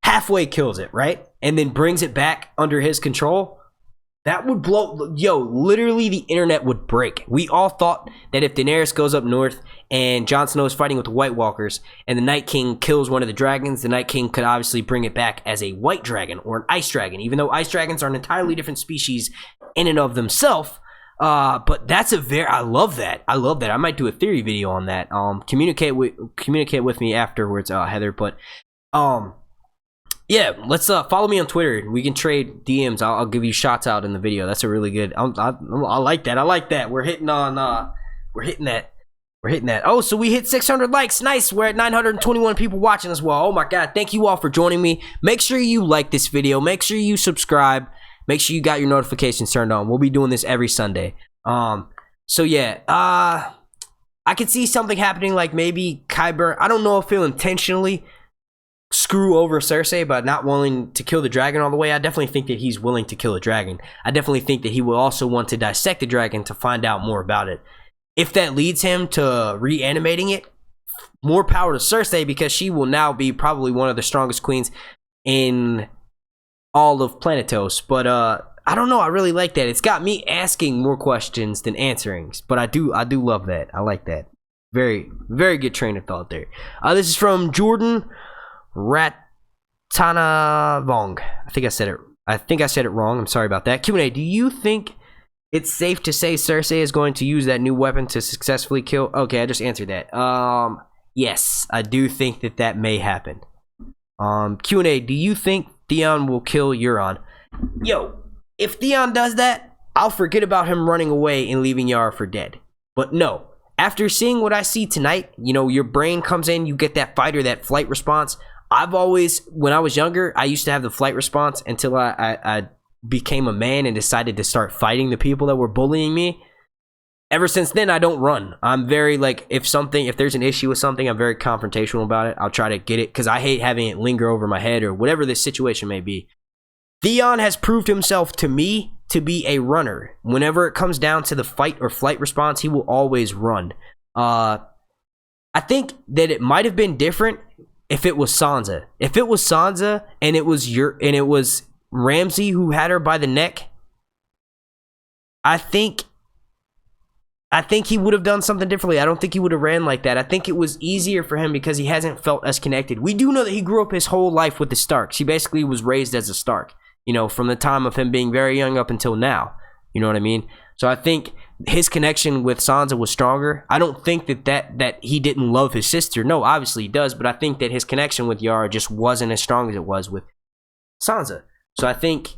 halfway kills it, right? And then brings it back under his control? That would blow. Yo, literally the internet would break. We all thought that if Daenerys goes up north and Jon Snow is fighting with the White Walkers and the Night King kills one of the dragons, the Night King could obviously bring it back as a white dragon or an ice dragon, even though ice dragons are an entirely different species in and of themselves. But that's I love that. I might do a theory video on that. Communicate with me afterwards, Heather. But yeah, let's follow me on Twitter. We can trade DMs. I'll give you shots out in the video. That's a really good. I like that. I like that. We're hitting on. We're hitting that. Oh, so we hit 600 likes. Nice. We're at 921 people watching as well. Oh my god. Thank you all for joining me. Make sure you like this video. Make sure you subscribe. Make sure you got your notifications turned on. We'll be doing this every Sunday. So yeah. I could see something happening like maybe Qyburn. I don't know if he'll intentionally screw over Cersei by not willing to kill the dragon all the way. I definitely think that he's willing to kill the dragon. I definitely think that he will also want to dissect the dragon to find out more about it. If that leads him to reanimating it, more power to Cersei, because she will now be probably one of the strongest queens in all of Planetos. But I don't know. I really like that. It's got me asking more questions than answering. But I do love that. I like that. Very, very good train of thought there. This is from Jordan Ratanavong. I think I said it wrong. I'm sorry about that. Q&A. Do you think it's safe to say Cersei is going to use that new weapon to successfully kill? Okay, I just answered that. Yes, I do think that may happen. Q&A. Do you think Theon will kill Euron? Yo, if Theon does that, I'll forget about him running away and leaving Yara for dead. But no. After seeing what I see tonight, you know, your brain comes in, you get that fight or that flight response. I've always, when I was younger, I used to have the flight response until I became a man and decided to start fighting the people that were bullying me. Ever since then, I don't run. I'm very, like, if there's an issue with something, I'm very confrontational about it. I'll try to get it, because I hate having it linger over my head or whatever the situation may be. Theon has proved himself to me to be a runner. Whenever it comes down to the fight or flight response, he will always run. I think that it might have been different if it was Sansa. If it was Sansa and it was Ramsay who had her by the neck, I think he would have done something differently. I don't think he would have ran like that. I think it was easier for him because he hasn't felt as connected. We do know that he grew up his whole life with the Starks. He basically was raised as a Stark, you know, from the time of him being very young up until now. You know what I mean? So I think his connection with Sansa was stronger. I don't think that he didn't love his sister. No, obviously he does, but I think that his connection with Yara just wasn't as strong as it was with Sansa. So I think,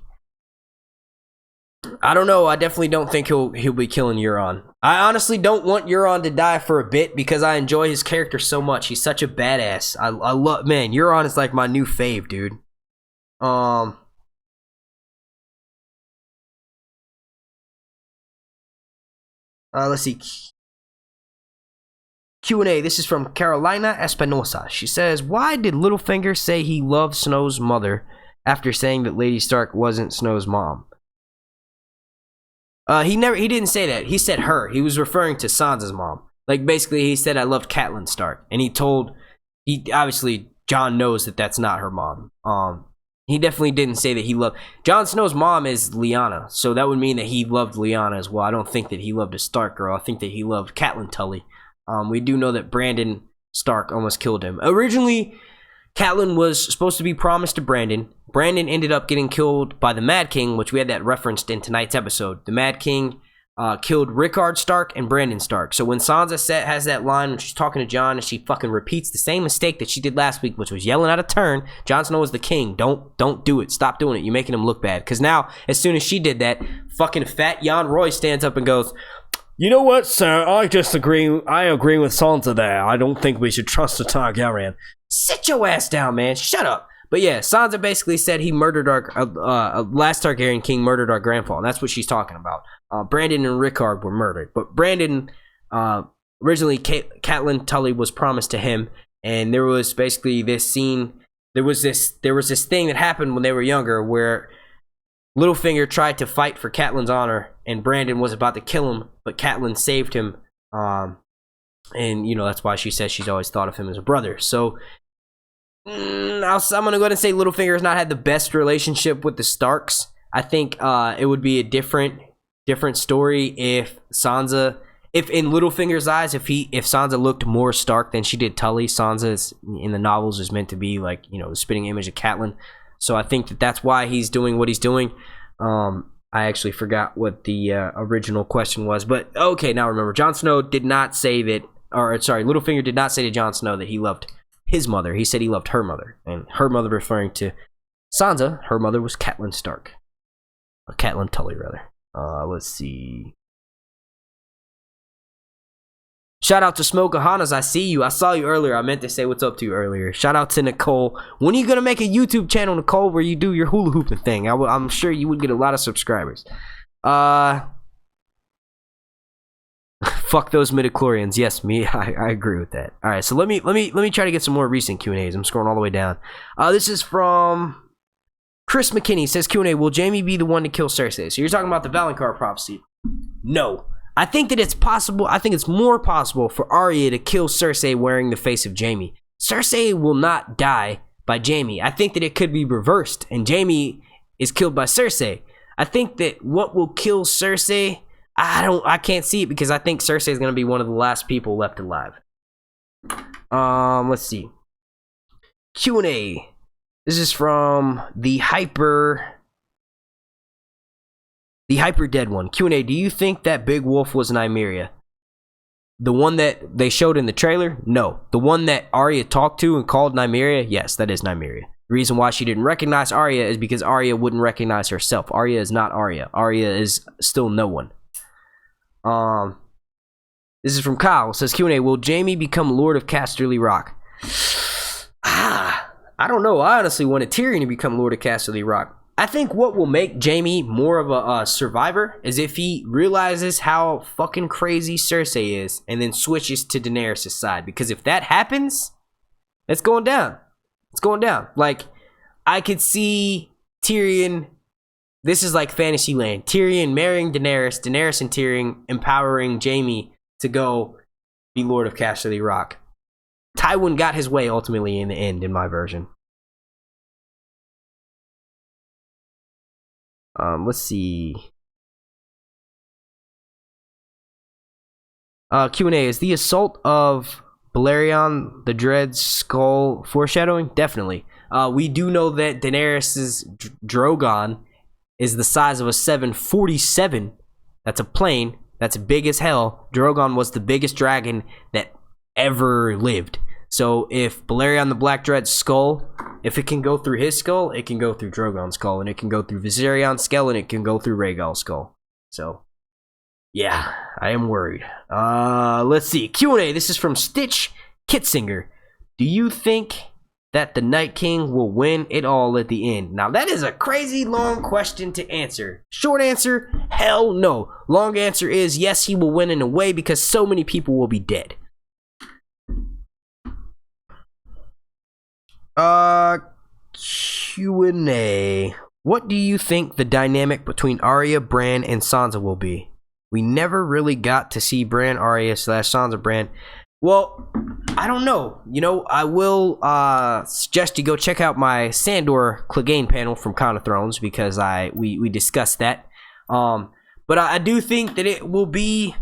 I don't know. I definitely don't think he'll be killing Euron. I honestly don't want Euron to die for a bit because I enjoy his character so much. He's such a badass. I love, man, Euron is like my new fave, dude. Let's see. Q&A. This is from Carolina Espinosa. She says, why did Littlefinger say he loved Snow's mother after saying that Lady Stark wasn't Snow's mom? He didn't say that. He said her. He was referring to Sansa's mom. Like, basically, he said, I loved Catelyn Stark. And obviously, Jon knows that that's not her mom. He definitely didn't say that he loved... Jon Snow's mom is Lyanna, so that would mean that he loved Lyanna as well. I don't think that he loved a Stark girl. I think that he loved Catelyn Tully. We do know that Brandon Stark almost killed him. Originally, Catelyn was supposed to be promised to Brandon. Brandon ended up getting killed by the Mad King, which we had that referenced in tonight's episode. The Mad King killed Rickard Stark and Brandon Stark. So when Sansa has that line when she's talking to Jon and she fucking repeats the same mistake that she did last week, which was yelling out of turn, Jon Snow is the king. Don't do it. Stop doing it. You're making him look bad. Because now, as soon as she did that, fucking fat Jon Roy stands up and goes, you know what, sir? I agree with Sansa there. I don't think we should trust a Targaryen. Sit your ass down, man. Shut up. But yeah, Sansa basically said he murdered our last Targaryen king murdered our grandfather. And that's what she's talking about. Brandon and Rickard were murdered, but Brandon originally Catelyn Tully was promised to him, and there was basically this scene. There was this thing that happened when they were younger where Littlefinger tried to fight for Catelyn's honor, and Brandon was about to kill him, but Catelyn saved him. And you know that's why she says she's always thought of him as a brother. So I'm gonna go ahead and say Littlefinger has not had the best relationship with the Starks. I think it would be a different story if in Littlefinger's eyes, if Sansa looked more Stark than she did Tully. Sansa in the novels is meant to be like, you know, the spitting image of Catelyn. So I think that's why he's doing what he's doing. I actually forgot what the original question was, but okay, now remember. Jon Snow did not say that, Littlefinger did not say to Jon Snow that he loved his mother. He said he loved her mother, and her mother referring to Sansa. Her mother was Catelyn Stark, or Catelyn Tully rather. Let's see. Shout out to Smoke Ahanas. I see you. I saw you earlier. I meant to say what's up to you earlier. Shout out to Nicole. When are you gonna make a YouTube channel, Nicole, where you do your hula hooping thing? I'm sure you would get a lot of subscribers. Fuck those midichlorians. Yes, me. I agree with that. All right, so let me try to get some more recent Q&As. I'm scrolling all the way down. This is from Chris McKinney. Says Q&A. Will Jaime be the one to kill Cersei? So you're talking about the Valonqar prophecy? No. I think that it's possible. I think it's more possible for Arya to kill Cersei wearing the face of Jaime. Cersei will not die by Jaime. I think that it could be reversed, and Jaime is killed by Cersei. I think that what will kill Cersei, I can't see it because I think Cersei is going to be one of the last people left alive. Let's see. Q&A. This is from the Hyper Dead one. Q&A, do you think that Big Wolf was Nymeria? The one that they showed in the trailer? No. The one that Arya talked to and called Nymeria? Yes, that is Nymeria. The reason why she didn't recognize Arya is because Arya wouldn't recognize herself. Arya is not Arya. Arya is still no one. This is from Kyle. It says Q&A, will Jaime become Lord of Casterly Rock? I don't know. I honestly wanted Tyrion to become Lord of Casterly Rock. I think what will make Jaime more of a survivor is if he realizes how fucking crazy Cersei is and then switches to Daenerys' side. Because if that happens, it's going down. It's going down. Like, I could see Tyrion, this is like Fantasyland. Tyrion marrying Daenerys, Daenerys and Tyrion empowering Jaime to go be Lord of Casterly Rock. Tywin got his way ultimately in the end, in my version. Let's see. Q&A, is the assault of Balerion the Dread's skull foreshadowing? Definitely. We do know that Daenerys's Drogon is the size of a 747. That's a plane. That's big as hell. Drogon was the biggest dragon that ever lived. So if Balerion the Black Dread's skull, if it can go through his skull, it can go through Drogon's skull, and it can go through Viserion's skull, and it can go through Rhaegal's skull. So, yeah, I am worried. Let's see. Q&A. This is from Stitch Kitzinger. Do you think that the Night King will win it all at the end? Now, that is a crazy long question to answer. Short answer, hell no. Long answer is yes, he will win in a way because so many people will be dead. Q&A. What do you think the dynamic between Arya, Bran, and Sansa will be? We never really got to see Bran, Arya / Sansa, Bran. Well, I don't know. You know, I will suggest you go check out my Sandor Clegane panel from Crown of Thrones because we discussed that. But I do think that it will be,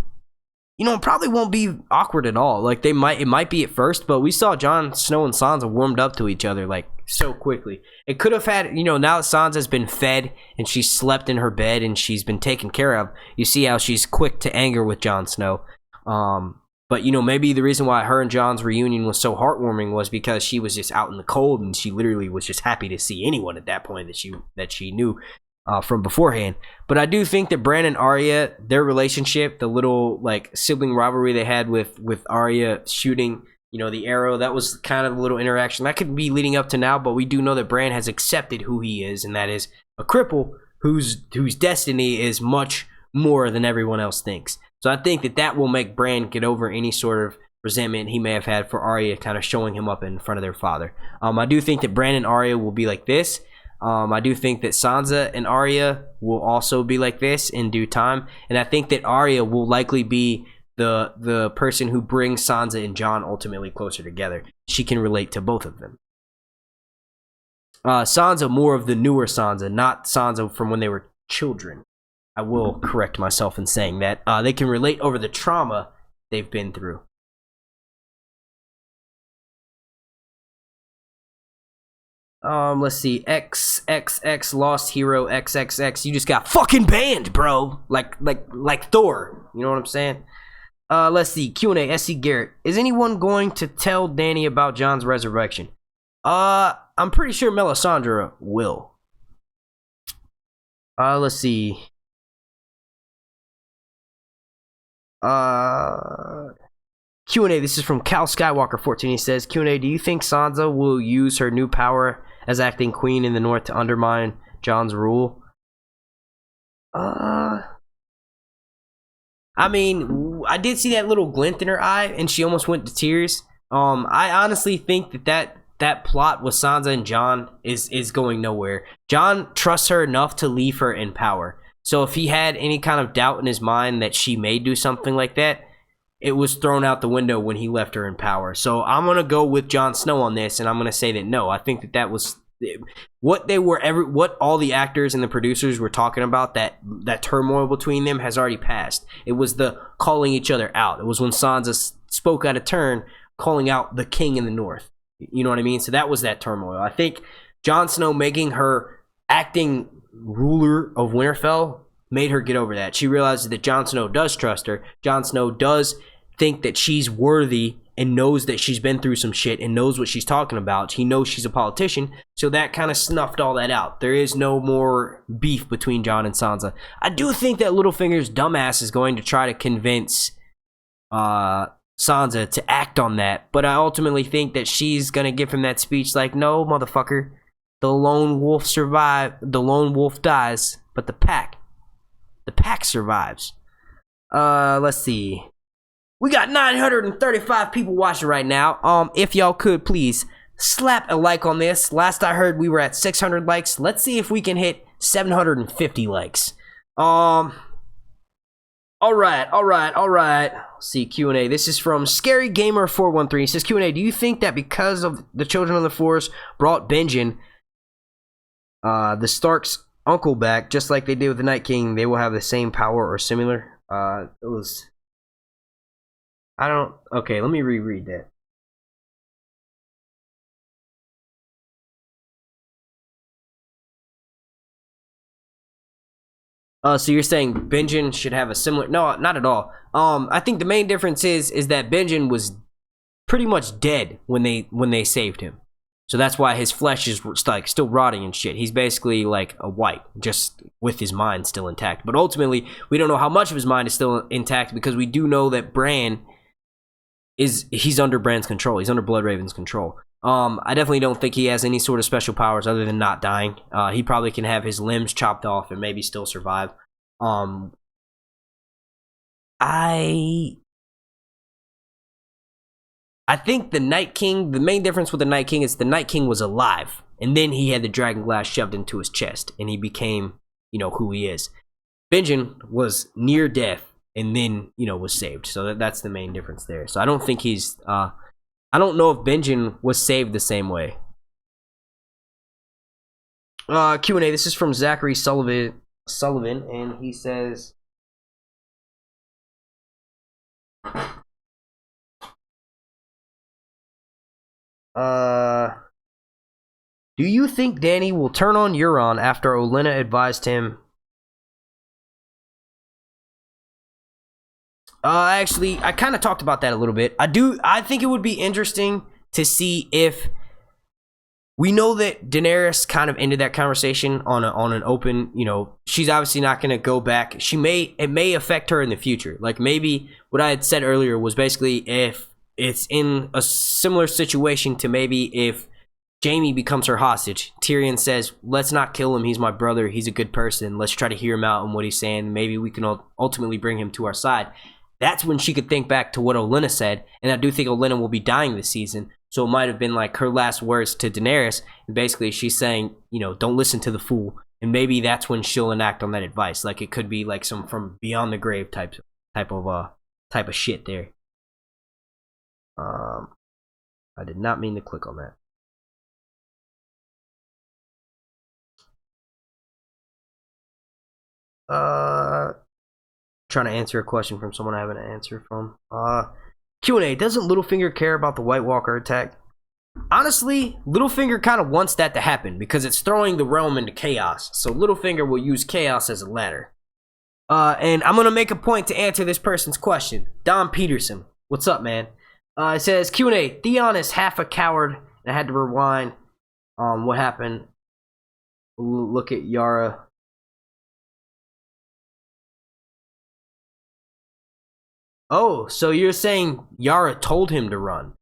you know, it probably won't be awkward at all. Like it might be at first, but we saw Jon Snow and Sansa warmed up to each other like so quickly. It could have had, you know, now that Sansa's been fed and she's slept in her bed and she's been taken care of, you see how she's quick to anger with Jon Snow. But, you know, maybe the reason why her and Jon's reunion was so heartwarming was because she was just out in the cold and she literally was just happy to see anyone at that point that she knew from beforehand. But I do think that Bran and Arya, their relationship, the little, like, sibling rivalry they had with Arya shooting, you know, the arrow, that was kind of a little interaction. That could be leading up to now, but we do know that Bran has accepted who he is, and that is a cripple whose destiny is much more than everyone else thinks. So I think that will make Bran get over any sort of resentment he may have had for Arya kind of showing him up in front of their father. I do think that Bran and Arya will be like this. I do think that Sansa and Arya will also be like this in due time. And I think that Arya will likely be the person who brings Sansa and Jon ultimately closer together. She can relate to both of them. Sansa, more of the newer Sansa, not Sansa from when they were children. I will correct myself in saying that. They can relate over the trauma they've been through. Let's see. XXX Lost Hero XXX. You just got fucking banned, bro. Like Thor. You know what I'm saying? Let's see. Q&A. SC Garrett. Is anyone going to tell Dany about Jon's resurrection? I'm pretty sure Melisandre will. Let's see. Q&A. This is from Cal Skywalker 14. He says, Q&A, do you think Sansa will use her new power as acting queen in the north to undermine Jon's rule? I mean, I did see that little glint in her eye and she almost went to tears. I honestly think that plot with Sansa and Jon is going nowhere. Jon trusts her enough to leave her in power. So if he had any kind of doubt in his mind that she may do something like that, it was thrown out the window when he left her in power. So I'm going to go with Jon Snow on this, and I'm going to say that no. I think that was what all the actors and the producers were talking about, that turmoil between them has already passed. It was the calling each other out. It was when Sansa spoke out of turn, calling out the king in the north. You know what I mean? So that was that turmoil. I think Jon Snow making her acting ruler of Winterfell made her get over that. She realized that Jon Snow does trust her. Jon Snow does think that she's worthy and knows that she's been through some shit and knows what she's talking about. He knows she's a politician, so that kind of snuffed all that out. There is no more beef between Jon and Sansa. I do think that Littlefinger's dumbass is going to try to convince Sansa to act on that, but I ultimately think that she's going to give him that speech like, no, motherfucker, the lone wolf survives, the lone wolf dies, but the pack survives. Let's see. We got 935 people watching right now. If y'all could please slap a like on this. Last I heard we were at 600 likes. Let's see if we can hit 750 likes. All right. See, Q&A. This is from Scary Gamer 413. He says, Q&A, do you think that because of the Children of the Forest brought Benjen, the Stark's uncle, back, just like they did with the Night King, they will have the same power or similar? Okay, let me reread that. So you're saying Benjen should have a similar? No, not at all. I think the main difference is that Benjen was pretty much dead when they saved him. So that's why his flesh is like still rotting and shit. He's basically like a white, just with his mind still intact. But ultimately, we don't know how much of his mind is still intact because we do know that Bran he's under Bran's control. He's under Bloodraven's control. I definitely don't think he has any sort of special powers other than not dying. He probably can have his limbs chopped off and maybe still survive. I think the Night King, the main difference with the Night King is the Night King was alive, and then he had the dragon glass shoved into his chest, and he became, who he is. Benjen was near death, and then, was saved. So that's the main difference there. So I don't think he's, I don't know if Benjen was saved the same way. Q&A, this is from Zachary Sullivan, and he says, do you think Dany will turn on Euron after Olenna advised him? Actually, I kind of talked about that a little bit. I think it would be interesting to see if we know that Daenerys kind of ended that conversation on an open, she's obviously not going to go back. It may affect her in the future. Like maybe what I had said earlier was basically if it's in a similar situation to maybe if Jaime becomes her hostage. Tyrion says, let's not kill him. He's my brother. He's a good person. Let's try to hear him out and what he's saying. Maybe we can ultimately bring him to our side. That's when she could think back to what Olenna said. And I do think Olenna will be dying this season. So it might have been like her last words to Daenerys. And basically she's saying, don't listen to the fool. And maybe that's when she'll enact on that advice. Like it could be like some from beyond the grave type of shit there. I did not mean to click on that. Trying to answer a question from someone I haven't answered from. Q&A, doesn't Littlefinger care about the White Walker attack? Honestly, Littlefinger kind of wants that to happen because it's throwing the realm into chaos. So Littlefinger will use chaos as a ladder. And I'm going to make a point to answer this person's question. Don Peterson, what's up, man? It says, Q&A, Theon is half a coward, and I had to rewind what happened. Look at Yara. Oh, so you're saying Yara told him to run.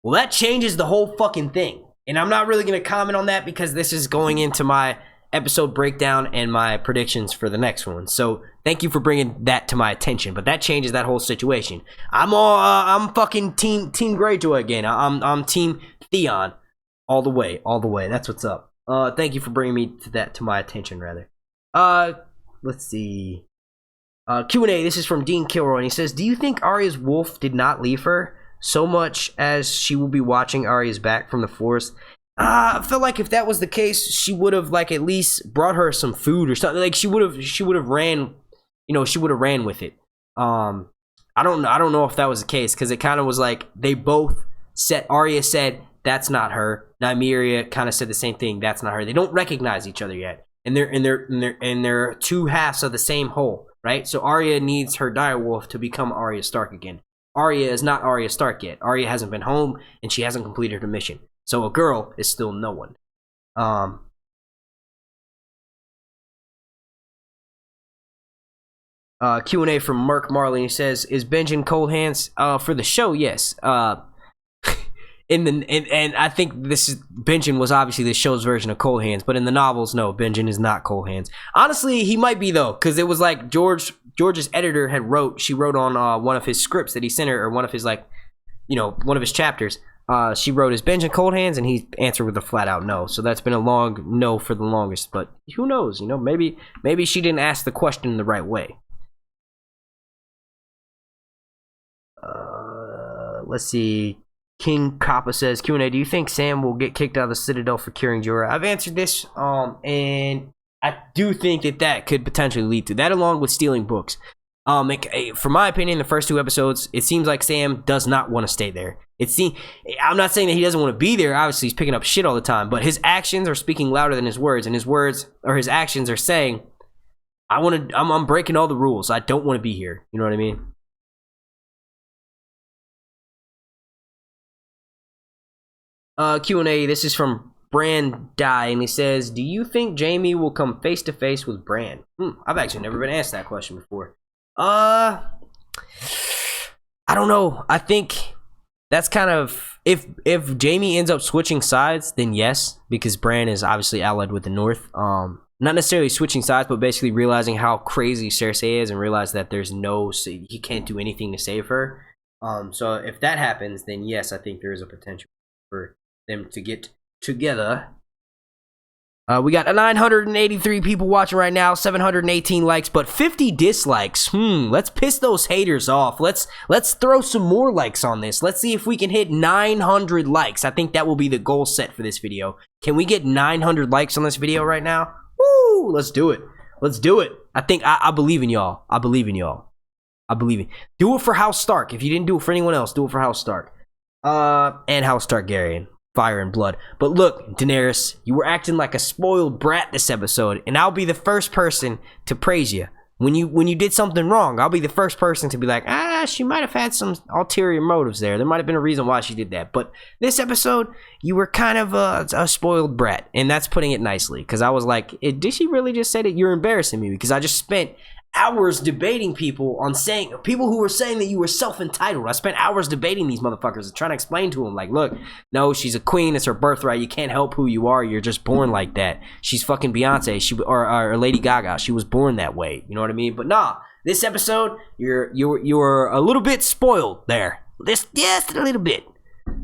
Well, that changes the whole fucking thing. And I'm not really going to comment on that because this is going into my episode breakdown and my predictions for the next one. So thank you for bringing that to my attention. But that changes that whole situation. I'm fucking team Greyjoy again. I'm team Theon all the way. That's what's up. Thank you for bringing me to my attention, rather. Let's see. Q&A, this is from Dean Kilroy, and he says, do you think Arya's wolf did not leave her so much as she will be watching Arya's back from the forest? I feel like if that was the case, she would have like at least brought her some food or something. Like she would have ran, she would have ran with it. I don't know if that was the case because it kind of was like they both said. Arya said that's not her. Nymeria kind of said the same thing. That's not her. They don't recognize each other yet, and they're two halves of the same whole. Right? So Arya needs her direwolf to become Arya Stark again. Arya is not Arya Stark yet. Arya hasn't been home, and she hasn't completed her mission. So a girl is still no one. Q&A from Mark Marley. He says, is Benjen cold hands? For the show, yes. And I think Benjen was obviously the show's version of cold hands, but in the novels, no, Benjen is not cold hands. Honestly, he might be though, because it was like George's editor she wrote on one of his scripts that he sent her, or one of his one of his chapters. She wrote, is Benjen cold hands? And he answered with a flat out no. So that's been a long no for the longest, but who knows? Maybe she didn't ask the question the right way. Let's see. King Kappa says, Q&A, do you think Sam will get kicked out of the Citadel for curing Jorah? I've answered this, and I do think that could potentially lead to that, along with stealing books. For my opinion, the first 2 episodes, it seems like Sam does not want to stay there. I'm not saying that he doesn't want to be there. Obviously, he's picking up shit all the time, but his actions are speaking louder than his words, and his actions are saying, I'm breaking all the rules. I don't want to be here. You know what I mean? Q&A, this is from Bran Die, and he says, do you think Jaime will come face to face with Bran? I've actually never been asked that question before. I don't know. I think that's kind of, if Jaime ends up switching sides, then yes, because Bran is obviously allied with the North. Not necessarily switching sides, but basically realizing how crazy Cersei is and realize that he can't do anything to save her. So if that happens, then yes, I think there is a potential for them to get together. We got 983 people watching right now, 718 likes, but 50 dislikes. Let's piss those haters off. Let's throw some more likes on this. Let's see if we can hit 900 likes. I think that will be the goal set for this video. Can we get 900 likes on this video right now? Woo! Let's do it. Let's do it. I believe in y'all. I believe in y'all. I believe in. Do it for House Stark. If you didn't do it for anyone else, do it for House Stark. And House Targaryen. Fire and blood. But look, Daenerys, you were acting like a spoiled brat this episode, and I'll be the first person to praise you. When you did something wrong, I'll be the first person to be like, she might have had some ulterior motives there. There might have been a reason why she did that. But this episode, you were kind of a spoiled brat, and that's putting it nicely. Because I was like, did she really just say that? You're embarrassing me, because I just spent hours debating people who were saying that you were self-entitled. I spent hours debating these motherfuckers and trying to explain to them, like, look, no, she's a queen, it's her birthright, you can't help who you are, you're just born like that. She's fucking Beyonce, or Lady Gaga, she was born that way, you know what I mean? But nah, this episode, you're a little bit spoiled there. Just a little bit.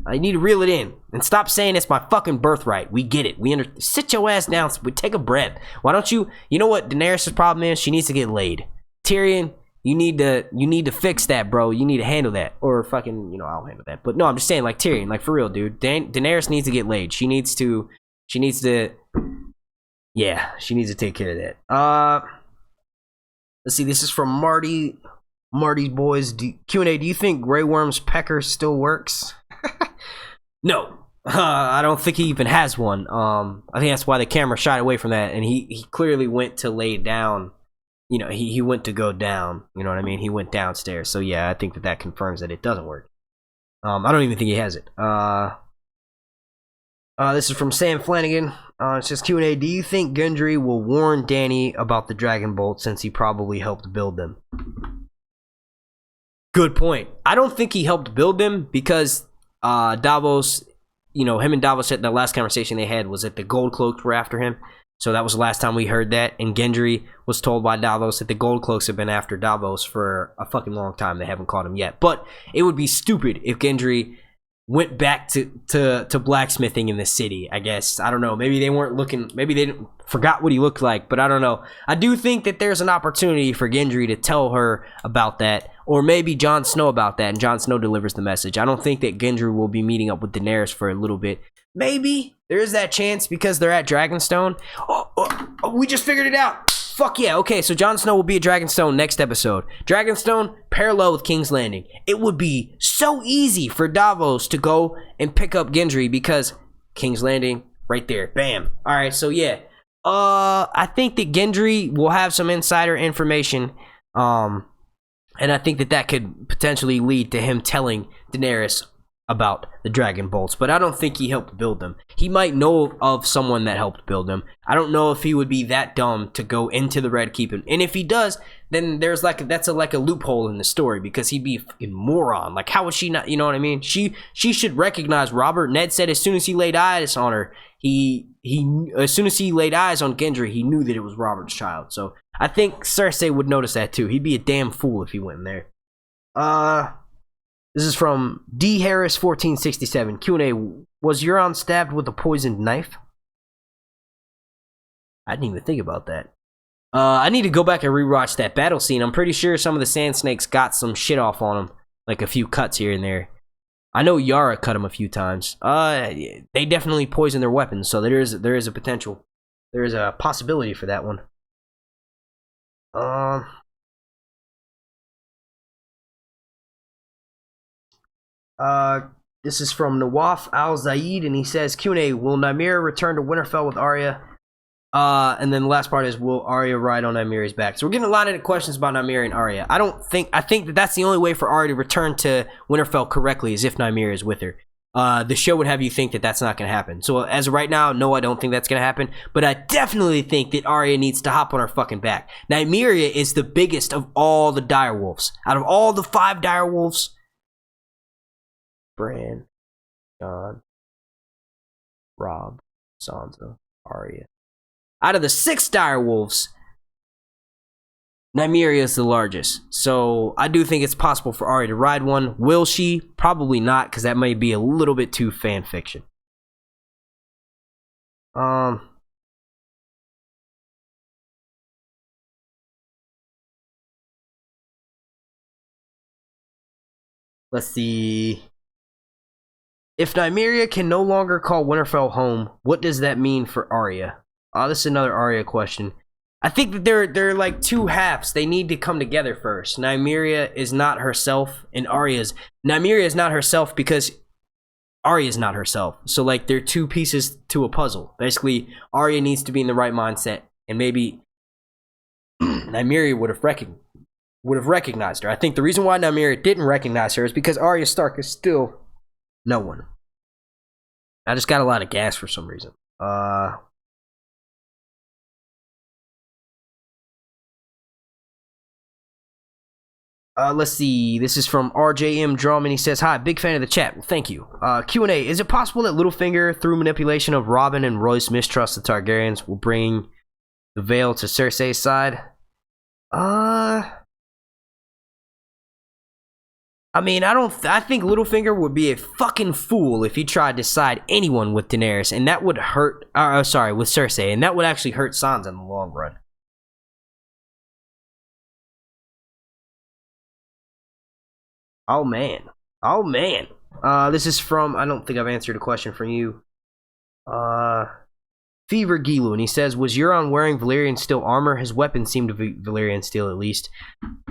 I need to reel it in and stop saying it's my fucking birthright. We get it. Sit your ass down. We take a breath. Why don't you know what Daenerys' problem is? She needs to get laid. Tyrion, you need to fix that, bro. You need to handle that. Or fucking, I'll handle that. But no, I'm just saying, like, Tyrion, like, for real, dude. Daenerys needs to get laid. She needs to yeah, she needs to take care of that. Let's see, this is from Marty's boys. Q&A, do you think Grey Worm's pecker still works? No, I don't think he even has one. I think that's why the camera shied away from that, and he clearly went to lay down. He went to go down. You know what I mean? He went downstairs. So yeah, I think that confirms that it doesn't work. I don't even think he has it. This is from Sam Flanagan. It says, Q&A, do you think Gendry will warn Dany about the Dragon Bolt since he probably helped build them? Good point. I don't think he helped build them because Davos, him and Davos said the last conversation they had was that the Gold Cloaks were after him. So that was the last time we heard that. And Gendry was told by Davos that the Gold Cloaks have been after Davos for a fucking long time. They haven't caught him yet. But it would be stupid if Gendry went back to blacksmithing in the city, I guess. I don't know. Maybe they weren't looking. Maybe they forgot what he looked like. But I don't know. I do think that there's an opportunity for Gendry to tell her about that. Or maybe Jon Snow about that, and Jon Snow delivers the message. I don't think that Gendry will be meeting up with Daenerys for a little bit. Maybe there is that chance because they're at Dragonstone. Oh, we just figured it out. Fuck yeah. Okay, so Jon Snow will be at Dragonstone next episode. Dragonstone, parallel with King's Landing. It would be so easy for Davos to go and pick up Gendry because King's Landing, right there. Bam. All right, so yeah. I think that Gendry will have some insider information. And I think that could potentially lead to him telling Daenerys about the Dragon Bolts. But I don't think he helped build them. He might know of someone that helped build them. I don't know if he would be that dumb to go into the Red Keep. And if he does, then there's that's a loophole in the story because he'd be a fucking moron. Like, how would she not, you know what I mean? She should recognize Robert. Ned said as soon as he laid eyes on her, as soon as he laid eyes on Gendry, he knew that it was Robert's child. So I think Cersei would notice that too. He'd be a damn fool if he went in there. This is from D Harris 1467. Q&A, was Euron stabbed with a poisoned knife? I didn't even think about that. I need to go back and rewatch that battle scene. I'm pretty sure some of the Sand Snakes got some shit off on him, like a few cuts here and there. I know Yara cut him a few times. They definitely poison their weapons, so there is a potential. There is a possibility for that one. This is from Nawaf Al-Zaid, and he says, Q&A, will Nymeria return to Winterfell with Arya? And then the last part is, will Arya ride on Nymeria's back? So we're getting a lot of questions about Nymeria and Arya. I think that that's the only way for Arya to return to Winterfell correctly is if Nymeria is with her. The show would have you think that that's not going to happen. So as of right now, no, I don't think that's going to happen. But I definitely think that Arya needs to hop on her fucking back. Nymeria is the biggest of all the direwolves. Out of all the 5 direwolves, Bran, Jon, Robb, Sansa, Arya. Out of the 6 direwolves, Nymeria is the largest. So I do think it's possible for Arya to ride one. Will she? Probably not, because that may be a little bit too fan fiction. Let's see. If Nymeria can no longer call Winterfell home, what does that mean for Arya? This is another Arya question. I think that they're like 2 halves. They need to come together first. Nymeria is not herself, and Nymeria is not herself because Arya is not herself. So like they're 2 pieces to a puzzle. Basically, Arya needs to be in the right mindset, and maybe Nymeria would have recognized her. I think the reason why Nymeria didn't recognize her is because Arya Stark is still no one. I just got a lot of gas for some reason. Let's see. This is from RJM Drum, and he says, "Hi, big fan of the chat." Well, thank you. Q&A. Is it possible that Littlefinger, through manipulation of Robin and Royce mistrust the Targaryens, will bring the veil to Cersei's side? I mean, I think Littlefinger would be a fucking fool if he tried to side anyone with Daenerys, and that would hurt, with Cersei, and that would actually hurt Sansa in the long run. Oh man. This is from, I don't think I've answered a question from you. Fever Gilu, and he says, was Euron wearing Valyrian steel armor? His weapon seemed to be Valyrian steel, at least.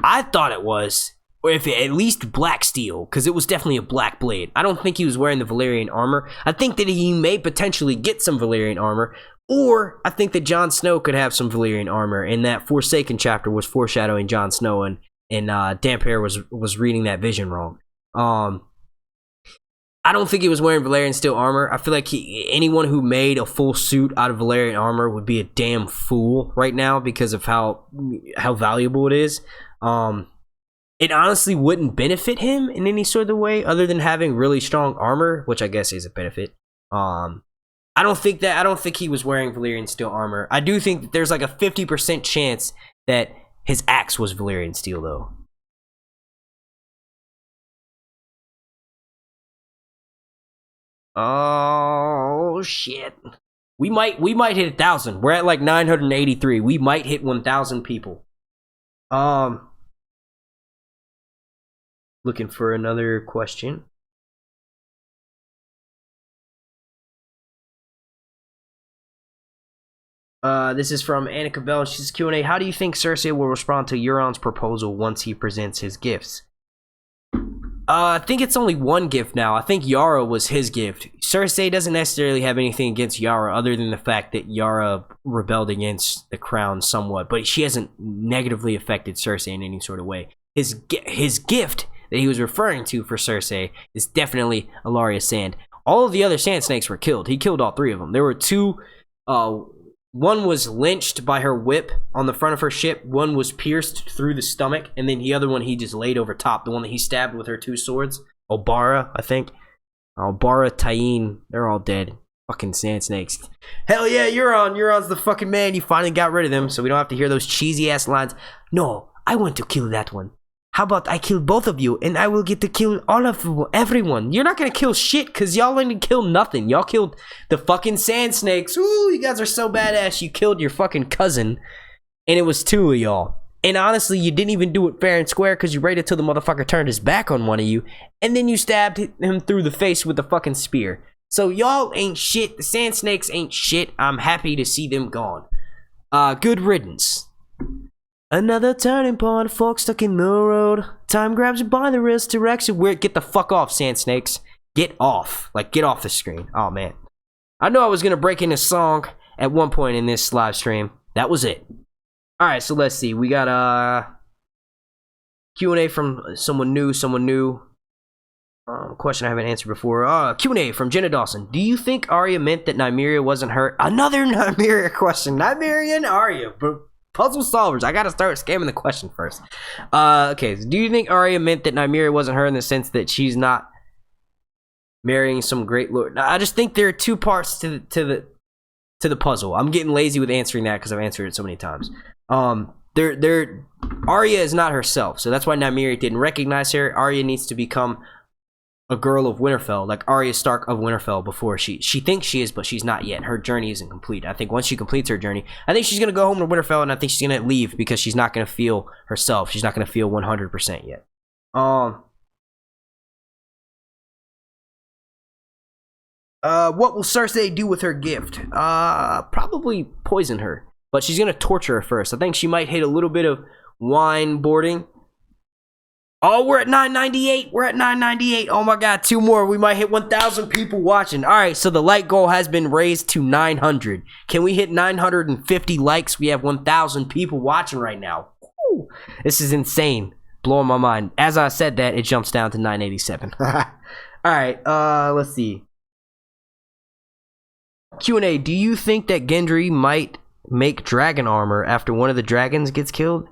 I thought it was. Or if at least black steel, because it was definitely a black blade. I don't think he was wearing the Valyrian armor. I think that he may potentially get some Valyrian armor, or I think that Jon Snow could have some Valyrian armor, and that Forsaken chapter was foreshadowing Jon Snow, and Dampere was reading that vision wrong. I don't think he was wearing Valyrian steel armor. I feel like anyone who made a full suit out of Valyrian armor would be a damn fool right now because of how valuable it is. It honestly wouldn't benefit him in any sort of way other than having really strong armor, which I guess is a benefit. I don't think he was wearing Valyrian steel armor. I do think that there's like a 50% chance that his axe was Valyrian steel though. Oh shit. We might hit 1,000. We're at like 983. We might hit 1,000 people. Looking for another question. This is from Annika Bell. She says, Q&A, how do you think Cersei will respond to Euron's proposal once he presents his gifts? I think it's only one gift now. I think Yara was his gift. Cersei doesn't necessarily have anything against Yara other than the fact that Yara rebelled against the crown somewhat, but she hasn't negatively affected Cersei in any sort of way. His gift that he was referring to for Cersei is definitely Ellaria Sand. All of the other Sand Snakes were killed. He killed all 3 of them. There were 2. One was lynched by her whip on the front of her ship. One was pierced through the stomach. And then the other one he just laid over top. The one that he stabbed with her 2 swords. Obara, I think. Obara, Tyene, they're all dead. Fucking Sand Snakes. Hell yeah, Euron's the fucking man. You finally got rid of them, so we don't have to hear those cheesy ass lines. No, I want to kill that one. How about I kill both of you and I will get to kill all of everyone? You're not gonna kill shit because y'all didn't kill nothing. Y'all killed the fucking Sand Snakes. Ooh, you guys are so badass. You killed your fucking cousin and it was 2 of y'all. And honestly, you didn't even do it fair and square because you waited till the motherfucker turned his back on one of you, and then you stabbed him through the face with the fucking spear. So y'all ain't shit. The Sand Snakes ain't shit. I'm happy to see them gone. Good riddance. Another turning point, fork stuck in the road. Time grabs you by the wrist, direction where. Get the fuck off, Sand Snakes. Get off. Like, get off the screen. Oh, man. I know I was gonna break in a song at one point in this live stream. That was it. Alright, so let's see. We got Q&A from someone new. Question I haven't answered before. Q&A from Jenna Dawson. Do you think Arya meant that Nymeria wasn't hurt? Another Nymeria question. Nymeria and Arya. Puzzle solvers. I gotta start scamming the question first. Okay, so do you think Arya meant that Nymeria wasn't hurt in the sense that she's not marrying some great lord? I just think there are two parts to the puzzle. I'm getting lazy with answering that because I've answered it so many times. Arya is not herself, so that's why Nymeria didn't recognize her. Arya needs to become a girl of Winterfell, like Arya Stark of Winterfell before she thinks she is, but she's not yet. Her journey isn't complete. I think once she completes her journey, I think she's gonna go home to Winterfell, and I think she's gonna leave because she's not gonna feel herself. She's not gonna feel 100% yet. What will Cersei do with her gift? Probably poison her. But she's gonna torture her first. I think she might hit a little bit of wine boarding. Oh, we're at 998. We're at 998. Oh my god, 2 more. We might hit 1,000 people watching. Alright, so the like goal has been raised to 900. Can we hit 950 likes? We have 1,000 people watching right now. Woo. This is insane. Blowing my mind. As I said that, it jumps down to 987. Alright, let's see. Q&A, do you think that Gendry might make dragon armor after one of the dragons gets killed?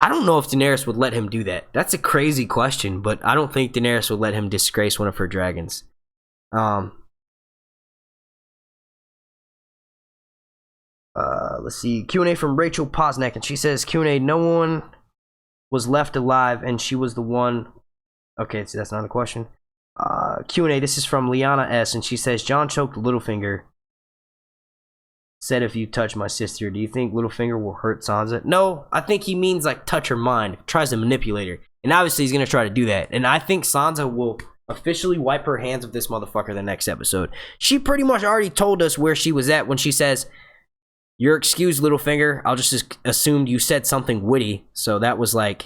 I don't know if Daenerys would let him do that. That's a crazy question, but I don't think Daenerys would let him disgrace one of her dragons. Let's see. Q&A from Rachel Posnack, and she says, Q&A, no one was left alive, and she was the one... Okay, so that's not a question. Q&A, this is from Liana S, and she says, Jon choked Littlefinger. Said if you touch my sister, do you think Littlefinger will hurt Sansa? No, I think he means like touch her mind, tries to manipulate her. And obviously he's going to try to do that. And I think Sansa will officially wipe her hands of this motherfucker the next episode. She pretty much already told us where she was at when she says, you're excused, Littlefinger. I'll just assumed you said something witty. So that was like,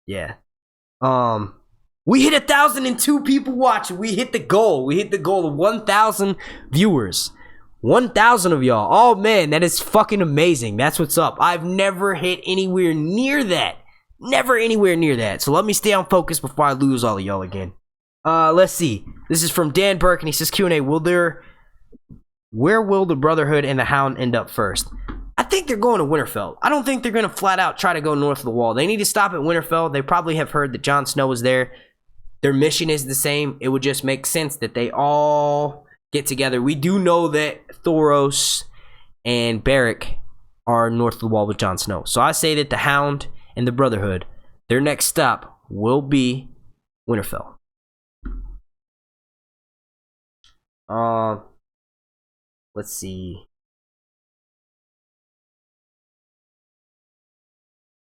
yeah. We hit 1,002 people watching. We hit the goal. We hit the goal of 1,000 viewers. 1,000 of y'all. Oh man, that is fucking amazing. That's what's up. I've never hit anywhere near that. Never anywhere near that. So let me stay on focus before I lose all of y'all again. Let's see. This is from Dan Burke, and he says, Q&A, where will the Brotherhood and the Hound end up first? I think they're going to Winterfell. I don't think they're going to flat out try to go north of the Wall. They need to stop at Winterfell. They probably have heard that Jon Snow is there. Their mission is the same. It would just make sense that they all get together. We do know that Thoros and Beric are north of the Wall with Jon Snow. So I say that the Hound and the Brotherhood, their next stop will be Winterfell. Let's see.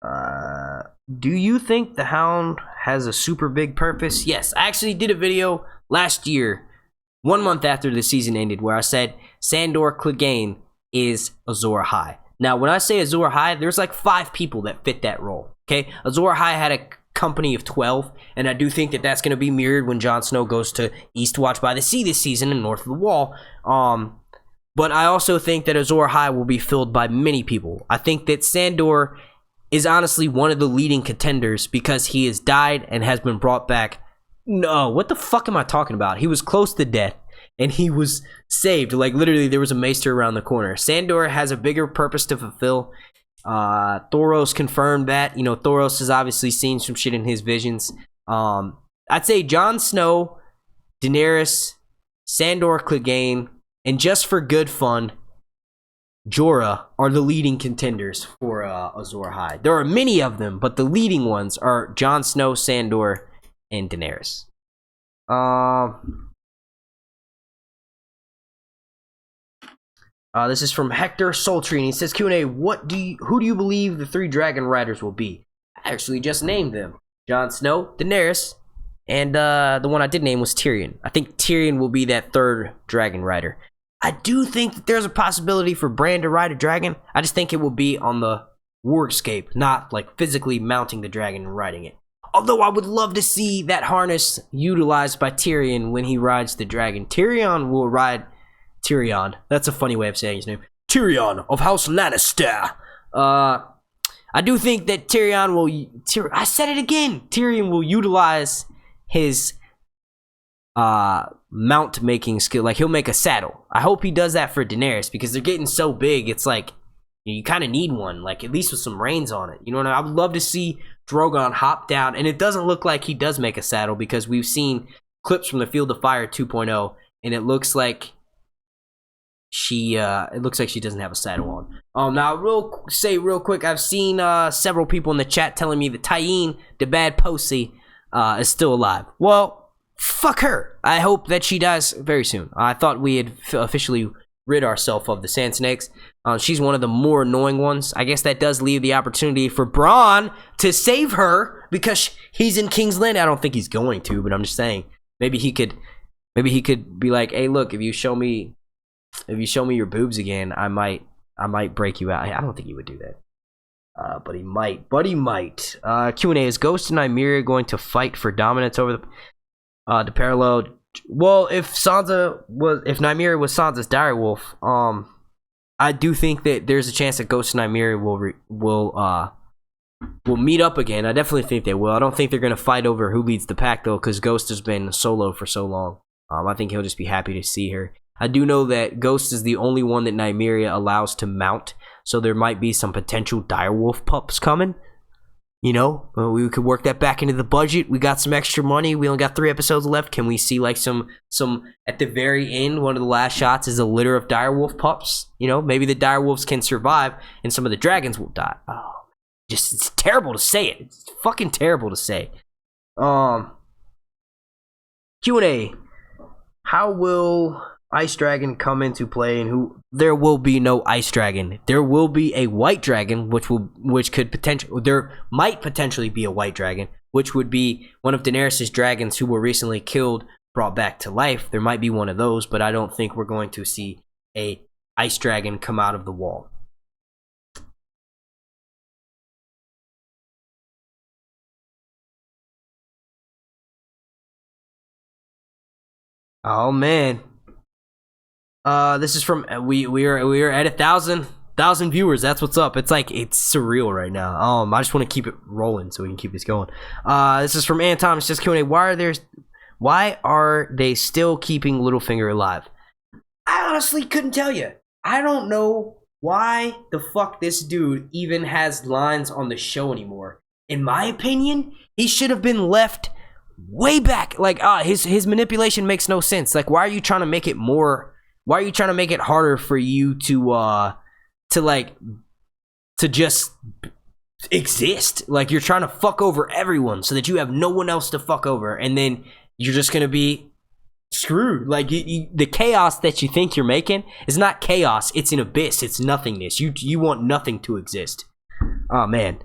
Do you think the Hound has a super big purpose? Yes, I actually did a video last year, 1 month after the season ended, where I said Sandor Clegane is Azor Ahai. Now, when I say Azor Ahai, there's like 5 people that fit that role. Okay, Azor Ahai had a company of 12, and I do think that that's going to be mirrored when Jon Snow goes to Eastwatch by the Sea this season and north of the Wall. But I also think that Azor Ahai will be filled by many people. I think that Sandor is honestly one of the leading contenders because he has died and has been brought back. No, what the fuck am I talking about? He was close to death and he was saved. Like literally there was a maester around the corner. Sandor has a bigger purpose to fulfill. Thoros confirmed that. You know, Thoros has obviously seen some shit in his visions. I'd say Jon Snow, Daenerys, Sandor Clegane, and just for good fun, Jorah are the leading contenders for Azor Ahai. There are many of them, but the leading ones are Jon Snow, Sandor, and Daenerys. This is from Hector Sultry, and he says, Q&A, who do you believe the 3 dragon riders will be? I actually just named them. Jon Snow, Daenerys, and the one I did name was Tyrion. I think Tyrion will be that 3rd dragon rider. I do think that there's a possibility for Bran to ride a dragon. I just think it will be on the Wargscape, not like physically mounting the dragon and riding it. Although I would love to see that harness utilized by Tyrion when he rides the dragon. Tyrion will ride... Tyrion. That's a funny way of saying his name. Tyrion of House Lannister. I do think that Tyrion will... I said it again! Tyrion will utilize his mount making skill. Like, he'll make a saddle. I hope he does that for Daenerys, because they're getting so big, it's like, you kind of need one, like, at least with some reins on it. You know what I mean? I would love to see Drogon hop down, and it doesn't look like he does make a saddle, because we've seen clips from the Field of Fire 2.0, and it looks like she doesn't have a saddle on. Now, real quick, I've seen several people in the chat telling me that Tyene, the bad Posey, is still alive. Well, fuck her. I hope that she dies very soon. I thought we had officially rid ourselves of the Sand Snakes. She's one of the more annoying ones. I guess that does leave the opportunity for Bronn to save her, because he's in King's Landing. I don't think he's going to, but I'm just saying, maybe he could be like, hey, look, if you show me your boobs again, I might break you out. I don't think he would do that. But he might. Q&A, is Ghost and Nymeria going to fight for dominance over the parallel? Well, if Nymeria was Sansa's direwolf, I do think that there's a chance that Ghost and Nymeria will meet up again. I definitely think they will. I don't think they're going to fight over who leads the pack, though, because Ghost has been solo for so long. I think he'll just be happy to see her. I do know that Ghost is the only one that Nymeria allows to mount, so there might be some potential direwolf pups coming. You know, we could work that back into the budget. We got some extra money. We only got 3 episodes left. Can we see like some at the very end, one of the last shots is a litter of direwolf pups? You know, maybe the direwolves can survive and some of the dragons will die. Oh, just, it's terrible to say it. It's fucking terrible to say. Q&A. How will Ice Dragon come into play, and who? There will be no Ice Dragon. There will be a White Dragon, there might potentially be a White Dragon, which would be one of Daenerys' dragons who were recently killed, brought back to life. There might be one of those, but I don't think we're going to see a Ice Dragon come out of the wall. Oh man. This is from we are at 1,000 viewers. That's what's up. It's like, it's surreal right now. I just want to keep it rolling so we can keep this going. This is from Anton. It's just Q&A. Why are they still keeping Littlefinger alive? I honestly couldn't tell you. I don't know why the fuck this dude even has lines on the show anymore. In my opinion, he should have been left way back. Like, his manipulation makes no sense. Like, why are you trying to make it more? Why are you trying to make it harder for you to just exist? Like, you're trying to fuck over everyone so that you have no one else to fuck over, and then you're just gonna be screwed. Like, the chaos that you think you're making is not chaos. It's an abyss. It's nothingness. You want nothing to exist. Oh man.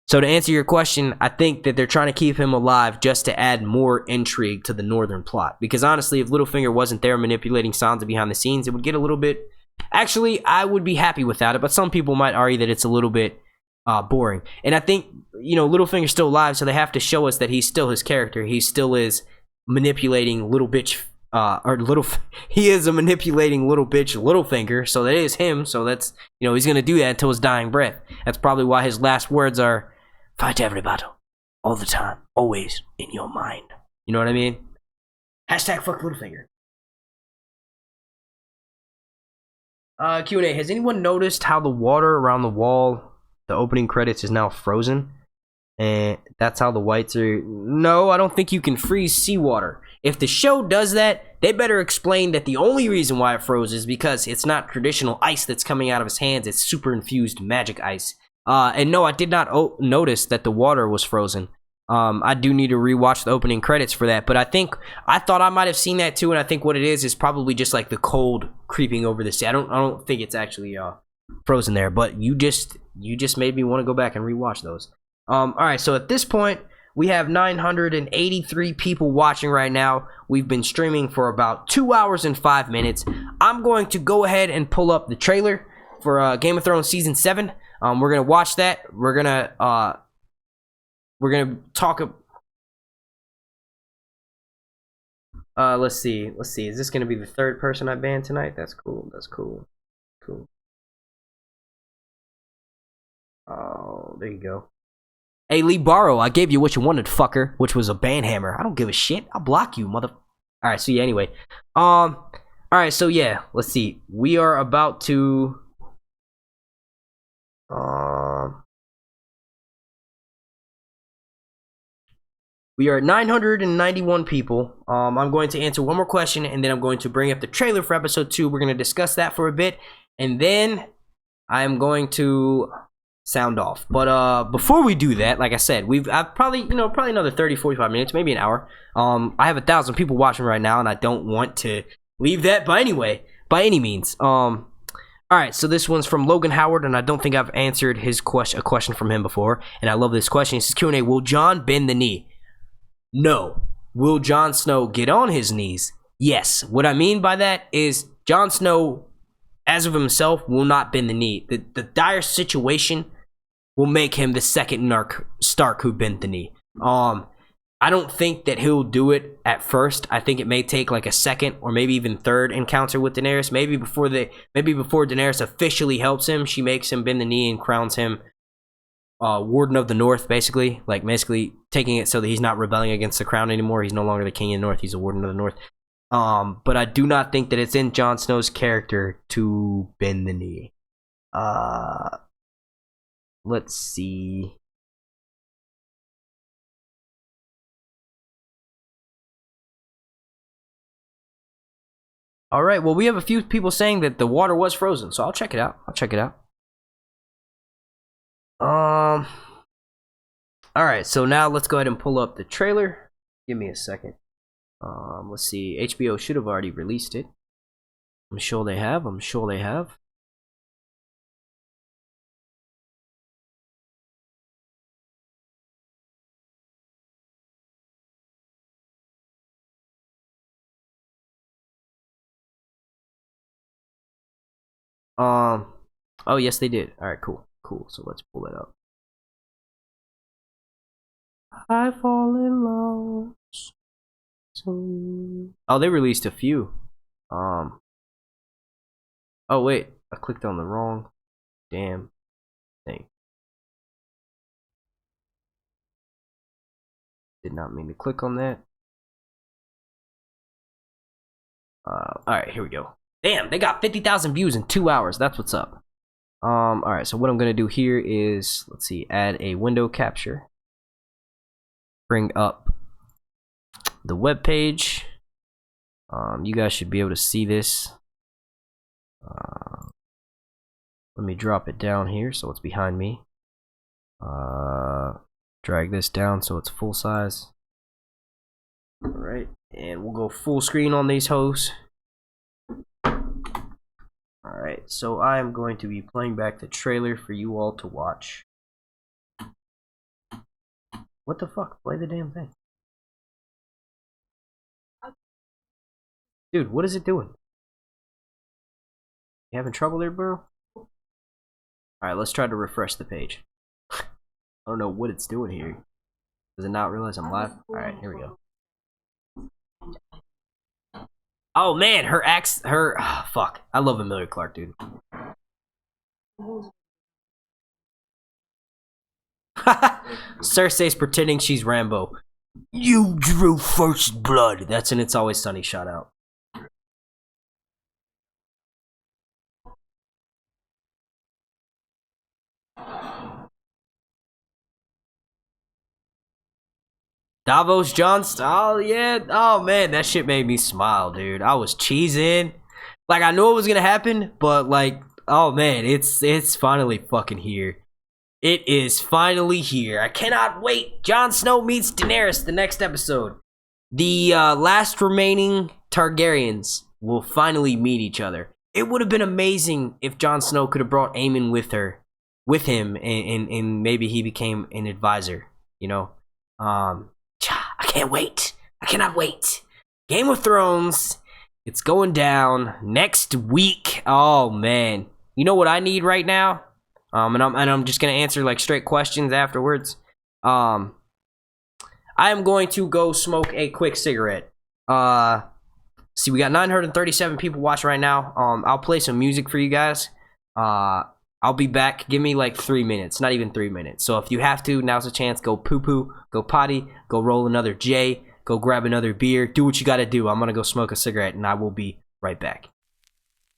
So to answer your question, I think that they're trying to keep him alive just to add more intrigue to the northern plot. Because honestly, if Littlefinger wasn't there manipulating Sansa behind the scenes, it would get a little bit... Actually, I would be happy without it, but some people might argue that it's a little bit boring. And I think, Littlefinger's still alive, so they have to show us that he's still his character. He still is manipulating little bitch... he is a manipulating little bitch Littlefinger, so that is him. So that's, he's going to do that until his dying breath. That's probably why his last words are... Fight every battle, all the time, always in your mind. You know what I mean? Hashtag fuck Littlefinger. Q&A, has anyone noticed how the water around the wall, the opening credits, is now frozen? And that's how the whites are... No, I don't think you can freeze seawater. If the show does that, they better explain that the only reason why it froze is because it's not traditional ice that's coming out of his hands, it's super infused magic ice. And no, I did not notice that the water was frozen. I do need to rewatch the opening credits for that, but I thought I might have seen that too, and I think what it is probably just like the cold creeping over the sea. I don't think it's actually frozen there, but you just made me want to go back and rewatch those. All right, so at this point we have 983 people watching right now. We've been streaming for about 2 hours and 5 minutes. I'm going to go ahead and pull up the trailer for Game of Thrones season 7. We're gonna watch that. We're gonna talk. Let's see. Is this gonna be the third person I banned tonight? That's cool. Cool. Oh, there you go. Hey, Lee Barrow, I gave you what you wanted, fucker, which was a ban hammer. I don't give a shit. I'll block you, mother. All right. So yeah. Anyway. All right. So yeah. Let's see. We are about to. We are at 991 people. I'm going to answer one more question, and then I'm going to bring up the trailer for episode 2. We're going to discuss that for a bit, and then I'm going to sound off. But before we do that, like I said, I've probably another 30-45 minutes, maybe an hour. I have 1,000 people watching right now, and I don't want to leave that by any means. All right, so this one's from Logan Howard, and I don't think I've answered a question from him before, and I love this question. It says, Q&A, will Jon bend the knee? No. Will Jon Snow get on his knees? Yes. What I mean by that is Jon Snow, as of himself, will not bend the knee. The dire situation will make him the second Stark who bent the knee. I don't think that he'll do it at first. I think it may take like a second or maybe even third encounter with Daenerys. Maybe before Daenerys officially helps him, she makes him bend the knee and crowns him Warden of the North, basically taking it so that he's not rebelling against the crown anymore. He's no longer the King of the North. He's a Warden of the North. But I do not think that it's in Jon Snow's character to bend the knee. Let's see. All right, well, we have a few people saying that the water was frozen, so I'll check it out. All right, so now let's go ahead and pull up the trailer. Give me a second. Let's see. HBO should have already released it. I'm sure they have. Oh, yes, they did. All right, cool. So let's pull it up. I fall in love. Oh, they released a few. Oh wait, I clicked on the wrong damn thing. Did not mean to click on that. All right, here we go. Damn, they got 50,000 views in 2 hours. That's what's up. All right, so what I'm gonna do here is, let's see, add a window capture. Bring up the web page. You guys should be able to see this. Let me drop it down here so it's behind me. Drag this down so it's full size. All right, and we'll go full screen on these hoes. Alright, so I am going to be playing back the trailer for you all to watch. What the fuck? Play the damn thing. Dude, what is it doing? You having trouble there, bro? Alright, let's try to refresh the page. I don't know what it's doing here. Does it not realize I'm live? Alright, here we go. Oh man, fuck. I love Emilia Clarke, dude. Cersei's pretending she's Rambo. You drew first blood. That's an It's Always Sunny shout out. Davos Johnson. Oh yeah. Oh man, that shit made me smile, dude. I was cheesing. Like I knew it was gonna happen, but like, oh man, it's finally fucking here. It is finally here. I cannot wait. Jon Snow meets Daenerys the next episode. The last remaining Targaryens will finally meet each other. It would have been amazing if Jon Snow could have brought Aemon with him, and maybe he became an advisor, you know? I can't wait. I cannot wait. Game of Thrones, it's going down next week. Oh, man. You know what I need right now? And I'm just gonna answer like straight questions afterwards. I am going to go smoke a quick cigarette. See, we got 937 people watching right now. I'll play some music for you guys. I'll be back. Give me like 3 minutes, not even 3 minutes. So if you have to, now's the chance. Go poo poo, go potty, go roll another J, go grab another beer. Do what you gotta do. I'm gonna go smoke a cigarette, and I will be right back.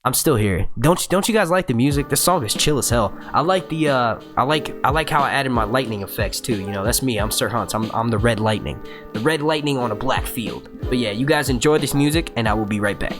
I'm still here. Don't you guys like the music? This song is chill as hell. I like the I like how I added my lightning effects too. You know, that's me. I'm Sir Hunts. I'm the red lightning. The red lightning on a black field. But yeah, you guys enjoy this music, and I will be right back.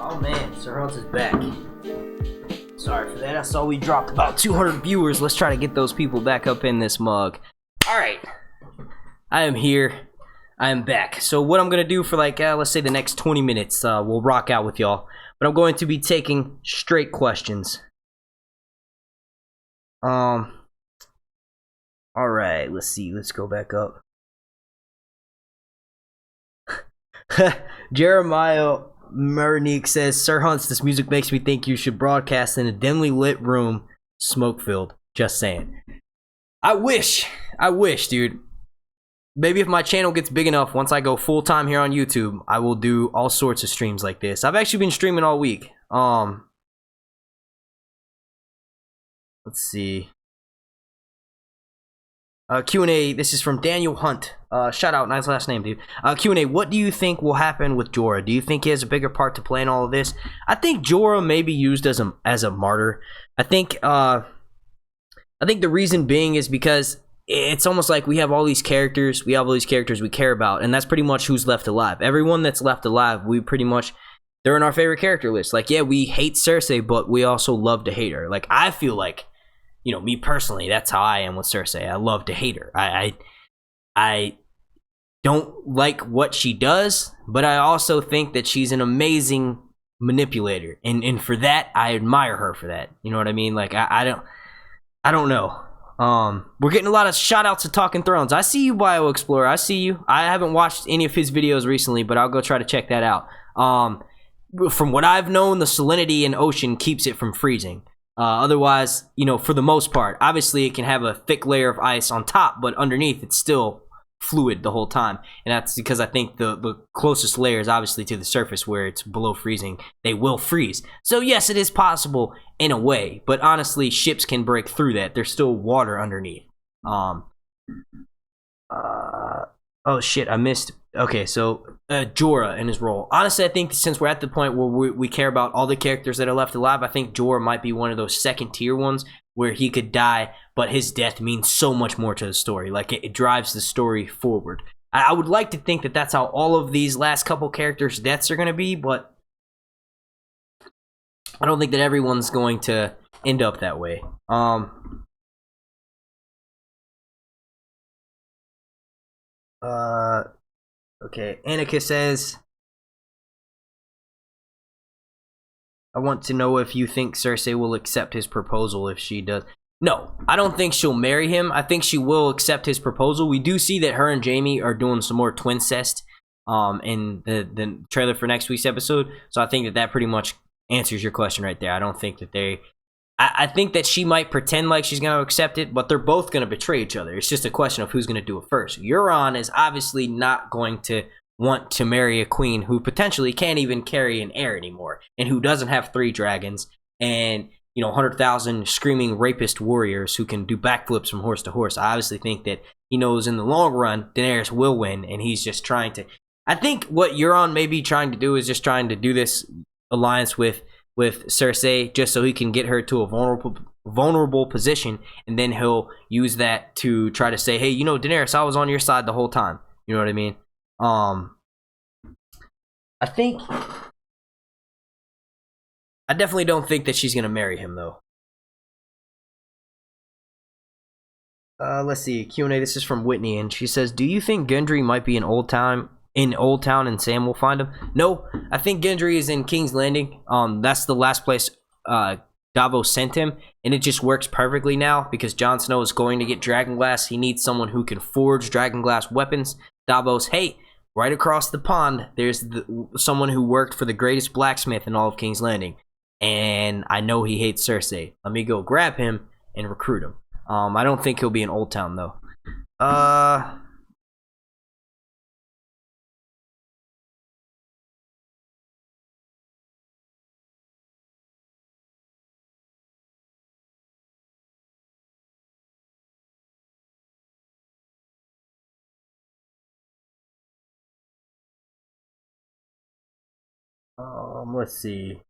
Oh man, Sir Hunts is back. Sorry for that. I saw we dropped about 200 viewers. Let's try to get those people back up in this mug. Alright. I am here. I am back. So what I'm going to do for like, let's say the next 20 minutes, we'll rock out with y'all. But I'm going to be taking straight questions. Alright, let's see. Let's go back up. Jeremiah Murnique says, Sir Hunts, this music makes me think you should broadcast in a dimly lit room, smoke filled. Just saying. I wish, dude. Maybe if my channel gets big enough, once I go full time here on YouTube, I will do all sorts of streams like this. I've actually been streaming all week. Let's see. Q&A, this is from Daniel Hunt. Shout out, nice last name, dude. Q&A, what do you think will happen with Jorah? Do you think he has a bigger part to play in all of this? I think Jorah may be used as a martyr. I think the reason being is because it's almost like we have all these characters we care about, and that's pretty much who's left alive. Everyone that's left alive, we pretty much, they're in our favorite character list. Like, yeah, we hate Cersei, but we also love to hate her. Like, I feel like, you know, me personally, that's how I am with Cersei. I love to hate her. I don't like what she does, but I also think that she's an amazing manipulator, and for that, I admire her for that. You know what I mean? Like, I don't know. We're getting a lot of shout outs to Talking Thrones. I see you, Bio Explorer. I see you. I haven't watched any of his videos recently, but I'll go try to check that out. from what I've known, the salinity in ocean keeps it from freezing. Otherwise, for the most part, obviously it can have a thick layer of ice on top, but underneath it's still fluid the whole time. And that's because I think the closest layer is obviously to the surface where it's below freezing. They will freeze. So yes, it is possible in a way, but honestly, ships can break through that. There's still water underneath. Oh shit, I missed. Okay, so Jorah and his role. Honestly, I think since we're at the point where we care about all the characters that are left alive, I think Jorah might be one of those second tier ones where he could die, but his death means so much more to the story. Like, it drives the story forward. I would like to think that that's how all of these last couple characters' deaths are going to be, but I don't think that everyone's going to end up that way. Okay, Annika says, I want to know if you think Cersei will accept his proposal if she does. No, I don't think she'll marry him. I think she will accept his proposal. We do see that her and Jaime are doing some more twincest in the trailer for next week's episode. So I think that pretty much answers your question right there. I don't think that I think that she might pretend like she's going to accept it, but they're both going to betray each other. It's just a question of who's going to do it first. Euron is obviously not going to want to marry a queen who potentially can't even carry an heir anymore, and who doesn't have 3 dragons, and 100,000 screaming rapist warriors who can do backflips from horse to horse. I obviously think that he knows in the long run Daenerys will win, and he's just trying to... I think what Euron may be trying to do is just trying to do this alliance with Cersei just so he can get her to a vulnerable position, and then he'll use that to try to say, hey, Daenerys, I was on your side the whole time. You know what I mean? I definitely don't think that she's gonna marry him, though. Let's see, Q&A. This is from Whitney, and she says, do you think Gendry might be in Old Town and Sam will find him? No, I think Gendry is in King's Landing. That's the last place Davos sent him, and it just works perfectly now because Jon Snow is going to get dragonglass. He needs someone who can forge dragonglass weapons. Davos, hey, right across the pond, there's someone who worked for the greatest blacksmith in all of King's Landing, and I know he hates Cersei. Let me go grab him and recruit him. I don't think he'll be in Old Town, though. Let's see.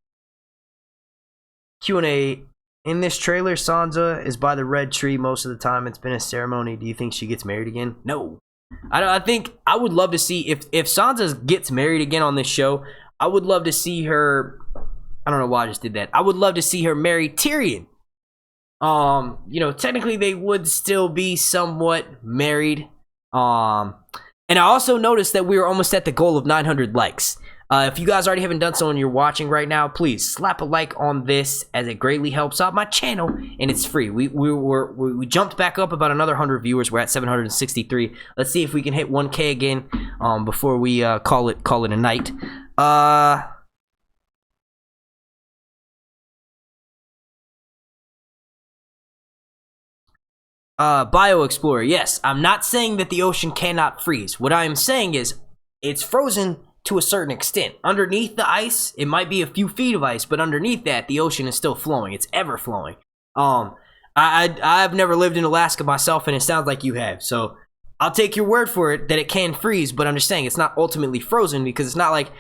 Q&A. In this trailer, Sansa is by the red tree most of the time. It's been a ceremony. Do you think she gets married again? No. I think I would love to see if Sansa gets married again on this show. I would love to see her. I don't know why I just did that. I would love to see her marry Tyrion. Technically they would still be somewhat married. And I also noticed that we were almost at the goal of 900 likes. If you guys already haven't done so and you're watching right now, please slap a like on this, as it greatly helps out my channel, and it's free. We jumped back up about another 100 viewers. We're at 763. Let's see if we can hit 1K again before we call it a night. Bio Explorer. Yes, I'm not saying that the ocean cannot freeze. What I am saying is it's frozen to a certain extent. Underneath the ice, it might be a few feet of ice, but underneath that, the ocean is still flowing. It's ever flowing. I've never lived in Alaska myself, and it sounds like you have. So I'll take your word for it that it can freeze, but I'm just saying it's not ultimately frozen, because it's not like,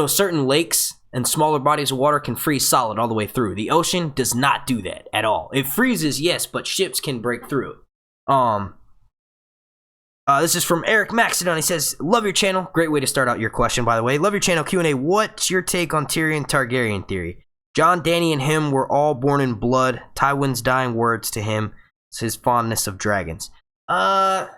certain lakes and smaller bodies of water can freeze solid all the way through. The ocean does not do that at all. It freezes, yes, but ships can break through it. This is from Eric Maxidon. He says, love your channel. Great way to start out your question, by the way. Love your channel. Q&A. What's your take on Tyrion Targaryen theory? Jon, Dany, and him were all born in blood. Tywin's dying words to him is his fondness of dragons. No.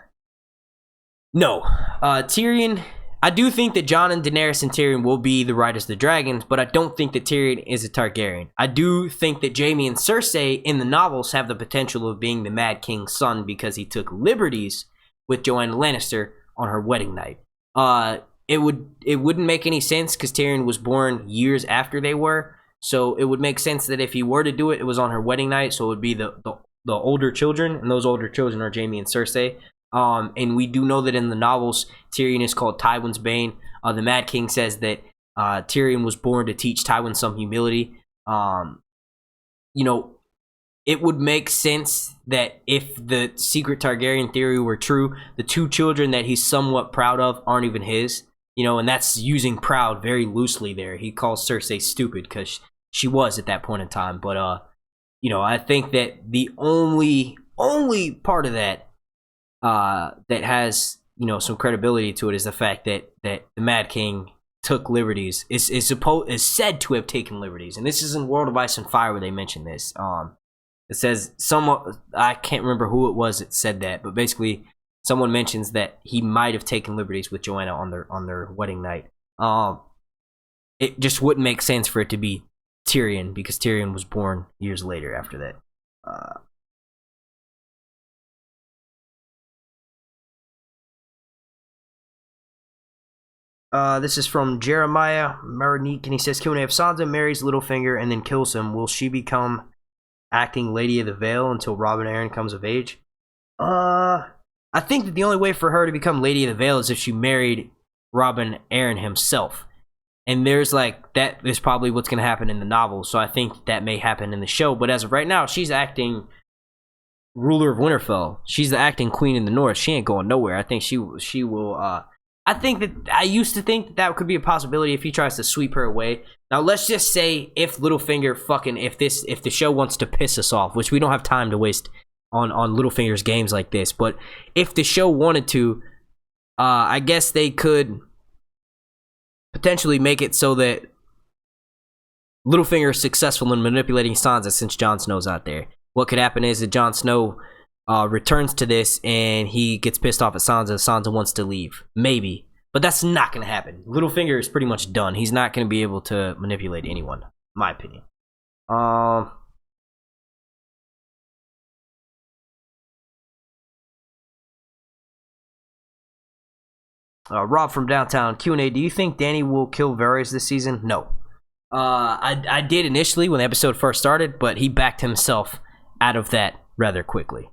Tyrion, I do think that Jon and Daenerys and Tyrion will be the riders of the dragons, but I don't think that Tyrion is a Targaryen. I do think that Jaime and Cersei in the novels have the potential of being the Mad King's son because he took liberties with Joanna Lannister on her wedding night. it wouldn't make any sense because Tyrion was born years after they were. So it would make sense that if he were to do it, it was on her wedding night. So it would be the older children, and those older children are Jaime and Cersei. And we do know that in the novels, Tyrion is called Tywin's Bane. The Mad King says that Tyrion was born to teach Tywin some humility. It would make sense that if the secret Targaryen theory were true, the two children that he's somewhat proud of aren't even his. And that's using proud very loosely there. He calls Cersei stupid because she was at that point in time. But, I think that the only part of that that has, some credibility to it is the fact that the Mad King took liberties, is said to have taken liberties. And this is in World of Ice and Fire where they mention this. It says I can't remember who it was that said that, but basically someone mentions that he might have taken liberties with Joanna on their wedding night. It just wouldn't make sense for it to be Tyrion because Tyrion was born years later after that. This is from Jeremiah Marinique, and he says, Q&A, if Sansa marries Littlefinger and then kills him, will she become acting Lady of the Vale until Robin Arryn comes of age? I think that the only way for her to become Lady of the Vale is if she married Robin Arryn himself. And there's that is probably what's going to happen in the novel, so I think that may happen in the show. But as of right now, she's acting ruler of Winterfell. She's the acting queen in the north. She ain't going nowhere. I think she will... I used to think that could be a possibility if he tries to sweep her away. Now, let's just say if Littlefinger if the show wants to piss us off, which we don't have time to waste on Littlefinger's games like this, but if the show wanted to, I guess they could potentially make it so that Littlefinger is successful in manipulating Sansa since Jon Snow's out there. What could happen is that Jon Snow returns to this and he gets pissed off at Sansa. Sansa wants to leave. Maybe. But that's not going to happen. Littlefinger is pretty much done. He's not going to be able to manipulate anyone, in my opinion. Rob from downtown Q&A, do you think Dany will kill Varys this season? No. I did initially when the episode first started, but he backed himself out of that rather quickly.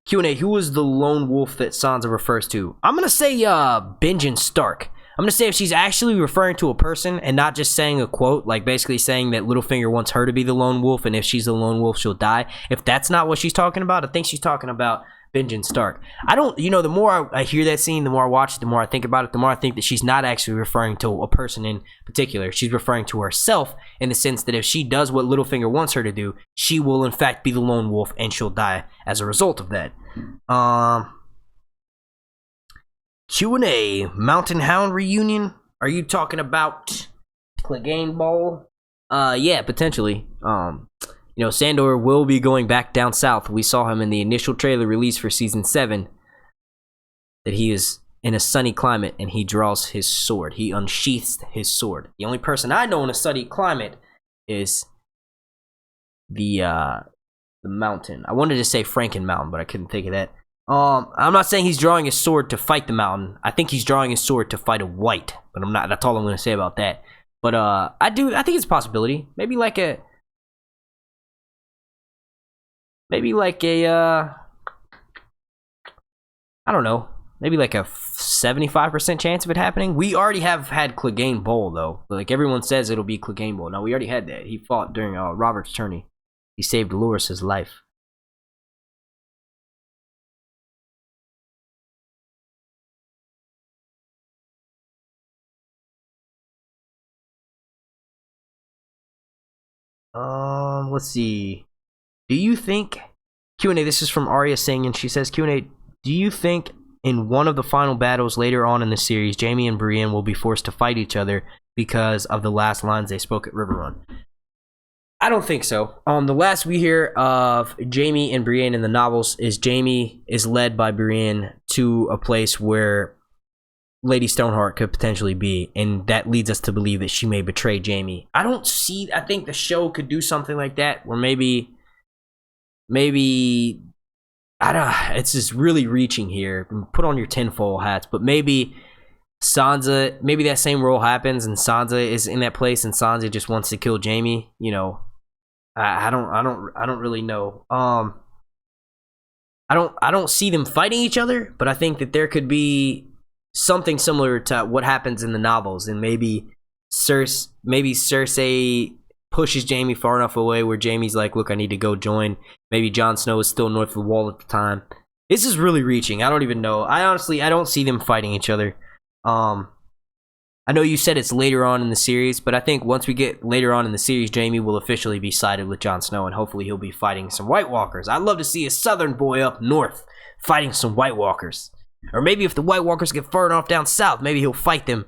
Q&A, who was the lone wolf that Sansa refers to? I'm gonna say Benjen Stark. I'm gonna say if she's actually referring to a person and not just saying a quote, like basically saying that Littlefinger wants her to be the lone wolf, and if she's the lone wolf, she'll die. If that's not what she's talking about, I think she's talking about Benjen Stark. I don't, the more I hear that scene, the more I watch it, the more I think about it, the more I think that she's not actually referring to a person in particular. She's referring to herself in the sense that if she does what Littlefinger wants her to do, she will in fact be the lone wolf and she'll die as a result of that. Q&A, Mountain Hound reunion? Are you talking about Clegane Bowl? Yeah, potentially. Sandor will be going back down south. We saw him in the initial trailer release for season 7 that he is in a sunny climate and he draws his sword. He unsheaths his sword. The only person I know in a sunny climate is the mountain. I wanted to say Franken Mountain, but I couldn't think of that. I'm not saying he's drawing his sword to fight the mountain. I think he's drawing his sword to fight a white, but I'm not. That's all I'm going to say about that. But I think it's a possibility. Maybe like a I don't know, maybe like a 75% chance of it happening. We already have had Clegane Bowl, though. Like, everyone says it'll be Clegane Bowl. Now, we already had that. He fought during Robert's tourney. He saved Loris's life. Let's see. Do you think... Q&A, this is from Arya Singh, and she says, Q&A, do you think in one of the final battles later on in the series, Jaime and Brienne will be forced to fight each other because of the last lines they spoke at River Run? I don't think so. The last we hear of Jaime and Brienne in the novels is Jaime is led by Brienne to a place where Lady Stoneheart could potentially be, and that leads us to believe that she may betray Jaime. I think the show could do something like that, where maybe I don't. It's just really reaching here. Put on your tinfoil hats, but maybe Sansa. Maybe that same role happens, and Sansa is in that place, and Sansa just wants to kill Jaime. You know, I don't really know. I don't see them fighting each other, but I think that there could be something similar to what happens in the novels, and maybe Cersei pushes Jaime far enough away where Jaime's like, look, I need to go join. Maybe Jon Snow is still north of the wall at the time. This is really reaching. I don't even know. I don't see them fighting each other. I know you said it's later on in the series, but I think once we get later on in the series, Jaime will officially be sided with Jon Snow, and hopefully he'll be fighting some White Walkers. I'd love to see a southern boy up north fighting some White Walkers. Or maybe if the White Walkers get far enough down south, maybe he'll fight them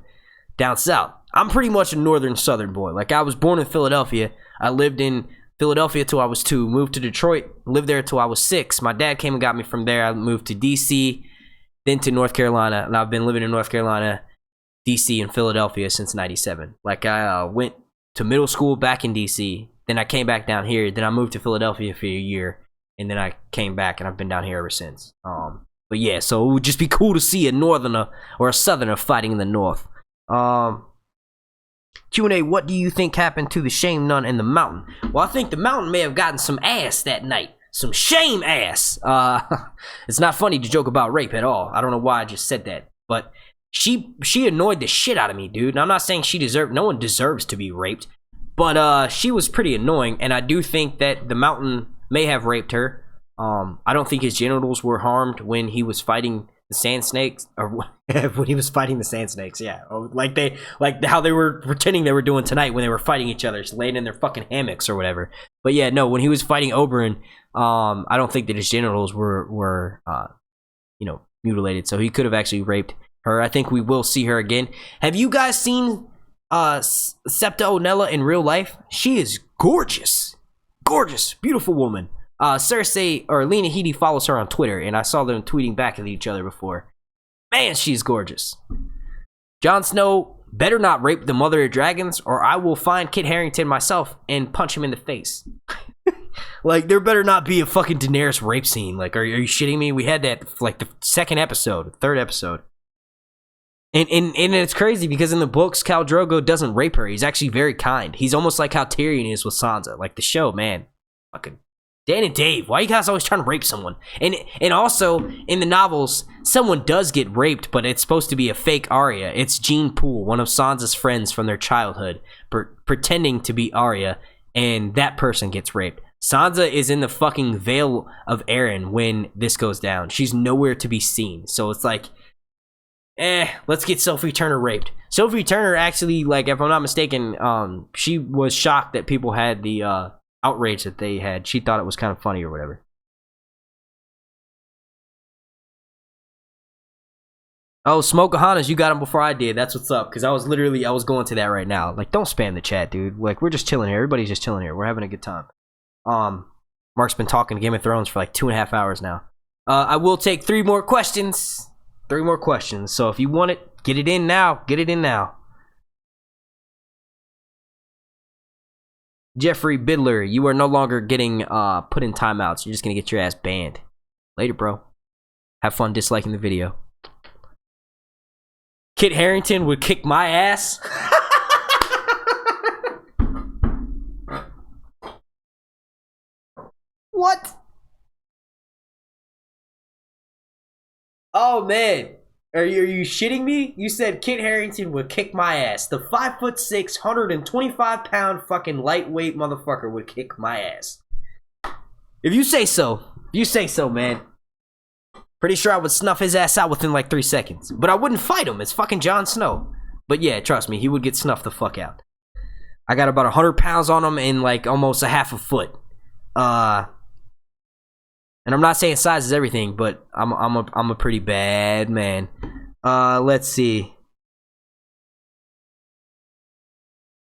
down south. I'm pretty much a northern southern boy. Like, I was born in Philadelphia. I lived in Philadelphia till I was 2. Moved to Detroit. Lived there till I was 6. My dad came and got me from there. I moved to D.C., then to North Carolina. And I've been living in North Carolina, D.C., and Philadelphia since 97. Like, I went to middle school back in D.C. Then I came back down here. Then I moved to Philadelphia for a year. And then I came back, and I've been down here ever since. But yeah, so it would just be cool to see a northerner or a southerner fighting in the north. Q&A, what do you think happened to the Shame Nun in the mountain? Well, I think the mountain may have gotten some ass that night. Some shame ass. It's not funny to joke about rape at all. I don't know why I just said that. But she annoyed the shit out of me, dude. And I'm not saying no one deserves to be raped. But she was pretty annoying. And I do think that the mountain may have raped her. I don't think his genitals were harmed when he was fighting the sand snakes, or when he was fighting the sand snakes, yeah, like how they were pretending they were doing tonight when they were fighting each other, just laying in their fucking hammocks or whatever. But yeah, no, when he was fighting Oberyn, I don't think that his genitals were mutilated, so he could have actually raped her. I think we will see her again. Have you guys seen Septa Onella in real life? She is gorgeous, beautiful woman. Cersei or Lena Headey follows her on Twitter, and I saw them tweeting back at each other before. Man, she's gorgeous. Jon Snow better not rape the mother of dragons, or I will find Kit Harington myself and punch him in the face. Like, there better not be a fucking Daenerys rape scene. Like, are you shitting me? We had that like the third episode. And it's crazy because in the books, Khal Drogo doesn't rape her. He's actually very kind. He's almost like how Tyrion is with Sansa. Like, the show, man. Fucking Dan and Dave, why are you guys always trying to rape someone? And also, in the novels, someone does get raped, but it's supposed to be a fake Arya. It's Jean Poole, one of Sansa's friends from their childhood, pretending to be Arya, and that person gets raped. Sansa is in the fucking Vale of Arryn when this goes down. She's nowhere to be seen. So it's like, let's get Sophie Turner raped. Sophie Turner actually, like, if I'm not mistaken, she was shocked that people had the outrage that they had. She thought it was kind of funny or whatever. Oh, Smokeahanas, you got him before I did. That's what's up. Because I was going to that right now. Like, don't spam the chat, dude. Like, we're just chilling here. Everybody's just chilling here. We're having a good time. Mark's been talking Game of Thrones for like 2.5 hours now. I will take 3 more questions. 3 more questions. So if you want it, get it in now. Get it in now. Jeffrey Bidler, you are no longer getting put in timeouts. You're just gonna get your ass banned. Later, bro. Have fun disliking the video. Kit Harington would kick my ass. What? Oh man. Are you shitting me? You said Kit Harington would kick my ass. The 5'6", 125-pound fucking lightweight motherfucker would kick my ass. If you say so. You say so, man. Pretty sure I would snuff his ass out within like 3 seconds. But I wouldn't fight him. It's fucking Jon Snow. But yeah, trust me, he would get snuffed the fuck out. I got about 100 pounds on him and like almost a half a foot. And I'm not saying size is everything, but I'm a pretty bad man. Let's see.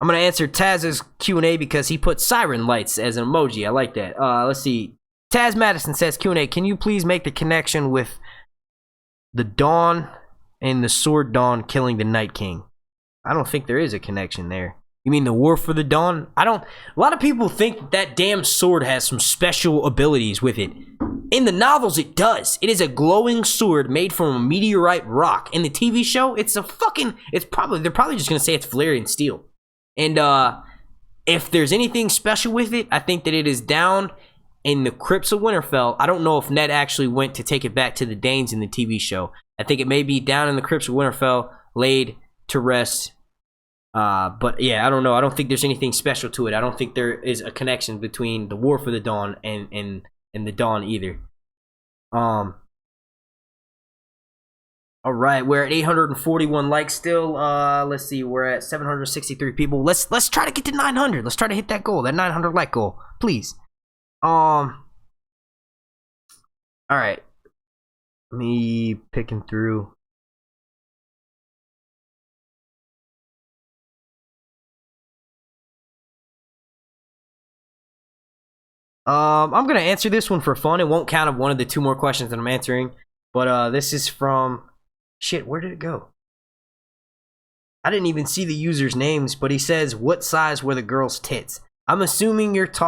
I'm gonna answer Taz's Q&A because he put siren lights as an emoji. I like that. Let's see. Taz Madison says, Q&A, can you please make the connection with the Dawn and the Sword Dawn killing the Night King? I don't think there is a connection there. You mean the War for the Dawn? A lot of people think that damn sword has some special abilities with it. In the novels, it does. It is a glowing sword made from a meteorite rock. In the TV show, it's a fucking... they're probably just gonna say it's Valyrian steel. And, if there's anything special with it, I think that it is down in the Crypts of Winterfell. I don't know if Ned actually went to take it back to the Danes in the TV show. I think it may be down in the Crypts of Winterfell, laid to rest. But yeah, I don't know. I don't think there's anything special to it. I don't think there is a connection between the War for the Dawn and the Dawn either. All right, we're at 841 likes still. Let's see, we're at 763 people. Let's try to get to 900. Let's try to hit that goal, that 900 like goal, please. All right, me picking through. I'm gonna answer this one for fun. It won't count of one of the 2 more questions that I'm answering, but this is from. Shit, where did it go? I didn't even see the user's names, but he says, what size were the girl's tits? I'm assuming you're talking